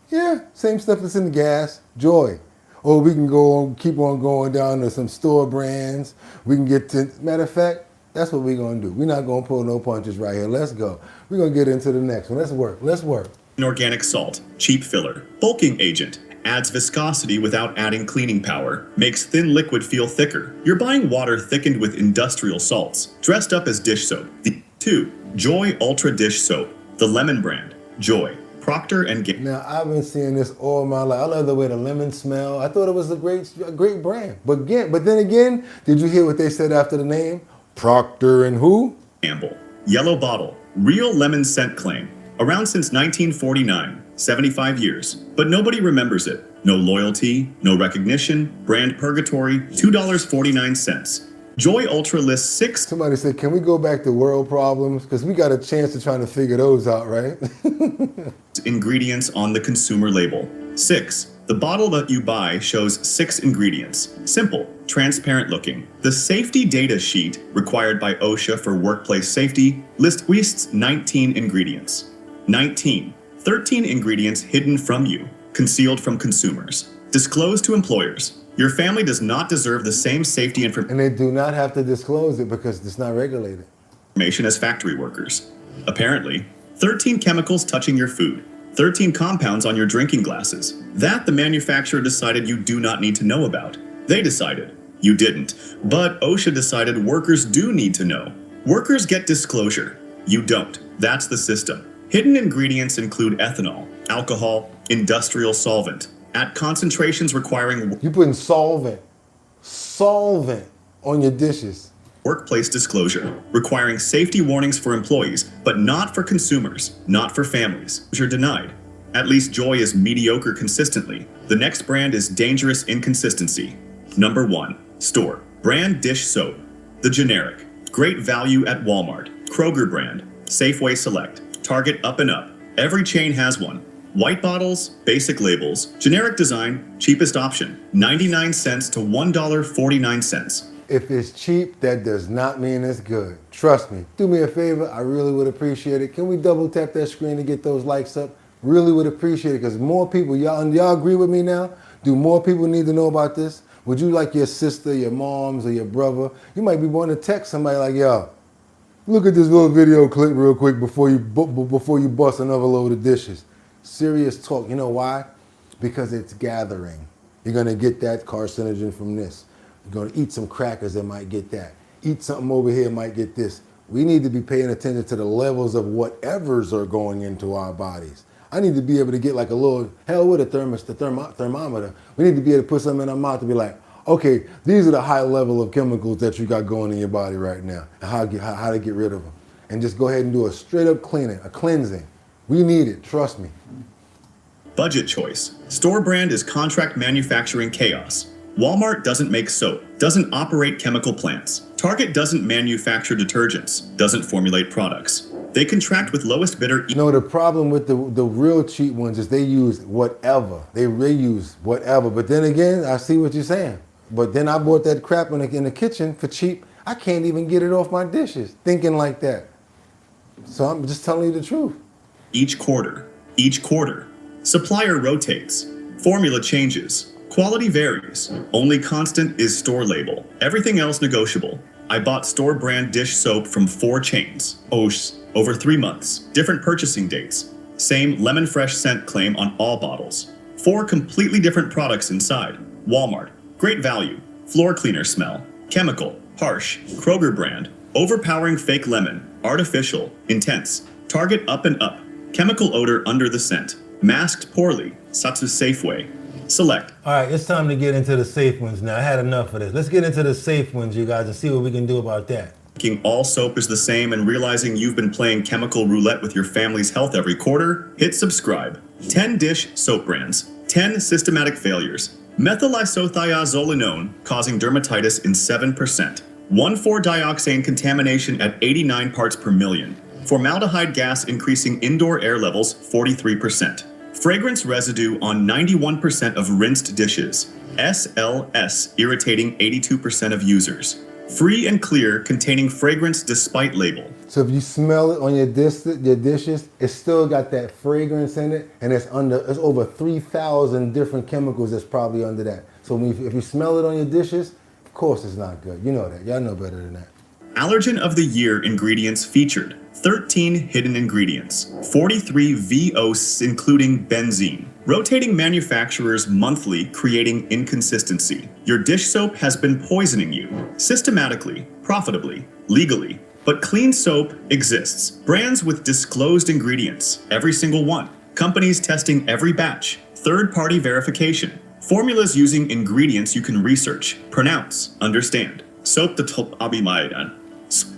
Yeah, same stuff that's in the gas, joy. Or we can go on, keep on going down to some store brands. We can get to, matter of fact, that's what we're gonna do. We're not gonna pull no punches right here. Let's go. We're gonna get into the next one. Let's work, let's work. Inorganic salt, cheap filler, bulking agent, adds viscosity without adding cleaning power, makes thin liquid feel thicker. You're buying water thickened with industrial salts, dressed up as dish soap. 2. Joy Ultra Dish Soap, the lemon brand, Joy. Procter & Gamble. Now, I've been seeing this all my life. I love the way the lemon smell. I thought it was a great brand. But then again, did you hear what they said after the name? Procter and who? Gamble. Yellow bottle. Real lemon scent claim. Around since 1949. 75 years. But nobody remembers it. No loyalty, no recognition, brand purgatory, $2.49. Joy Ultra lists 6. Somebody said, can we go back to world problems? Because we got a chance to try to figure those out, right? Ingredients on the consumer label. 6. The bottle that you buy shows 6 ingredients. Simple, transparent looking. The safety data sheet required by OSHA for workplace safety lists 19 ingredients. 19. 13 ingredients hidden from you, concealed from consumers. Disclosed to employers. Your family does not deserve the same safety information. And they do not have to disclose it because it's not regulated. As factory workers. Apparently, 13 chemicals touching your food. 13 compounds on your drinking glasses. That the manufacturer decided you do not need to know about. They decided. You didn't. But OSHA decided workers do need to know. Workers get disclosure. You don't. That's the system. Hidden ingredients include ethanol, alcohol, industrial solvent, at concentrations requiring... You putting solvent. solvent on your dishes. Workplace disclosure, requiring safety warnings for employees, but not for consumers, not for families. You're denied. At least Joy is mediocre consistently. The next brand is dangerous inconsistency. Number 1, store. Brand dish soap. The generic. Great value at Walmart. Kroger brand. Safeway Select. Target Up and Up. Every chain has one. White bottles, basic labels, generic design, cheapest option. 99 cents to $1.49. If it's cheap, that does not mean it's good. Trust me. Do me a favor, I really would appreciate it. Can we double tap that screen to get those likes up? Really would appreciate it because more people, y'all agree with me now? Do more people need to know about this? Would you like your sister, your moms, or your brother? You might be wanting to text somebody like, yo, look at this little video clip real quick before you bust another load of dishes. Serious talk. You know why? Because it's gathering. You're going to get that carcinogen from this. You're going to eat some crackers that might get that. Eat something over here might get this. We need to be paying attention to the levels of whatevers are going into our bodies. I need to be able to get like a little, hell with a thermometer. We need to be able to put something in our mouth to be like, okay, these are the high level of chemicals that you got going in your body right now and how to get rid of them. And just go ahead and do a straight up cleaning, a cleansing. We need it, trust me. Budget choice. Store brand is contract manufacturing chaos. Walmart doesn't make soap, doesn't operate chemical plants. Target doesn't manufacture detergents, doesn't formulate products. They contract with lowest bidder. No, the problem with the real cheap ones is they use whatever. They reuse whatever. But then again, I see what you're saying. But then I bought that crap in the kitchen for cheap. I can't even get it off my dishes, thinking like that. So I'm just telling you the truth. Each quarter. Supplier rotates. Formula changes. Quality varies. Only constant is store label. Everything else negotiable. I bought store brand dish soap from 4 chains. Over 3 months. Different purchasing dates. Same lemon fresh scent claim on all bottles. 4 completely different products inside. Walmart. Great value. Floor cleaner smell. Chemical. Harsh. Kroger brand. Overpowering fake lemon. Artificial. Intense. Target Up and Up. Chemical odor under the scent. Masked poorly. Satsu Safeway. Select. All right, it's time to get into the safe ones now. I had enough of this. Let's get into the safe ones, you guys, and see what we can do about that. Thinking all soap is the same and realizing you've been playing chemical roulette with your family's health every quarter? Hit subscribe. 10 dish soap brands. 10 systematic failures. Methylisothiazolinone causing dermatitis in 7%. 1,4-dioxane contamination at 89 parts per million. Formaldehyde gas increasing indoor air levels 43%. Fragrance residue on 91% of rinsed dishes. SLS irritating 82% of users. Free and clear containing fragrance despite label. So if you smell it on your dishes, it's still got that fragrance in it, and it's over 3,000 different chemicals that's probably under that. So if you smell it on your dishes, of course it's not good. You know that. Y'all know better than that. Allergen of the Year ingredients featured. 13 hidden ingredients. 43 VOs including benzene. Rotating manufacturers monthly, creating inconsistency. Your dish soap has been poisoning you. Systematically, profitably, legally. But clean soap exists. Brands with disclosed ingredients. Every single one. Companies testing every batch. Third-party verification. Formulas using ingredients you can research, pronounce, understand. Soap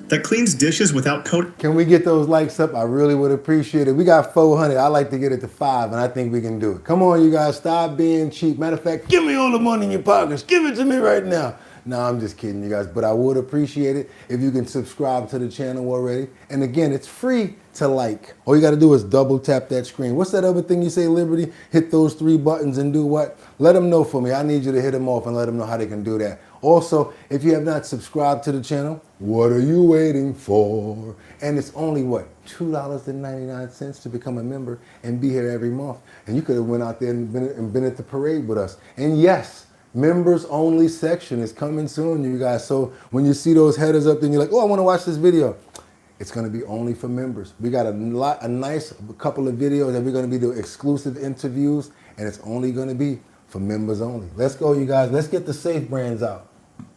that cleans dishes without coat. Can we get those likes up? I really would appreciate it. We got 400. I like to get it to 5, and I think we can do it. Come on, you guys. Stop being cheap. Matter of fact, give me all the money in your pockets. Give it to me right now. No, I'm just kidding, you guys. But I would appreciate it if you can subscribe to the channel already. And again, it's free to like. All you got to do is double tap that screen. What's that other thing you say, Liberty? Hit those 3 buttons and do what? Let them know for me. I need you to hit them off and let them know how they can do that. Also, if you have not subscribed to the channel, what are you waiting for? And it's only, what, $2.99 to become a member and be here every month. And you could have went out there and been at the parade with us. And yes, members only section is coming soon, you guys. So when you see those headers up, then you're like, oh, I want to watch this video. It's going to be only for members. We got a nice couple of videos that we're going to be doing exclusive interviews, and it's only going to be for members only. Let's go, you guys. Let's get the safe brands out.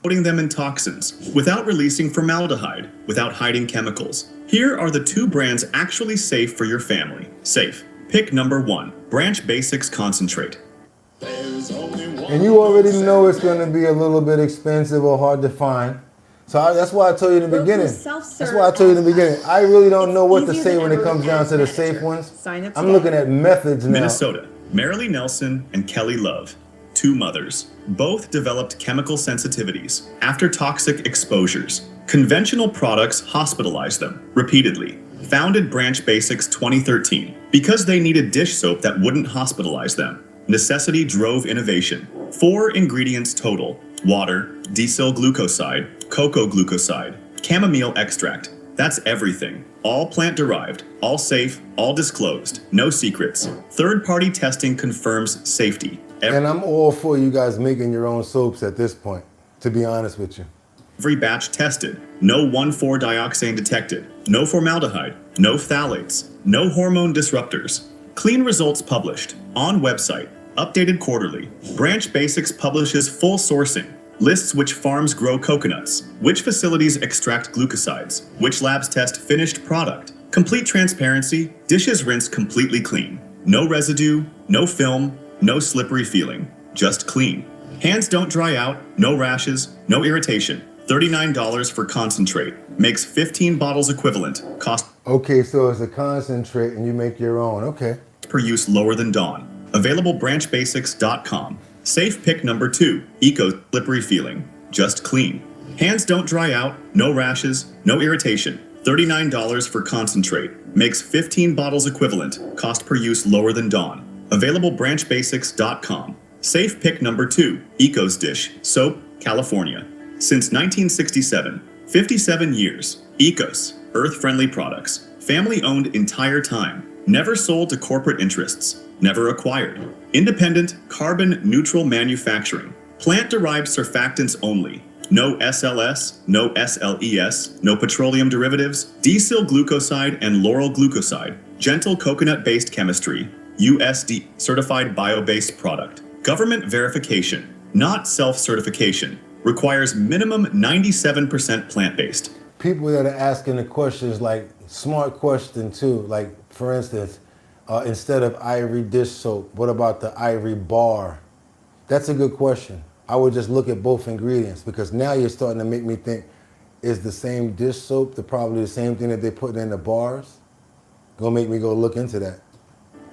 Coating them in toxins, without releasing formaldehyde, without hiding chemicals. Here are the 2 brands actually safe for your family. Safe. Pick number 1, Branch Basics Concentrate. There's only one And you already know it's going to be a little bit expensive or hard to find. So that's why I told you in the beginning. That's why I told you in the beginning. I really don't know what to say when it comes down to the safe ones. I'm looking at methods now. Minnesota, Marilee Nelson and Kelly Love, two mothers, both developed chemical sensitivities after toxic exposures. Conventional products hospitalized them repeatedly. Founded Branch Basics 2013 because they needed dish soap that wouldn't hospitalize them. Necessity drove innovation. 4 ingredients total: water, decyl glucoside, cocoa glucoside, chamomile extract. That's everything. All plant-derived, all safe, all disclosed, no secrets. Third-party testing confirms safety. And I'm all for you guys making your own soaps at this point, to be honest with you. Every batch tested. No 1,4-dioxane detected. No formaldehyde. No phthalates. No hormone disruptors. Clean results published. On website. Updated quarterly. Branch Basics publishes full sourcing. Lists which farms grow coconuts. Which facilities extract glucosides. Which labs test finished product. Complete transparency. Dishes rinsed completely clean. No residue. No film. No slippery feeling. Just clean. Hands don't dry out. No rashes. No irritation. $39 for concentrate. Makes 15 bottles equivalent. Cost. Okay, so it's a concentrate and you make your own. Okay. Per use lower than Dawn. Available branchbasics.com. Safe pick number 2. Eco slippery feeling. Just clean. Hands don't dry out. No rashes. No irritation. $39 for concentrate. Makes 15 bottles equivalent. Cost per use lower than Dawn. Available branchbasics.com. Safe pick number 2. Eco's Dish Soap, California. Since 1967, 57 years. Ecos, earth-friendly products. Family-owned entire time. Never sold to corporate interests. Never acquired. Independent, carbon-neutral manufacturing. Plant-derived surfactants only. No SLS, no SLES, no petroleum derivatives, decyl glucoside and lauryl glucoside. Gentle coconut-based chemistry. USD certified bio-based product. Government verification, not self-certification. Requires minimum 97% plant-based. People that are asking the questions, like smart question too, like for instance, instead of Ivory dish soap, what about the Ivory bar? That's a good question. I would just look at both ingredients because now you're starting to make me think, is the same dish soap probably the same thing that they put in the bars? Gonna make me go look into that.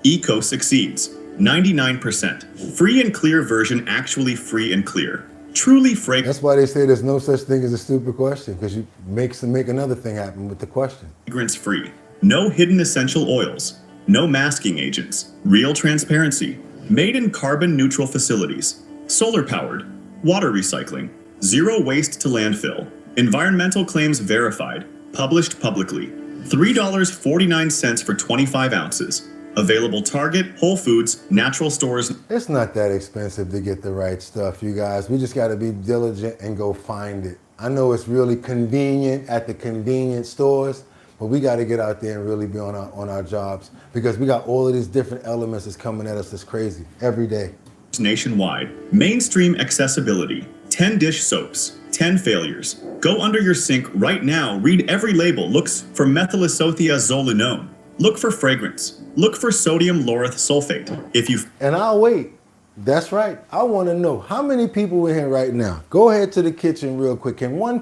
Eco succeeds. 99%. Free and clear version actually free and clear. Truly fragrant. That's why they say there's no such thing as a stupid question, because you make another thing happen with the question. Fragrance free. No hidden essential oils. No masking agents. Real transparency. Made in carbon neutral facilities. Solar powered. Water recycling. Zero waste to landfill. Environmental claims verified. Published publicly. $3.49 for 25 ounces. Available Target, Whole Foods, natural stores. It's not that expensive to get the right stuff, you guys. We just got to be diligent and go find it. I know it's really convenient at the convenience stores, but we got to get out there and really be on our jobs because we got all of these different elements that's coming at us that's crazy every day. Nationwide. Mainstream accessibility. 10 dish soaps. 10 failures. Go under your sink right now. Read every label. Looks for methylisothiazolinone. Look for fragrance. Look for sodium lauryl sulfate. And I'll wait. That's right. I want to know how many people in here right now. Go ahead to the kitchen real quick. Can one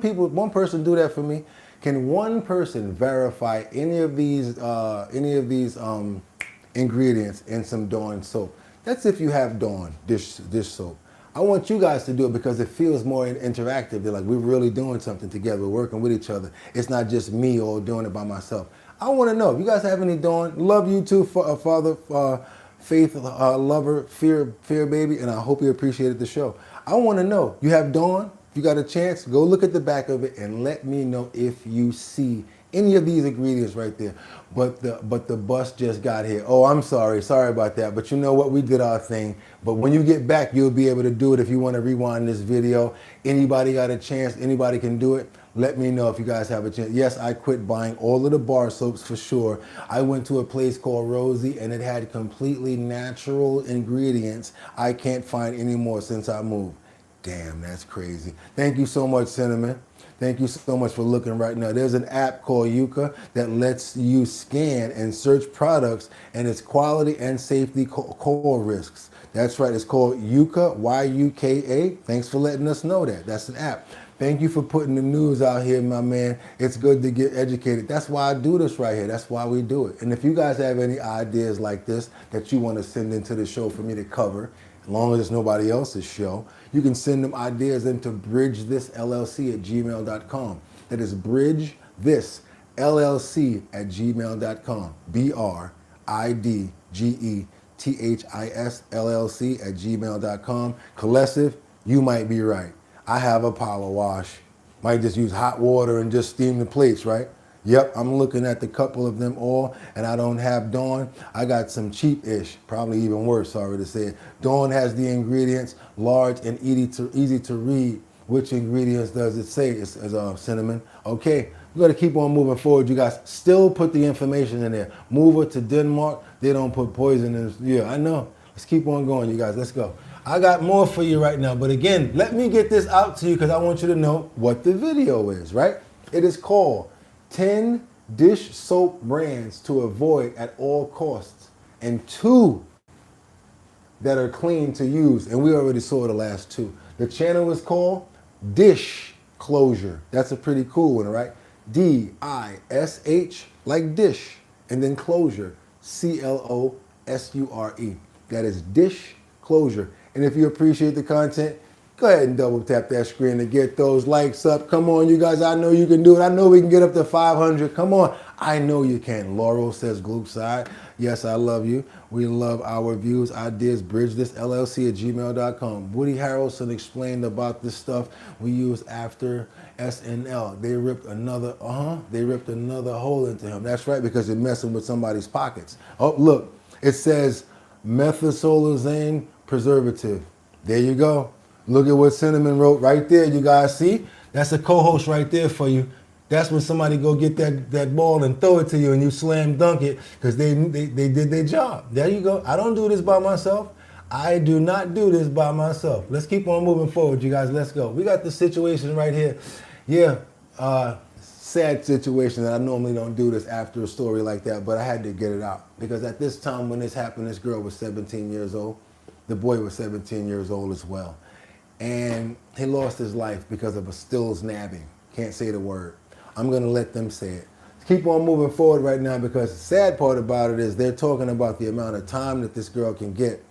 person do that for me? Can one person verify any of these ingredients in some Dawn soap? That's if you have Dawn dish soap. I want you guys to do it because it feels more interactive. They're like, we're really doing something together. We're working with each other. It's not just me all doing it by myself. I want to know if you guys have any Dawn. Love you too, Father, Faith, Lover, Fear Baby, and I hope you appreciated the show. I want to know, you have Dawn? If you got a chance, go look at the back of it and let me know if you see any of these ingredients right there. But the bus just got here. Oh, I'm sorry about that. But you know what? We did our thing. But when you get back, you'll be able to do it if you want to rewind this video. Anybody got a chance? Anybody can do it. Let me know if you guys have a chance. Yes, I quit buying all of the bar soaps for sure. I went to a place called Rosie and it had completely natural ingredients. I can't find any more since I moved. Damn, that's crazy. Thank you so much, Cinnamon. Thank you so much for looking right now. There's an app called Yuka that lets you scan and search products and its quality and safety core risks. That's right. It's called Yuka, Y-U-K-A. Thanks for letting us know that. That's an app. Thank you for putting the news out here, my man. It's good to get educated. That's why I do this right here. That's why we do it. And if you guys have any ideas like this that you want to send into the show for me to cover, as long as it's nobody else's show, you can send them ideas into bridgethisllc@gmail.com. That is bridgethisllc@gmail.com. bridgethisllc@gmail.com. Collective, you might be right. I have a power wash. Might just use hot water and just steam the plates, right? Yep, I'm looking at the couple of them all, and I don't have Dawn. I got some cheap-ish, probably even worse, sorry to say it. Dawn has the ingredients, large and easy to read. Which ingredients does it say? It's cinnamon. Okay, we got to keep on moving forward. You guys still put the information in there. Move her to Denmark. They don't put poison in. Yeah, I know. Let's keep on going, you guys. Let's go. I got more for you right now, but again, let me get this out to you because I want you to know what the video is, right? It is called 10 dish soap brands to avoid at all costs and 2 that are clean to use, and we already saw the last 2. The channel is called Dish Closure. That's a pretty cool one, right? D-I-S-H, like dish, and then closure, C-L-O-S-U-R-E. That is Dish Closure. And if you appreciate the content, go ahead and double tap that screen to get those likes up. Come on, you guys. I know you can do it. I know we can get up to 500. Come on. I know you can. Laurel says Gloopside. Yes, I love you. We love our views, ideas. bridgethisllc@gmail.com. Woody Harrelson explained about this stuff we use after SNL. They ripped another, they ripped another hole into him. That's right, because they're messing with somebody's pockets. Oh, look. It says methylsolazane preservative. There you go. Look at what Cinnamon wrote right there, you guys. See? That's a co-host right there for you. That's when somebody go get that ball and throw it to you and you slam dunk it because they did their job. There you go. I don't do this by myself. I do not do this by myself. Let's keep on moving forward, you guys. Let's go. We got the situation right here. Yeah, sad situation that I normally don't do this after a story like that, but I had to get it out because at this time when this happened, this girl was 17 years old. The boy was 17 years old as well. And he lost his life because of a Stills nabbing. Can't say the word. I'm going to let them say it. Keep on moving forward right now because the sad part about it is they're talking about the amount of time that this girl can get.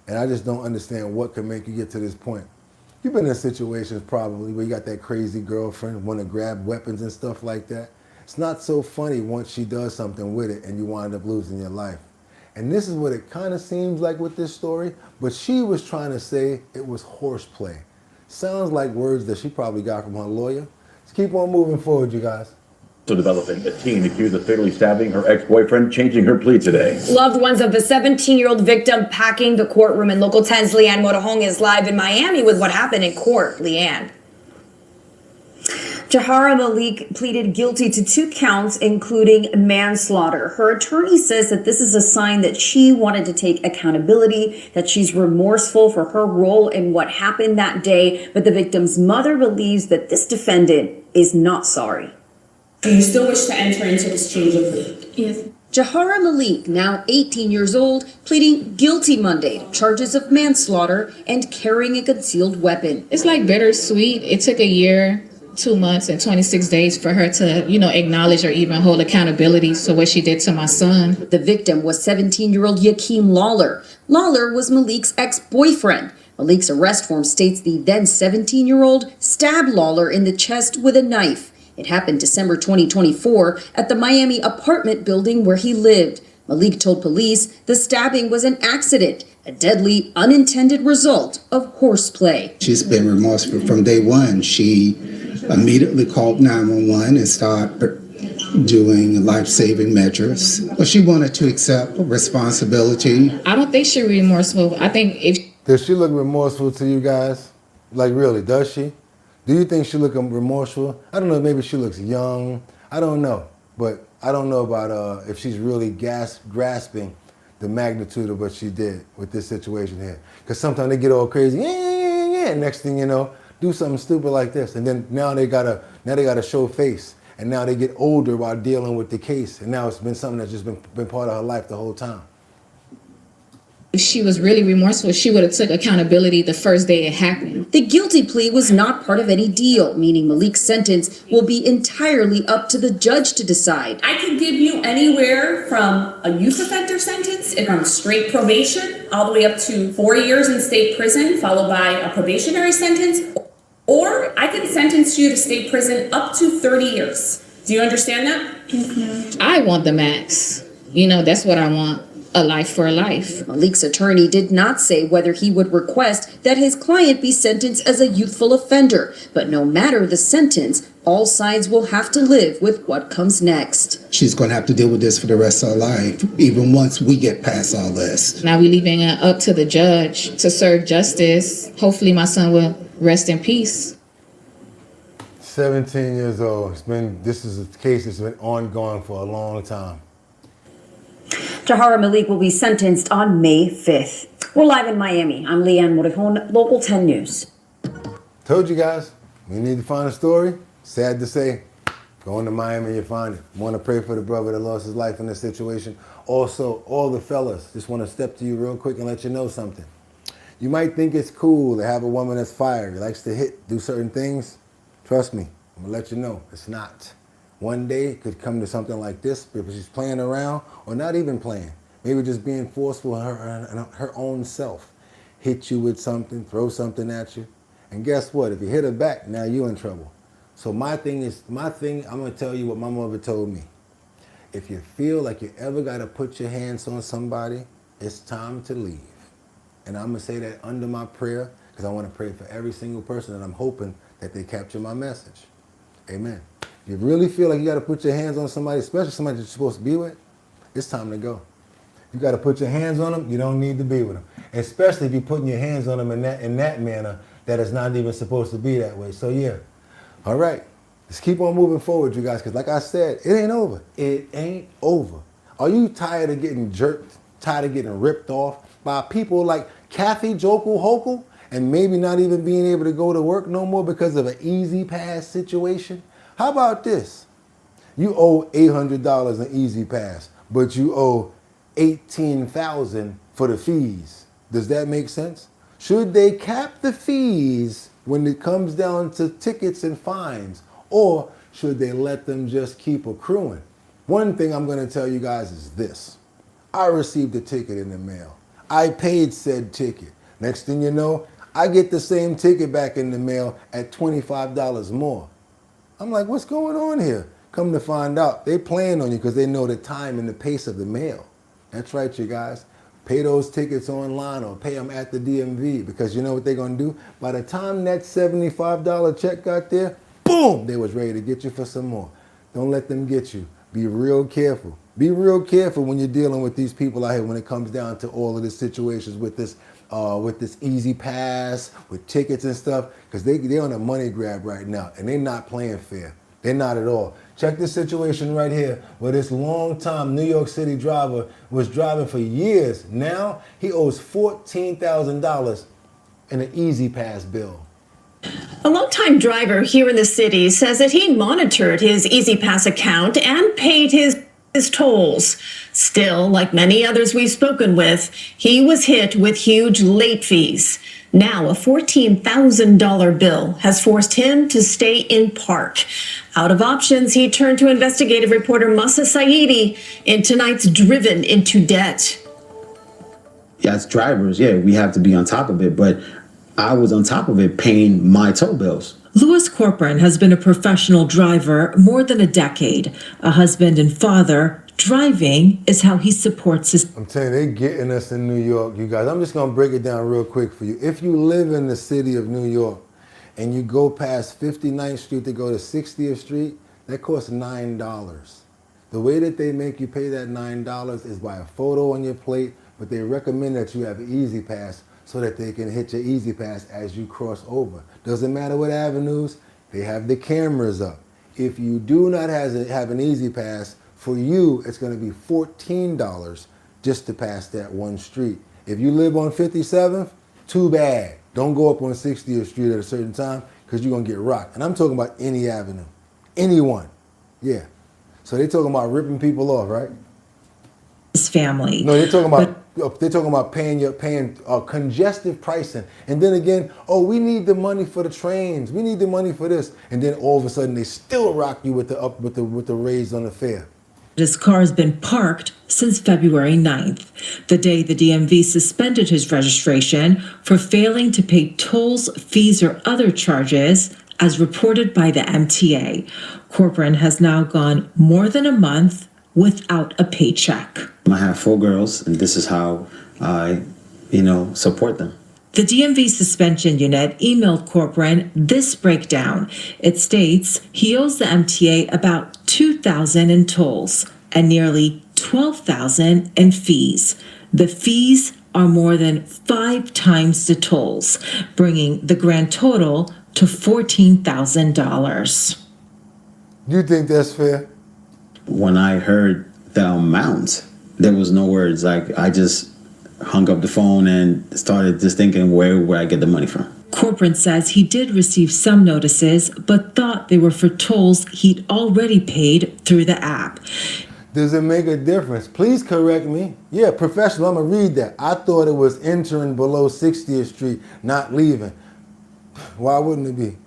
And I just don't understand what can make you get to this point. You've been in situations probably where you got that crazy girlfriend, want to grab weapons and stuff like that. It's not so funny once she does something with it and you wind up losing your life. And this is what it kind of seems like with this story, but she was trying to say it was horseplay. Sounds like words that she probably got from her lawyer. Let's keep on moving forward, you guys. So developing, a teen accused of fatally stabbing her ex-boyfriend, changing her plea today. Loved ones of the 17-year-old victim packing the courtroom, and Local 10's Leanne Motorhong is live in Miami with what happened in court. Leanne. Jahara Malik pleaded guilty to 2 counts, including manslaughter. Her attorney says that this is a sign that she wanted to take accountability, that she's remorseful for her role in what happened that day, but the victim's mother believes that this defendant is not sorry. Do you still wish to enter into this change of plea? Yes. Jahara Malik, now 18 years old, pleading guilty Monday to charges of manslaughter and carrying a concealed weapon. It's like bittersweet. It took a year, 2 months, and 26 days for her to, acknowledge or even hold accountability for what she did to my son. The victim was 17-year-old Yakeem Lawler. Lawler was Malik's ex-boyfriend. Malik's arrest form states the then 17-year-old stabbed Lawler in the chest with a knife. It happened December 2024 at the Miami apartment building where he lived. Malik told police the stabbing was an accident, a deadly, unintended result of horseplay. She's been remorseful from day one. She immediately called 911 and started doing life-saving measures. But she wanted to accept responsibility. I don't think she's remorseful. I think if... Does she look remorseful to you guys? Like really, does she? Do you think she looks remorseful? I don't know, maybe she looks young. I don't know. But I don't know about if she's really grasping the magnitude of what she did with this situation here. Because sometimes they get all crazy, and next thing you know, do something stupid like this. And then now they gotta show face. And now they get older while dealing with the case. And now it's been something that's just been part of her life the whole time. If she was really remorseful, she would have took accountability the first day it happened. The guilty plea was not part of any deal, meaning Malik's sentence will be entirely up to the judge to decide. I could give you anywhere from a youth offender sentence if I'm straight probation, all the way up to 4 years in state prison, followed by a probationary sentence, or I can sentence you to state prison up to 30 years. Do you understand that? I want the max. You know, that's what I want. A life for a life. Malik's attorney did not say whether he would request that his client be sentenced as a youthful offender, but no matter the sentence, all sides will have to live with what comes next. She's going to have to deal with this for the rest of her life, even once we get past all this. Now we're leaving it up to the judge to serve justice. Hopefully my son will rest in peace. 17 years old. This is a case that's been ongoing for a long time. Tahara Malik will be sentenced on May 5th. We're live in Miami. I'm Leanne Morrijon, Local 10 News. Told you guys, we need to find a story. Sad to say, going to Miami, you find it. Want to pray for the brother that lost his life in this situation. Also, all the fellas, just want to step to you real quick and let you know something. You might think it's cool to have a woman that's fiery, likes to do certain things. Trust me, I'm going to let you know, it's not. One day it could come to something like this, because she's playing around or not even playing. Maybe just being forceful her own self. Hit you with something, throw something at you. And guess what? If you hit her back, now you're in trouble. So my thing, I'm going to tell you what my mother told me. If you feel like you ever got to put your hands on somebody, it's time to leave. And I'm going to say that under my prayer, because I want to pray for every single person, and I'm hoping that they capture my message. Amen. If you really feel like you got to put your hands on somebody, especially somebody that you're supposed to be with, it's time to go. If you got to put your hands on them, you don't need to be with them. Especially if you're putting your hands on them in that manner that is not even supposed to be that way. So yeah, all right, let's keep on moving forward, you guys, because like I said, it ain't over. It ain't over. Are you tired of getting jerked, tired of getting ripped off by people like Kathy Jokul Hochul and maybe not even being able to go to work no more because of an easy pass situation? How about this? You owe $800 in easy pass, but you owe $18,000 for the fees. Does that make sense? Should they cap the fees when it comes down to tickets and fines, or should they let them just keep accruing? One thing I'm going to tell you guys is this. I received a ticket in the mail. I paid said ticket. Next thing you know, I get the same ticket back in the mail at $25 more. I'm like, what's going on here? Come to find out, they playing on you because they know the time and the pace of the mail. That's right, you guys. Pay those tickets online or pay them at the DMV, because you know what they're going to do? By the time that $75 check got there, boom, they was ready to get you for some more. Don't let them get you. Be real careful. Be real careful when you're dealing with these people out here when it comes down to all of these situations with this easy pass, with tickets and stuff, because they're on a money grab right now, and they're not playing fair. They're not at all. Check this situation right here, where this long-time New York City driver was driving for years. Now he owes $14,000 in an easy pass bill. A longtime driver here in the city says that he monitored his Easy Pass account and paid his tolls. Still, like many others we've spoken with, he was hit with huge late fees. Now, a $14,000 bill has forced him to stay in park. Out of options, he turned to investigative reporter Masa Saidi in tonight's Driven into Debt. As drivers, yeah, we have to be on top of it, but I was on top of it paying my toll bills. Louis Corcoran has been a professional driver more than a decade. A husband and father, driving is how he supports his... I'm telling you, they're getting us in New York, you guys. I'm just going to break it down real quick for you. If you live in the city of New York and you go past 59th Street to go to 60th Street, that costs $9. The way that they make you pay that $9 is by a photo on your plate, but they recommend that you have an Easy Pass so that they can hit your Easy Pass as you cross over. Doesn't matter what avenues, they have the cameras up. If you do not have an Easy Pass, for you, it's going to be $14 just to pass that one street. If you live on 57th, too bad. Don't go up on 60th Street at a certain time because you're going to get rocked. And I'm talking about any avenue. Anyone. Yeah. So they're talking about ripping people off, right? His family. No, they're talking about They're talking about paying congestive pricing, and then again, oh, we need the money for the trains, we need the money for this, and then all of a sudden they still rock you with the raise on the fare. His car has been parked since February 9th, the day the DMV suspended his registration for failing to pay tolls, fees, or other charges, as reported by the MTA. Corcoran has now gone more than a month without a paycheck. I have 4 girls, and this is how I, support them. The DMV suspension unit emailed Corcoran this breakdown. It states he owes the MTA about $2,000 in tolls and nearly $12,000 in fees. The fees are more than 5 times the tolls, bringing the grand total to $14,000. You think that's fair? When I heard the amount, there was no words. Like, I just hung up the phone and started just thinking, where would I get the money from? Corcoran says he did receive some notices, but thought they were for tolls he'd already paid through the app. Does it make a difference? Please correct me. Yeah, professional, I'm gonna read that. I thought it was entering below 60th Street, not leaving. Why wouldn't it be?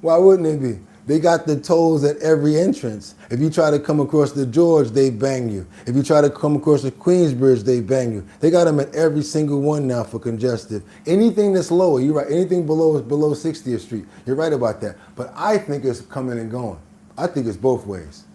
Why wouldn't it be? They got the tolls at every entrance. If you try to come across the George, they bang you. If you try to come across the Queensbridge, they bang you. They got them at every single one now for congestive. Anything that's lower, you're right. Anything below 60th Street, you're right about that. But I think it's coming and going. I think it's both ways.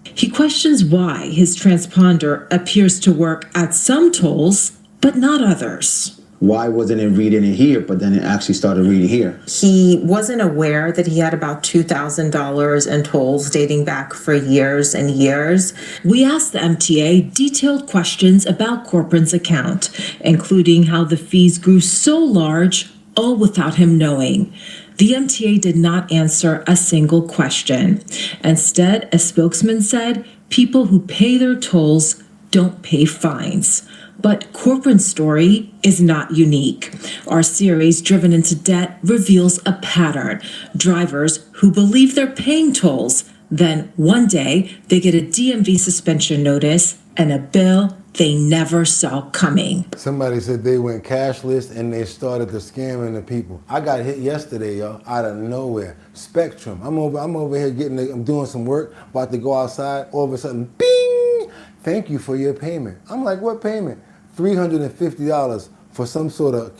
He questions why his transponder appears to work at some tolls, but not others. Why wasn't it reading it here, but then it actually started reading here? He wasn't aware that he had about $2,000 in tolls dating back for years and years. We asked the MTA detailed questions about Corcoran's account, including how the fees grew so large, all without him knowing. The MTA did not answer a single question. Instead, a spokesman said people who pay their tolls don't pay fines. But Corcoran's story is not unique. Our series, Driven into Debt, reveals a pattern. Drivers who believe they're paying tolls, then one day they get a DMV suspension notice and a bill they never saw coming. Somebody said they went cashless and they started to scamming the people. I got hit yesterday, y'all, out of nowhere. Spectrum. I'm over here I'm doing some work, about to go outside. All of a sudden, bing! Thank you for your payment. I'm like, what payment? $350 for some sort of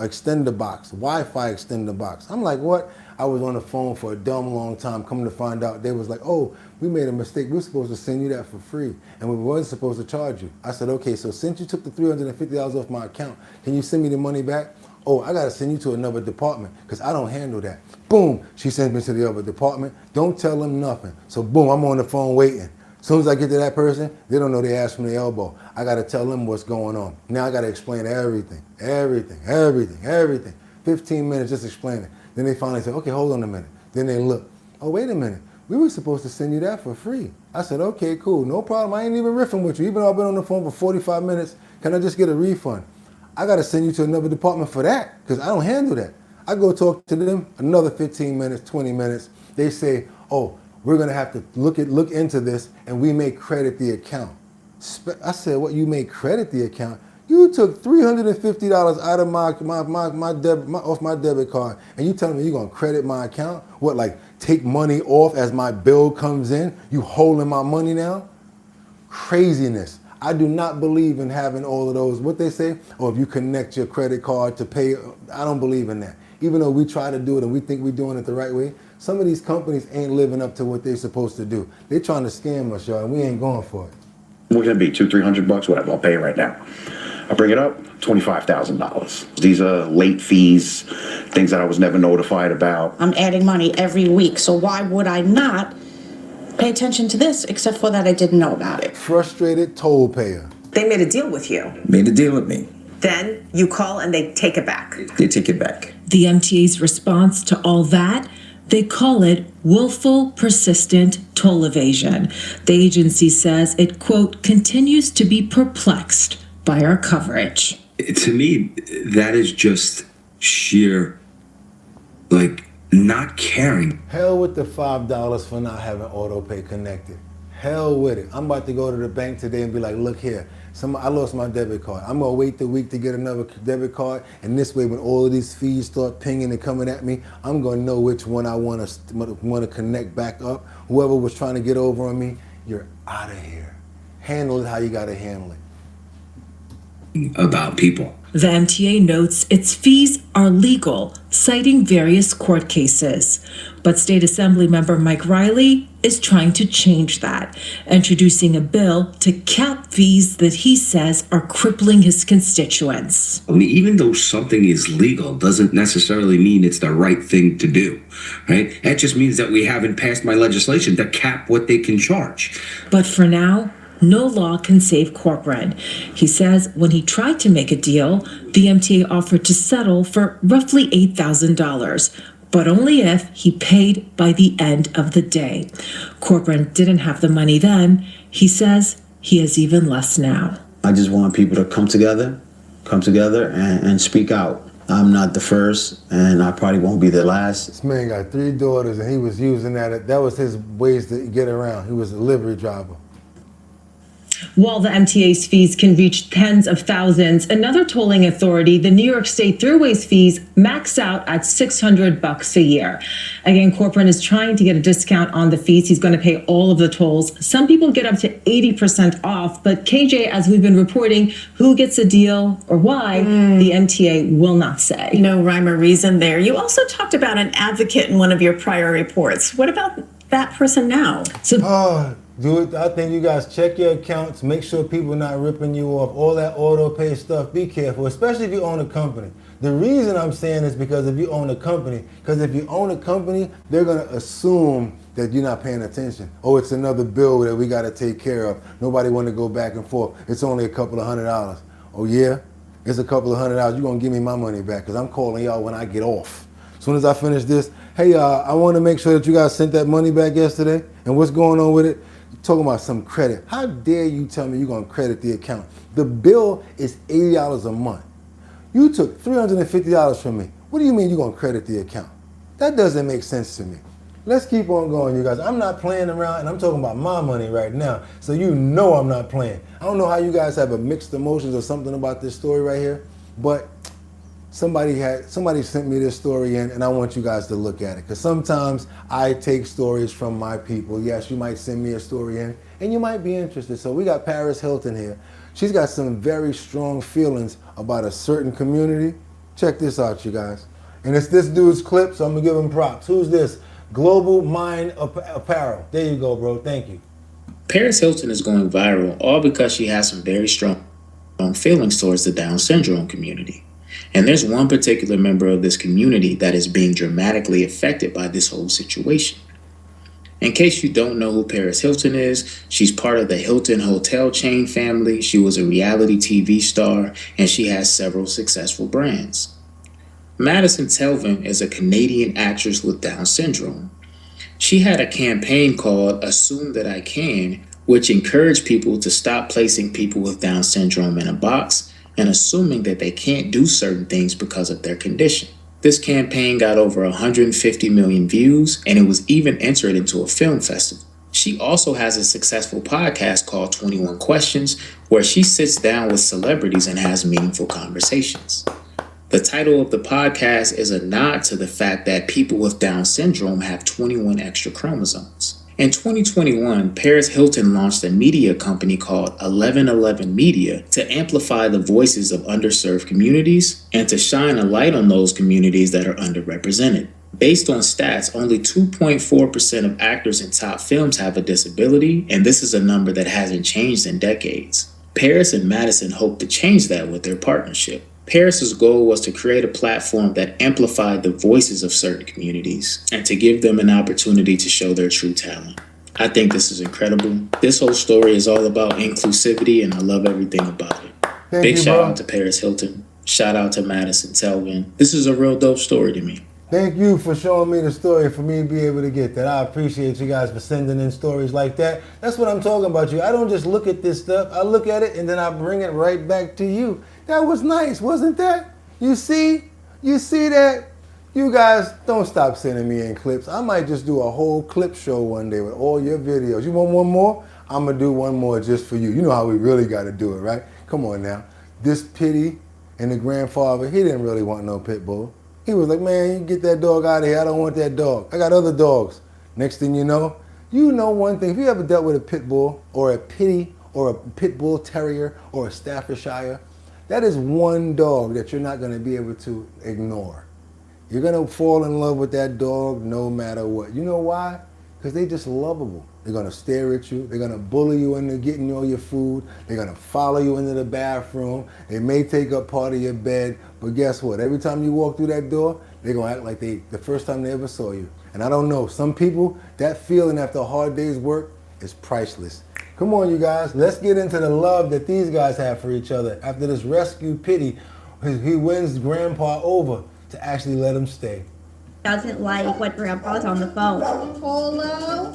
extender box, Wi-Fi extender box. I'm like, what? I was on the phone for a dumb long time, coming to find out they was like, oh, we made a mistake. We were supposed to send you that for free, and we wasn't supposed to charge you. I said, okay, so since you took the $350 off my account, can you send me the money back? Oh, I gotta send you to another department, because I don't handle that. Boom, she sends me to the other department. Don't tell them nothing. So boom, I'm on the phone waiting. As soon as I get to that person, they don't know they asked from the elbow. I gotta tell them what's going on. Now I gotta explain everything. 15 minutes just explaining. Then they finally say, okay, hold on a minute. Then they look, oh, wait a minute. We were supposed to send you that for free. I said, okay, cool, no problem. I ain't even riffing with you. Even though I've been on the phone for 45 minutes, can I just get a refund? I gotta send you to another department for that, because I don't handle that. I go talk to them, another 15 minutes, 20 minutes. They say, oh, we're gonna have to look into this, and we may credit the account. I said, what, you may credit the account? You took $350 out of off my debit card, and you telling me you're gonna credit my account? What, like take money off as my bill comes in? You holding my money now? Craziness. I do not believe in having all of those, what they say, or if you connect your credit card to pay, I don't believe in that. Even though we try to do it and we think we're doing it the right way, some of these companies ain't living up to what they're supposed to do. They're trying to scam us, y'all, and we ain't going for it. What can it be, $200-300, whatever, I'll pay it right now. I bring it up, $25,000. These are late fees, things that I was never notified about. I'm adding money every week, so why would I not pay attention to this, except for that I didn't know about it? Frustrated toll payer. They made a deal with you. Made a deal with me. Then you call and they take it back. They take it back. The MTA's response to all that? They call it willful, persistent toll evasion. The agency says it, quote, continues to be perplexed by our coverage. To me, that is just sheer, not caring. Hell with the $5 for not having auto pay connected. hell with it. I'm about to go to the bank today and be like, look here, I lost my debit card. I'm gonna wait the week to get another debit card, and this way when all of these fees start pinging and coming at me, I'm gonna know which one I wanna connect back up. Whoever was trying to get over on me, you're out of here. Handle it how you gotta handle it. About people. The MTA notes its fees are legal, citing various court cases. But State Assembly member Mike Riley is trying to change that, introducing a bill to cap fees that he says are crippling his constituents. I mean, even though something is legal doesn't necessarily mean it's the right thing to do, right? That just means that we haven't passed my legislation to cap what they can charge. But for now, no law can save Corcoran. He says when he tried to make a deal, the MTA offered to settle for roughly $8,000, but only if he paid by the end of the day. Corcoran didn't have the money then. He says he has even less now. I just want people to come together and speak out. I'm not the first, and I probably won't be the last. This man got 3 daughters, and he was using that. That was his ways to get around. He was a delivery driver. While the MTA's fees can reach tens of thousands, another tolling authority, the New York State Thruway's fees, max out at $600 a year. Again, Corcoran is trying to get a discount on the fees. He's going to pay all of the tolls. Some people get up to 80% off, but KJ, as we've been reporting, who gets a deal or why, the MTA will not say. No rhyme or reason there. You also talked about an advocate in one of your prior reports. What about that person now? I think you guys check your accounts, make sure people are not ripping you off, all that auto pay stuff, be careful, especially if you own a company. The reason I'm saying is because if you own a company, they're gonna assume that you're not paying attention. Oh, it's another bill that we gotta take care of. Nobody wanna go back and forth. It's only a couple of $100. Oh yeah? It's a couple of $100. You're gonna give me my money back because I'm calling y'all when I get off. As soon as I finish this, hey, I wanna make sure that you guys sent that money back yesterday and what's going on with it? Talking about some credit. How dare you tell me you're gonna credit the account? The bill is $80 a month. You took $350 from me. What do you mean you're gonna credit the account? That doesn't make sense to me. Let's keep on going, you guys. I'm not playing around, and I'm talking about my money right now, so you know I'm not playing. I don't know how you guys have a mixed emotions or something about this story right here, but somebody sent me this story in, and I want you guys to look at it, because sometimes I take stories from my people. Yes, you might send me a story in, and you might be interested. So we got Paris Hilton here. She's got some very strong feelings about a certain community. Check this out, you guys. And it's this dude's clip, so I'm gonna give him props. Who's this? Global Mind Apparel. There you go, bro. Thank you. Paris Hilton is going viral all because she has some very strong feelings towards the Down syndrome community. And there's one particular member of this community that is being dramatically affected by this whole situation. In case you don't know who Paris Hilton is, she's part of the Hilton hotel chain family. She was a reality TV star, and she has several successful brands. Madison Telvin is a Canadian actress with Down syndrome. She had a campaign called Assume That I Can, which encouraged people to stop placing people with Down syndrome in a box and assuming that they can't do certain things because of their condition. This campaign got over 150 million views, and it was even entered into a film festival. She also has a successful podcast called 21 Questions, where she sits down with celebrities and has meaningful conversations. The title of the podcast is a nod to the fact that people with Down syndrome have 21 extra chromosomes. In 2021, Paris Hilton launched a media company called 1111 Media to amplify the voices of underserved communities and to shine a light on those communities that are underrepresented. Based on stats, only 2.4% of actors in top films have a disability, and this is a number that hasn't changed in decades. Paris and Madison hope to change that with their partnership. Paris's goal was to create a platform that amplified the voices of certain communities and to give them an opportunity to show their true talent. I think this is incredible. This whole story is all about inclusivity, and I love everything about it. Big shout out to Paris Hilton. Shout out to Madison Telvin. This is a real dope story to me. Thank you for showing me the story, for me to be able to get that. I appreciate you guys for sending in stories like that. That's what I'm talking about, you. I don't just look at this stuff. I look at it and then I bring it right back to you. That was nice, wasn't that? You see that? You guys, don't stop sending me in clips. I might just do a whole clip show one day with all your videos. You want one more? I'm going to do one more just for you. You know how we really got to do it, right? Come on now. This pity and the grandfather, he didn't really want no pit bull. He was like, man, you get that dog out of here. I don't want that dog. I got other dogs. Next thing you know one thing. If you ever dealt with a pit bull or a pity or a pit bull terrier or a Staffordshire, that is one dog that you're not going to be able to ignore. You're going to fall in love with that dog no matter what. You know why? Because they just lovable. They're going to stare at you. They're going to bully you into getting all your food. They're going to follow you into the bathroom. They may take up part of your bed. But guess what? Every time you walk through that door, they're going to act like the first time they ever saw you. And I don't know, some people, that feeling after a hard day's work is priceless. Come on, you guys. Let's get into the love that these guys have for each other. After this rescue pity, he wins Grandpa over to actually let him stay. Doesn't like when Grandpa's on the phone. Polo?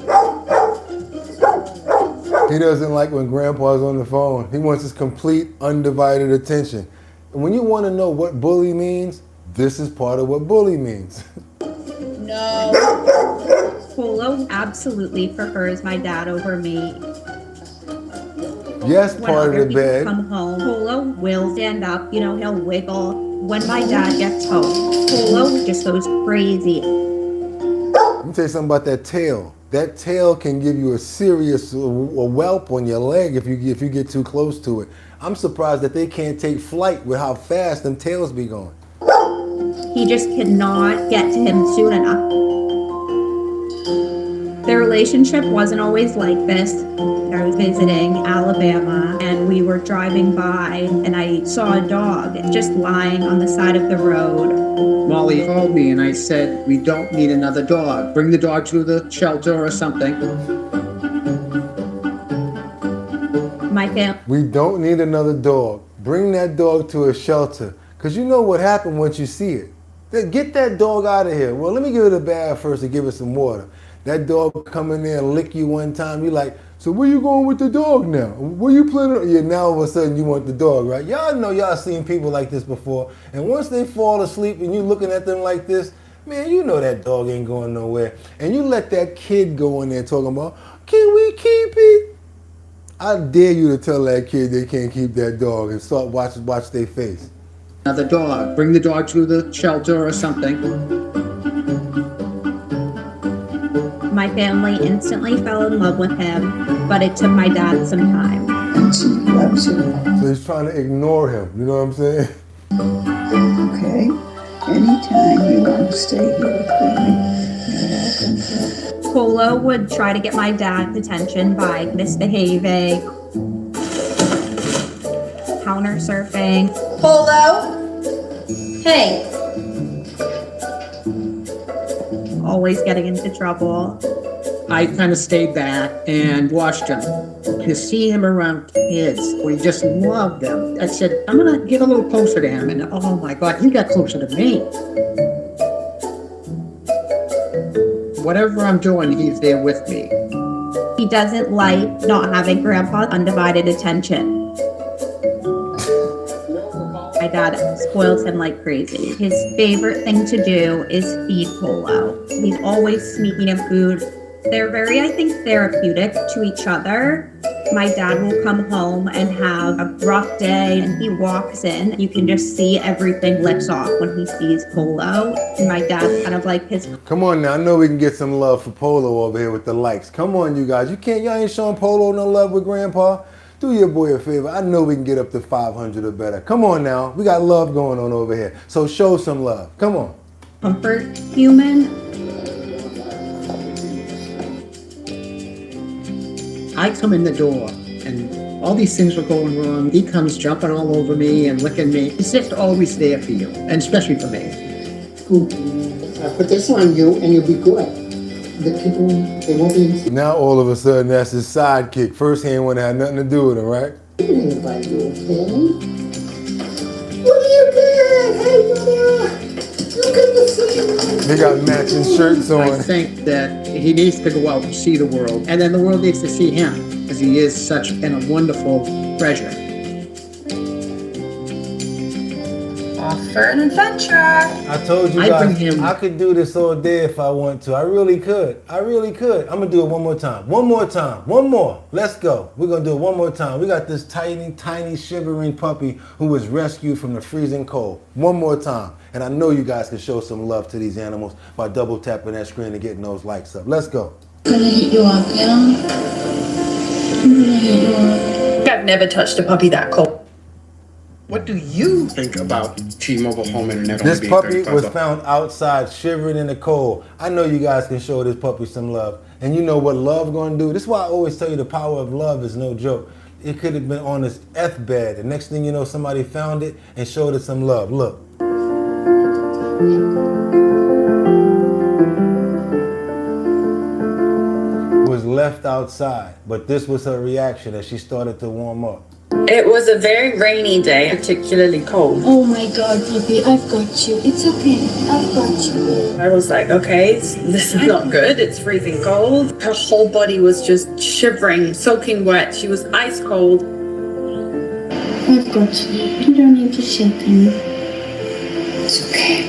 He doesn't like when Grandpa's on the phone. He wants his complete, undivided attention. And when you want to know what bully means, this is part of what bully means. No. Polo absolutely prefers my dad over me. Yes, part of the bed. Come home, Polo will stand up, he'll wiggle. When my dad gets home, Polo just goes crazy. Let me tell you something about that tail. That tail can give you a serious whelp on your leg if you get too close to it. I'm surprised that they can't take flight with how fast them tails be going. He just cannot get to him soon enough. Their relationship wasn't always like this. I was visiting Alabama and we were driving by and I saw a dog just lying on the side of the road. Molly called me and I said, we don't need another dog. Bring the dog to the shelter or something. We don't need another dog. Bring that dog to a shelter. Because you know what happened once you see it. Get that dog out of here. Well, let me give it a bath first and give it some water. That dog come in there and lick you one time. You're like, so where you going with the dog now? Where you planning? Yeah, now all of a sudden you want the dog, right? Y'all know y'all seen people like this before. And once they fall asleep and you looking at them like this, man, you know that dog ain't going nowhere. And you let that kid go in there talking about, can we keep it? I dare you to tell that kid they can't keep that dog and start watch their face. Another dog. Bring the dog to the shelter or something. My family instantly fell in love with him, but it took my dad some time. So he's trying to ignore him, you know what I'm saying? Okay, anytime you want to stay here with me. Polo would try to get my dad's attention by misbehaving, counter surfing. Polo? Hey. Always getting into trouble. I kind of stayed back and watched him. To see him around kids, we just loved them. I said, I'm going to get a little closer to him. And oh my God, he got closer to me. Whatever I'm doing, he's there with me. He doesn't like not having Grandpa's undivided attention. My dad spoils him like crazy. His favorite thing to do is feed Polo. He's always sneaking him food. They're very, I think, therapeutic to each other. My dad will come home and have a rough day and he walks in. You can just see everything lifts off when he sees Polo. And my dad's kind of like his... Come on now, I know we can get some love for Polo over here with the likes. Come on, you guys. Y'all ain't showing Polo no love with Grandpa. Do your boy a favor. I know we can get up to 500 or better. Come on now. We got love going on over here. So show some love. Come on. Comfort human. I come in the door and all these things were going wrong. He comes jumping all over me and licking me. He's just always there for you, and especially for me. I put this on you and you'll be good. The people, they won't be... Now all of a sudden that's his sidekick. First he ain't want to have nothing to do with him, right? About you, okay? What are you doing? Hey, Mama! Look at the scene! They got matching shirts on. I think that he needs to go out and see the world, and then the world needs to see him, because he is such a wonderful treasure. Off for an adventure. I told you guys, I could do this all day if I want to. I really could. I really could. I'm gonna do it one more time. One more time. One more. Let's go. We're gonna do it one more time. We got this tiny, tiny, shivering puppy who was rescued from the freezing cold. One more time. And I know you guys can show some love to these animals by double tapping that screen and getting those likes up. Let's go. I'm gonna hit you up, yeah? I'm gonna hit you up. I've never touched a puppy that cold. What do you think about T-Mobile Home Internet? This puppy was found outside shivering in the cold. I know you guys can show this puppy some love. And you know what love gonna do? This is why I always tell you the power of love is no joke. It could have been on his bed. The next thing you know, somebody found it and showed it some love. Look. Was left outside, but this was her reaction as she started to warm up. It was a very rainy day, particularly cold. Oh my God, puppy, I've got you. It's okay. I've got you. I was like, okay, this is not good. It's freezing cold. Her whole body was just shivering, soaking wet. She was ice cold. I've got you. You don't need to shake me. It's okay.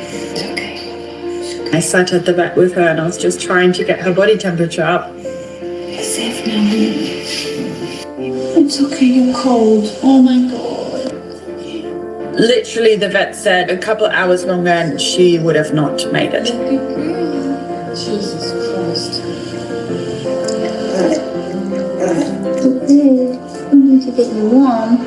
It's okay. I sat at the vet with her and I was just trying to get her body temperature up. You're safe now, honey. It's okay, you're cold. Oh my God. Literally, the vet said a couple hours longer and she would have not made it. Jesus Christ. Okay, I need to get you warm.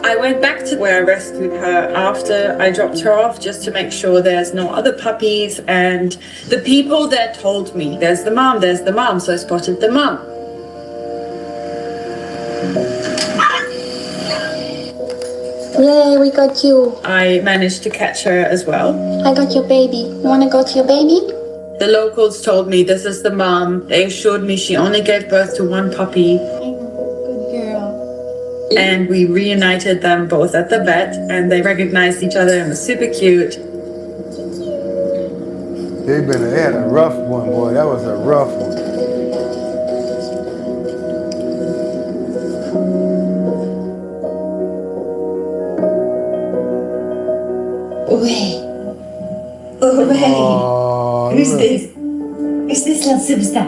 I went back to where I rescued her after I dropped her off just to make sure there's no other puppies. And the people there told me, there's the mom, so I spotted the mom. Yay, we got you. I managed to catch her as well. I got your baby. You want to go to your baby? The locals told me this is the mom. They assured me she only gave birth to one puppy. Good girl. And we reunited them both at the vet and they recognized each other and were super cute. They had a rough one, boy. That was a rough one. Who's this? Is this little superstar?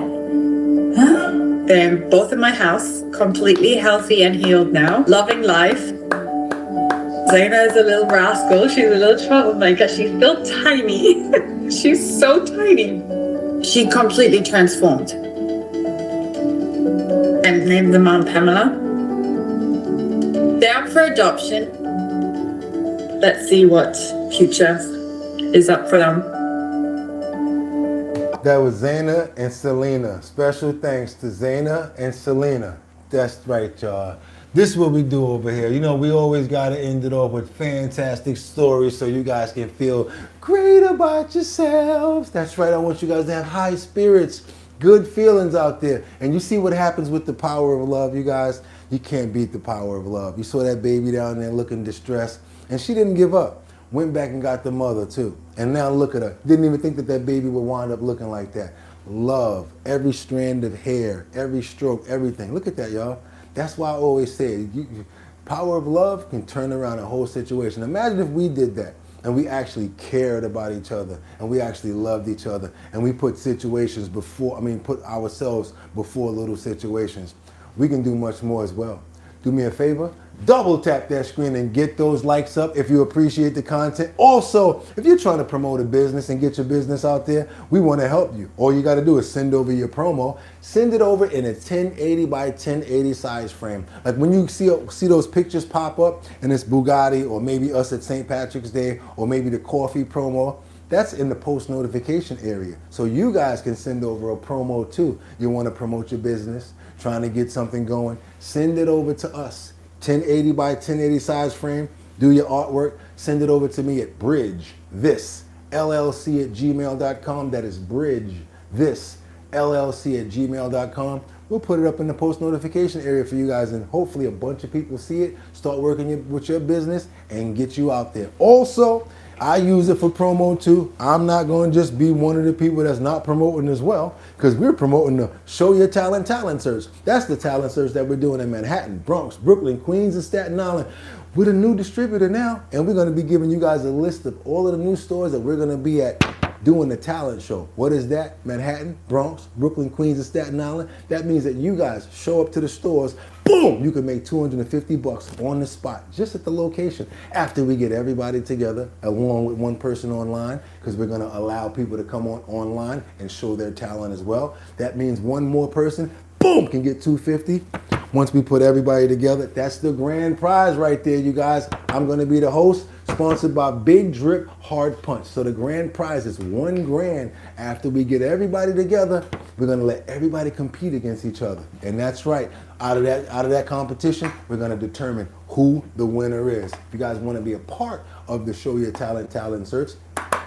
Huh? They're both in my house, completely healthy and healed now, loving life. Zaina is a little rascal. She's a little troublemaker. She's still tiny. She's so tiny. She completely transformed. And named the mom Pamela. They're up for adoption. Let's see what future is up for them. That was Zaina and Selena. Special thanks to Zaina and Selena. That's right, y'all. This is what we do over here. You know, we always got to end it off with fantastic stories so you guys can feel great about yourselves. That's right. I want you guys to have high spirits, good feelings out there. And you see what happens with the power of love, you guys? You can't beat the power of love. You saw that baby down there looking distressed, and she didn't give up. Went back and got the mother too. And now look at her. Didn't even think that that baby would wind up looking like that. Love, every strand of hair, every stroke, everything. Look at that, y'all. That's why I always say, power of love can turn around a whole situation. Imagine if we did that and we actually cared about each other and we actually loved each other and we put situations before, put ourselves before little situations. We can do much more as well. Do me a favor, double tap that screen and get those likes up if you appreciate the content. Also, if you're trying to promote a business and get your business out there, we want to help you. All you got to do is send over your promo. Send it over in a 1080 by 1080 size frame. Like when you see those pictures pop up and it's Boogotti or maybe us at St. Patrick's Day or maybe the coffee promo, that's in the post notification area. So you guys can send over a promo too. You want to promote your business, trying to get something going, send it over to us. 1080 by 1080 size frame, do your artwork, send it over to me at bridgethisllc@gmail.com. That is bridgethisllc@gmail.com. We'll put it up in the post notification area for you guys, and hopefully a bunch of people see it, start working with your business, and get you out there. Also, I use it for promo too. I'm not going to just be one of the people that's not promoting as well, because we're promoting the Show Your Talent search. That's the talent search that we're doing in Manhattan, Bronx, Brooklyn, Queens, and Staten Island. We're the new distributor now, and we're going to be giving you guys a list of all of the new stores that we're going to be at doing the talent show. What is that? Manhattan, Bronx, Brooklyn, Queens, and Staten Island. That means that you guys show up to the stores, boom, you can make $250 on the spot, just at the location, after we get everybody together, along with one person online, because we're going to allow people to come on online and show their talent as well. That means one more person, boom, can get $250. Once we put everybody together, that's the grand prize right there, you guys. I'm going to be the host, sponsored by Big Drip Hard Punch. So the grand prize is $1 grand. After we get everybody together, we're going to let everybody compete against each other. And that's right. Out of that competition, we're going to determine who the winner is. If you guys want to be a part of the Show Your Talent Search,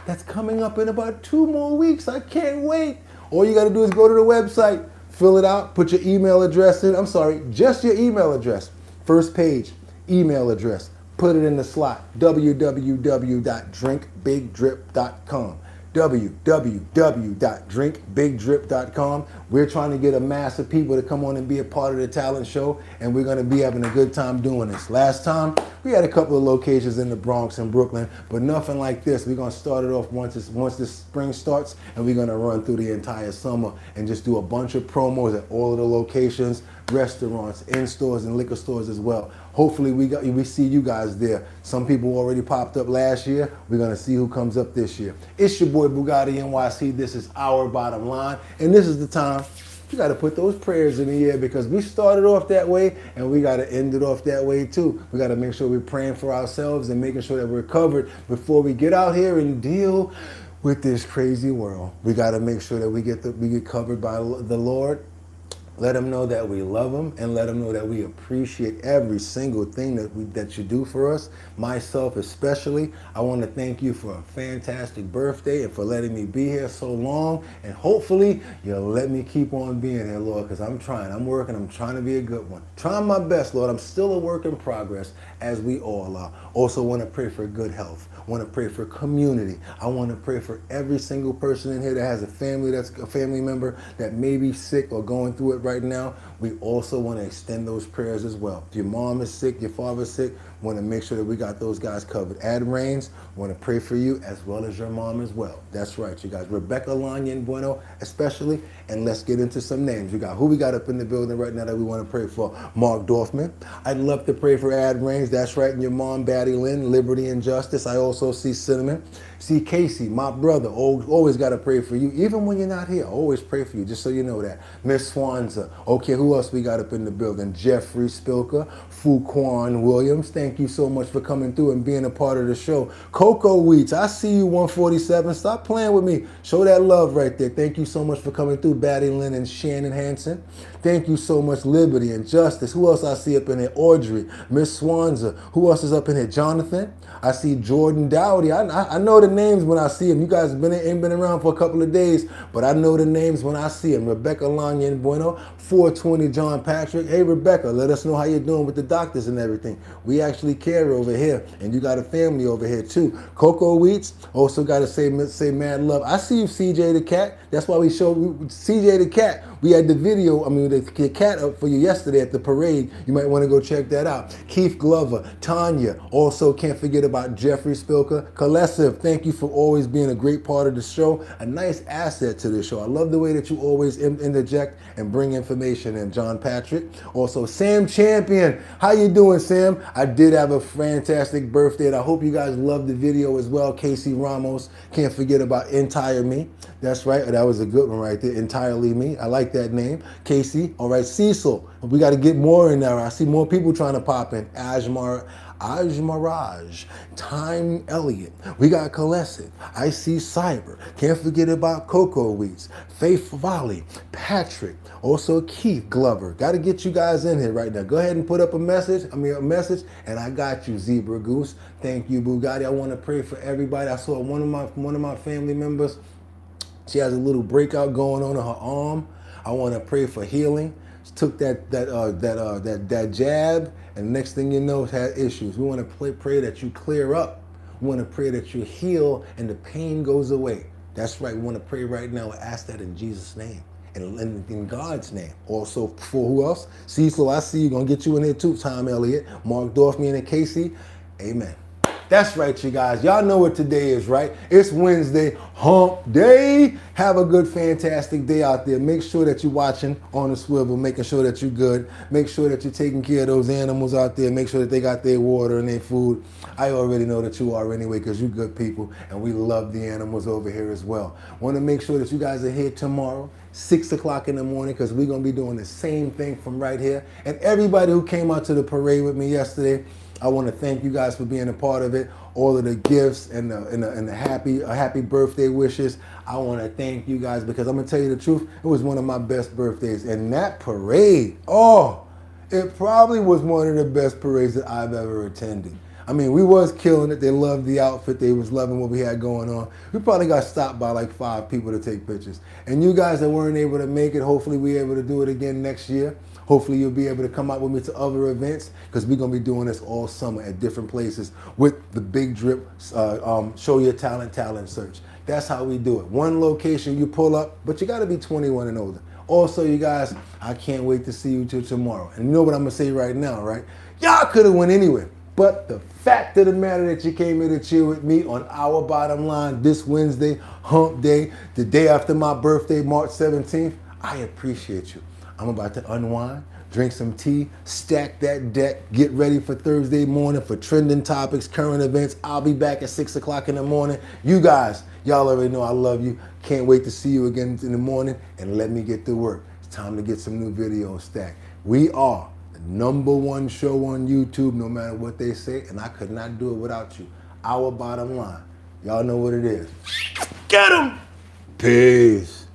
that's coming up in about 2 more weeks. I can't wait. All you got to do is go to the website, fill it out, put your email address in. I'm sorry, just your email address. First page, email address. Put it in the slot, www.drinkbigdrip.com. www.drinkbigdrip.com. We're trying to get a mass of people to come on and be a part of the talent show, and we're going to be having a good time doing this. Last time, we had a couple of locations in the Bronx and Brooklyn, but nothing like this. We're going to start it off once this spring starts, and we're going to run through the entire summer and just do a bunch of promos at all of the locations, restaurants, in-stores, and liquor stores as well. Hopefully we see you guys there. Some people already popped up last year. We're going to see who comes up this year. It's your boy Boogotti NYC. This is Our Bottom Line. And this is the time you got to put those prayers in the air, because we started off that way and we got to end it off that way too. We got to make sure we're praying for ourselves and making sure that we're covered before we get out here and deal with this crazy world. We got to make sure that we get covered by the Lord. Let them know that we love them, and let them know that we appreciate every single thing that you do for us. Myself especially, I want to thank you for a fantastic birthday and for letting me be here so long. And hopefully you'll let me keep on being here, Lord, because I'm trying. I'm working. I'm trying to be a good one. Trying my best, Lord. I'm still a work in progress, as we all are. Also want to pray for good health. Want to pray for community. I want to pray for every single person in here that has a family, that's a family member that may be sick or going through it right now. We also want to extend those prayers as well. If your mom is sick, your father's sick, want to make sure that we got those guys covered. ADVERTISE, want to pray for you as well as your mom as well. That's right, you guys. Rebecca Lanya and Bueno especially. And let's get into some names. Who we got up in the building right now that we want to pray for? Mark Dorfman. I'd love to pray for ADVERTISE. That's right. And your mom, Batty Lynn, Liberty and Justice. I also see Cinnamon. See Casey, my brother. Always got to pray for you. Even when you're not here, I always pray for you, just so you know that. Miss Swanza. Okay, who else we got up in the building? Jeffrey Spilker. Fuquan Williams. Thank you so much for coming through and being a part of the show. Coco Wheats. I see you, 147. Stop playing with me. Show that love right there. Thank you so much for coming through, Batty Lynn and Shannon Hansen. Thank you so much, Liberty and Justice. Who else I see up in here? Audrey, Miss Swanza. Who else is up in here? Jonathan. I see Jordan Dowdy. I know the names when I see them. You guys ain't been around for a couple of days, but I know the names when I see them. Rebecca Lanya and Bueno. 420 John Patrick. Hey, Rebecca, let us know how you're doing with the doctors and everything. We actually care over here, and you got a family over here too. Coco Wheats. Also got to say mad love. I see you, CJ the Cat. That's why we showed CJ the Cat. We had the video, the cat up for you yesterday at the parade. You might want to go check that out. Keith Glover, Tanya. Also can't forget about Jeffrey Spilker. Kalesiv, thank you for always being a great part of the show. A nice asset to the show. I love the way that you always interject and bring information in. John Patrick. Also Sam Champion. How you doing, Sam? I did have a fantastic birthday, and I hope you guys loved the video as well. Casey Ramos. Can't forget about Entire Me. That's right. That was a good one right there. Entirely Me. I like that name. Casey. All right. Cecil. We got to get more in there. I see more people trying to pop in. Ajmaraj, Time Elliott. We got Kalesiv. I see Cyber. Can't forget about Coco Wheats. Faith Volley. Patrick. Also Keith Glover. Got to get you guys in here right now. Go ahead and put up a message, and I got you, Zebra Goose. Thank you, Boogotti. I want to pray for everybody. I saw one of my family members. She has a little breakout going on her arm. I want to pray for healing. She took that jab, and next thing you know, had issues. We want to pray that you clear up. We want to pray that you heal and the pain goes away. That's right. We want to pray right now and ask that in Jesus' name. in God's name. Also, for who else? Cecil, I see you. Gonna get you in here too. Tom Elliott, Mark Dorfman, and Casey. Amen. That's right, you guys. Y'all know what today is, right? It's Wednesday, hump day. Have a good, fantastic day out there. Make sure that you're watching on the swivel, making sure that you're good. Make sure that you're taking care of those animals out there. Make sure that they got their water and their food. I already know that you are anyway, because you're good people, and we love the animals over here as well. Want to make sure that you guys are here tomorrow, 6 o'clock in the morning, because we're going to be doing the same thing from right here. And everybody who came out to the parade with me yesterday, I want to thank you guys for being a part of it. All of the gifts and the happy birthday wishes. I want to thank you guys, because I'm going to tell you the truth. It was one of my best birthdays. And that parade, it probably was one of the best parades that I've ever attended. I mean, we was killing it. They loved the outfit. They was loving what we had going on. We probably got stopped by like 5 people to take pictures. And you guys that weren't able to make it, hopefully we're able to do it again next year. Hopefully you'll be able to come out with me to other events, because we're going to be doing this all summer at different places with the Big Drip Show Your Talent Search. That's how we do it. One location you pull up, but you got to be 21 and older. Also, you guys, I can't wait to see you till tomorrow. And you know what I'm going to say right now, right? Y'all could have went anywhere. But the fact of the matter that you came here to chill with me on Our Bottom Line this Wednesday, hump day, the day after my birthday, March 17th, I appreciate you. I'm about to unwind, drink some tea, stack that deck, get ready for Thursday morning for trending topics, current events. I'll be back at 6 o'clock in the morning. You guys, y'all already know I love you. Can't wait to see you again in the morning, and let me get to work. It's time to get some new videos stacked. We are the #1 show on YouTube, no matter what they say, and I could not do it without you. Our Bottom Line. Y'all know what it is. Get 'em! Peace.